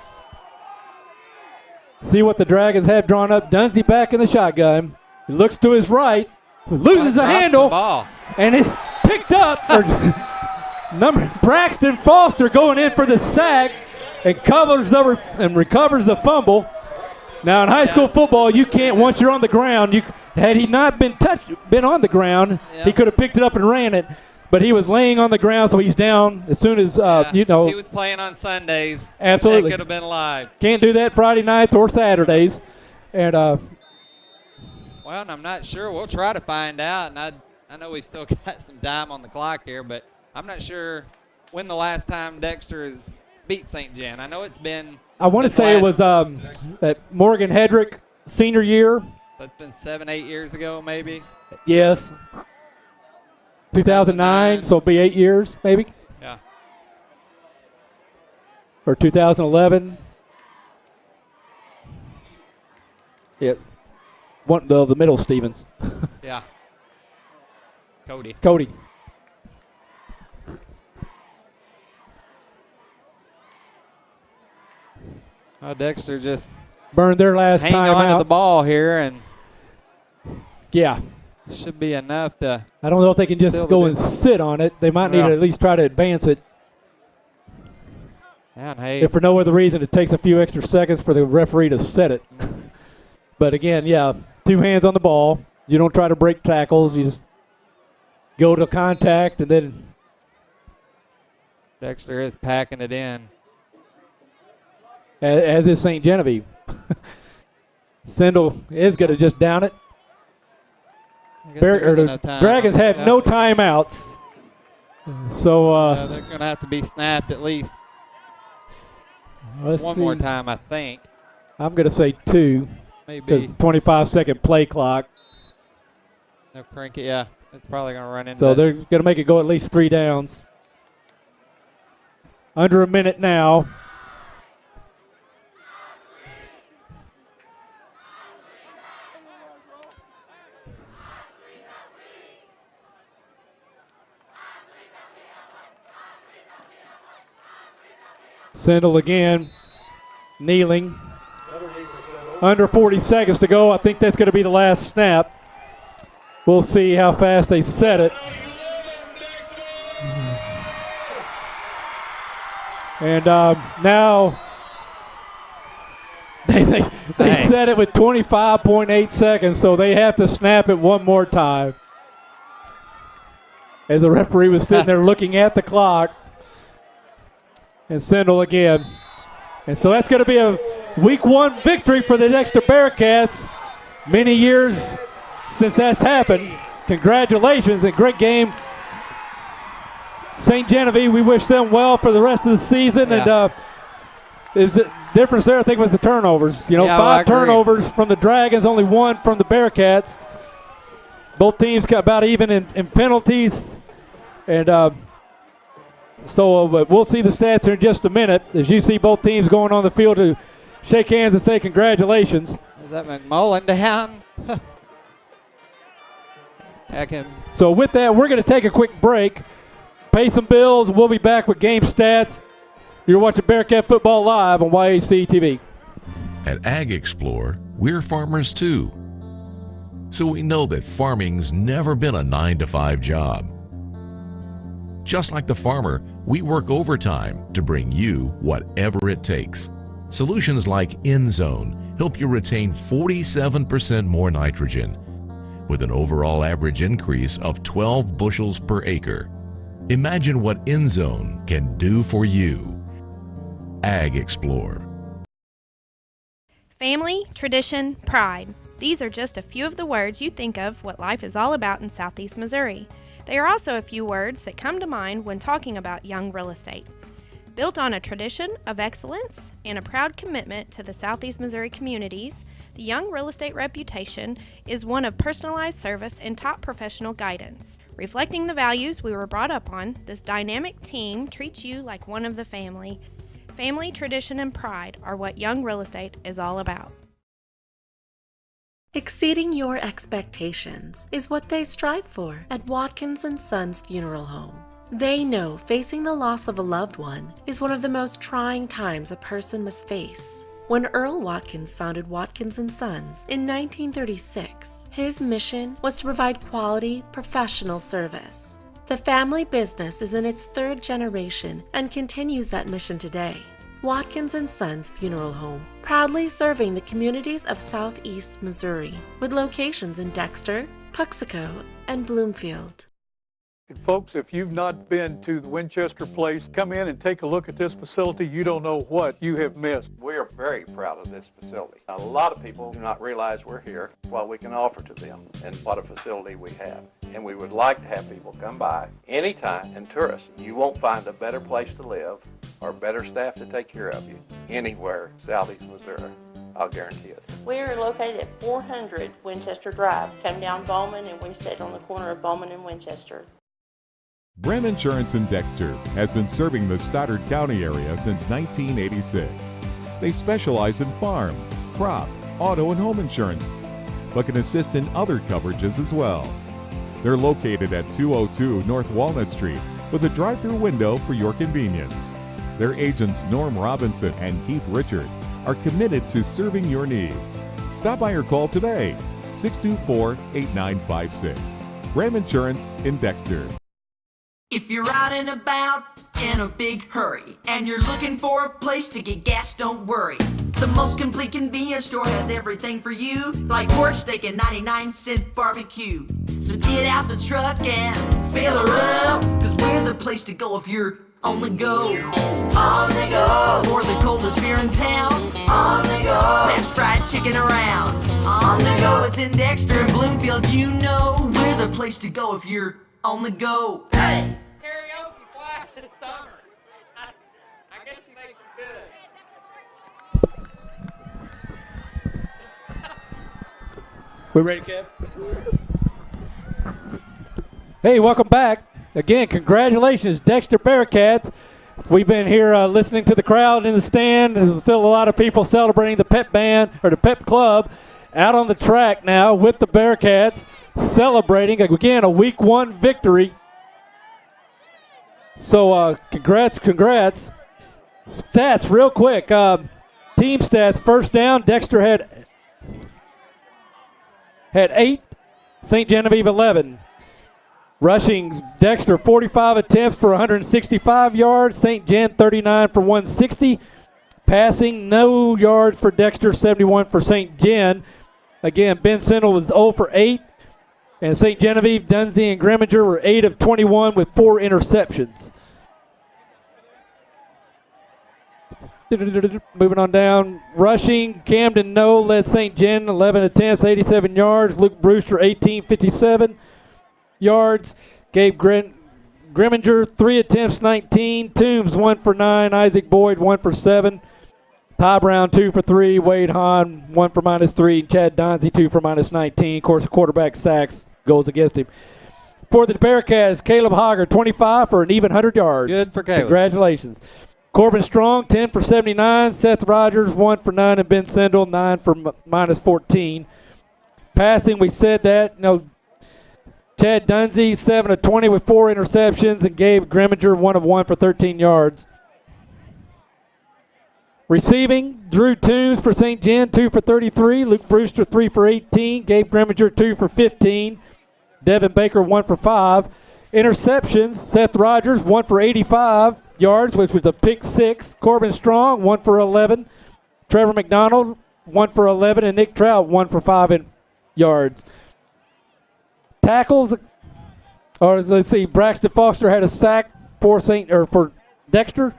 See what the Dragons have drawn up. Dunsey back in the shotgun. He looks to his right, loses the handle, and it's picked up. Braxton Foster going in for the sack and recovers the fumble. Now in high school football, you can't, once you're on the ground, had he not been on the ground, he could have picked it up and ran it. But he was laying on the ground, so he's down as soon as, he was playing on Sundays. Absolutely. That could have been live. Can't do that Friday nights or Saturdays. And well, and I'm not sure. We'll try to find out. And I know we've still got some time on the clock here, but I'm not sure when the last time Dexter has beat St. Gen. I know it's been. I want to say it was that Morgan Hedrick senior year. That's been 7-8 years ago, maybe. Yes. 2009, so it'll be 8 years, maybe. Yeah. Or 2011. Yeah. One the middle Stevens. Yeah. Cody. Dexter just burned their last time out. Hang on to the ball here, and yeah, should be enough to. I don't know if they can just go and sit on it. They might need to at least try to advance it. And hey, if for no other reason, it takes a few extra seconds for the referee to set it. But again, yeah, 2 hands on the ball. You don't try to break tackles. You just go to contact, and then Dexter is packing it in. As is St. Genevieve. Sindel is going to just down it. Dragons had no timeouts. So they're going to have to be snapped at least one more time, I think. I'm going to say 2. Maybe. Because 25-second play clock. They'll crank it, yeah. It's probably going to run into So they're going to make it go at least 3 downs. Under a minute now. Sindel again, kneeling. Under 40 seconds to go. I think that's going to be the last snap. We'll see how fast they set it. And now They set it with 25.8 seconds, so they have to snap it one more time. As the referee was sitting there looking at the clock. And Sindel again. And so that's going to be a week 1 victory for the Dexter Bearcats. Many years since that's happened. Congratulations, and great game. St. Genevieve, we wish them well for the rest of the season. Yeah. And the difference there, I think, was the turnovers. You know, Yeah, 5 turnovers from the Dragons, only 1 from the Bearcats. Both teams got about even in penalties. And but we'll see the stats here in just a minute as you see both teams going on the field to shake hands and say congratulations. Is that McMullen down? So with that, we're going to take a quick break, pay some bills, and we'll be back with game stats. You're watching Bearcat Football Live on YHC TV. At Ag Explore, we're farmers too. So we know that farming's never been a 9-to-5 job. Just like the farmer, we work overtime to bring you whatever it takes. Solutions like InZone help you retain 47% more nitrogen, with an overall average increase of 12 bushels per acre. Imagine what InZone can do for you. Ag Explore. Family, tradition, pride. These are just a few of the words you think of what life is all about in Southeast Missouri. They are also a few words that come to mind when talking about Young Real Estate. Built on a tradition of excellence and a proud commitment to the Southeast Missouri communities, the Young Real Estate reputation is one of personalized service and top professional guidance. Reflecting the values we were brought up on, this dynamic team treats you like one of the family. Family, tradition, and pride are what Young Real Estate is all about. Exceeding your expectations is what they strive for at Watkins & Sons Funeral Home. They know facing the loss of a loved one is one of the most trying times a person must face. When Earl Watkins founded Watkins & Sons in 1936, his mission was to provide quality, professional service. The family business is in its 3rd generation and continues that mission today. Watkins & Sons Funeral Home, proudly serving the communities of Southeast Missouri, with locations in Dexter, Puxico, and Bloomfield. And folks, if you've not been to the Winchester Place, come in and take a look at this facility. You don't know what you have missed. We are very proud of this facility. A lot of people do not realize we're here, what we can offer to them, and what a facility we have. And we would like to have people come by anytime and tour us. You won't find a better place to live or better staff to take care of you anywhere Southeast Missouri. I'll guarantee it. We are located at 400 Winchester Drive. Come down Bowman, and we sit on the corner of Bowman and Winchester. Brehm Insurance in Dexter has been serving the Stoddard County area since 1986. They specialize in farm, crop, auto, and home insurance, but can assist in other coverages as well. They're located at 202 North Walnut Street with a drive-through window for your convenience. Their agents Norm Robinson and Keith Richard are committed to serving your needs. Stop by or call today, 624-8956. Brehm Insurance in Dexter. If you're out and about in a big hurry and you're looking for a place to get gas, don't worry. The most complete convenience store has everything for you, like pork steak and 99-cent barbecue. So get out the truck and fill her up, cause we're the place to go if you're on the go. On the go. For the coldest beer in town. On the go. Best fried chicken around. On the go. It's in Dexter and Bloomfield, you know. We're the place to go if you're on the go. Hey! Karaoke class in summer. I guess it makes it good. We ready, Kev? Hey, welcome back. Again, congratulations, Dexter Bearcats. We've been here listening to the crowd in the stand. There's still a lot of people celebrating the pep band, or the pep club, out on the track now with the Bearcats, celebrating, again, a week 1 victory. So congrats. Stats real quick. Team stats, first down, Dexter had 8, St. Genevieve 11. Rushing, Dexter 45 attempts for 165 yards, St. Gen 39 for 160. Passing, no yards for Dexter, 71 for St. Gen. Again, Ben Sindel was 0 for 8. And St. Genevieve, Dunsey, and Grimminger were 8 of 21 with 4 interceptions. Moving on down. Rushing, Camden No led St. Gen 11 attempts, 87 yards. Luke Brewster, 18, 57 yards. Gabe Grimminger, 3 attempts, 19. Toombs, 1 for 9. Isaac Boyd, 1 for 7. Ty Brown, 2 for 3. Wade Hahn, 1 for -3. Chad Donzie, 2 for -19. Of course, quarterback sacks goes against him. For the Bearcats, Caleb Hogger, 25 for an even 100 yards. Good for Caleb. Congratulations. Corbin Strong, 10 for 79. Seth Rogers, 1 for 9. And Ben Sindel, 9 for -14. Passing, we said that. Chad Dunzy, 7 of 20 with 4 interceptions. And Gabe Grimminger, 1 of 1 for 13 yards. Receiving, Drew Toombs for St. Gen, 2 for 33. Luke Brewster, 3 for 18. Gabe Grimminger, 2 for 15. Devin Baker, 1 for 5. Interceptions, Seth Rogers, 1 for 85 yards, which was a pick 6. Corbin Strong, 1 for 11. Trevor McDonald, 1 for 11. And Nick Trout, 1 for 5 yards. Tackles, or let's see, Braxton Foster had a sack for Dexter.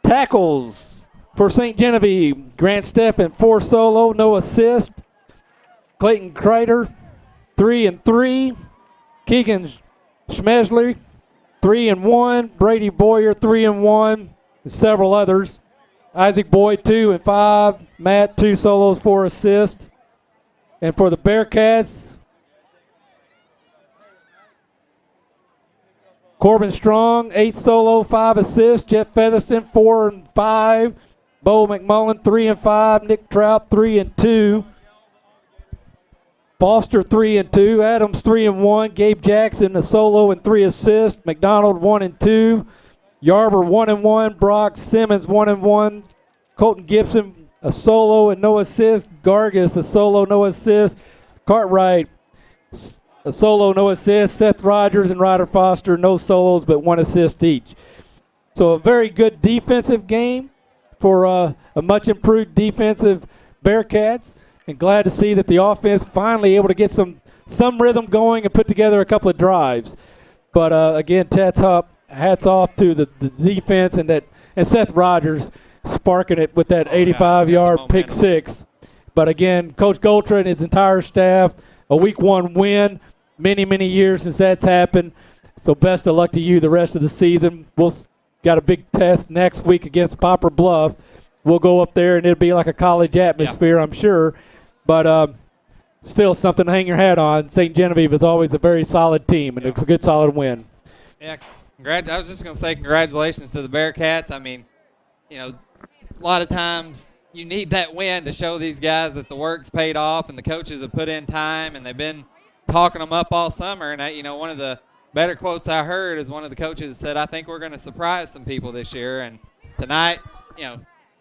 Tackles for St. Genevieve, Grant Steffen, 4 solo, no assist. Clayton Kreider, 3 and 3. Keegan Schmesler, 3 and 1. Brady Boyer, 3 and 1. And several others. Isaac Boyd, 2 and 5. Matt, 2 solos, 4 assists. And for the Bearcats, Corbin Strong, 8 solo, 5 assists. Jeff Featherston, 4 and 5. Bo McMullen, 3 and 5. Nick Trout, 3 and 2. Foster, 3 and 2. Adams, 3 and 1. Gabe Jackson, a solo and 3 assists. McDonald, 1 and 2. Yarber, 1 and 1. Brock Simmons, 1 and 1. Colton Gibson, a solo and no assist. Gargis, a solo, no assist. Cartwright, a solo, no assist. Seth Rogers and Ryder Foster, no solos, but 1 assist each. So a very good defensive game for a much improved defensive Bearcats. And glad to see that the offense finally able to get some rhythm going and put together a couple of drives. But again, hats off to the defense and Seth Rogers sparking it with that 85-yard pick 6. But again, Coach Goltra and his entire staff, a week 1 win, many years since that's happened. So best of luck to you the rest of the season. We'll got a big test next week against Poplar Bluff. We'll go up there and it'll be like a college atmosphere, I'm sure. But still something to hang your hat on. St. Genevieve is always a very solid team, and it's a good, solid win. Yeah, I was just going to say congratulations to the Bearcats. I mean, a lot of times you need that win to show these guys that the work's paid off and the coaches have put in time, and they've been talking them up all summer. And, one of the better quotes I heard is one of the coaches said, I think we're going to surprise some people this year. And tonight,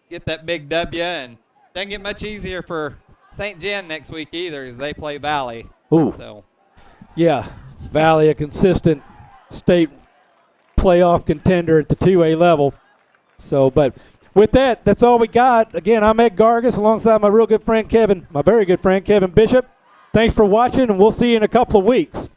get that big W, and doesn't get much easier for St. Gen next week either as they play Valley. Ooh. So. Yeah, Valley, a consistent state playoff contender at the 2A level. So, but with that, that's all we got. Again, I'm Ed Gargis alongside my very good friend Kevin Bishop. Thanks for watching, and we'll see you in a couple of weeks.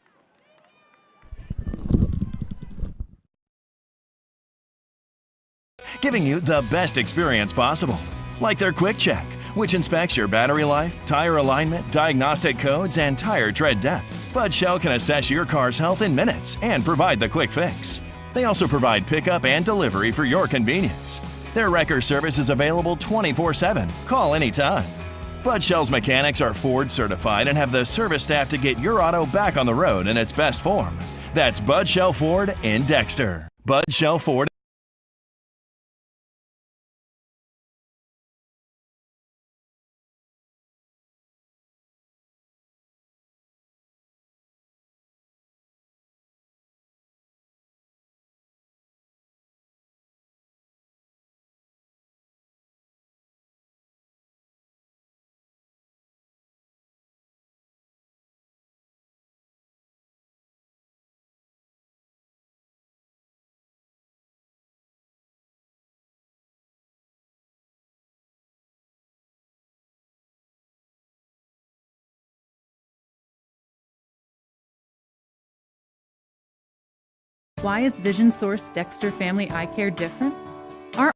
Giving you the best experience possible, like their Quick Check, which inspects your battery life, tire alignment, diagnostic codes, and tire tread depth. Bud Shell can assess your car's health in minutes and provide the quick fix. They also provide pickup and delivery for your convenience. Their wrecker service is available 24/7. Call anytime. Bud Shell's mechanics are Ford certified and have the service staff to get your auto back on the road in its best form. That's Bud Shell Ford in Dexter. Bud Shell Ford. Why is Vision Source Dexter Family Eye Care different?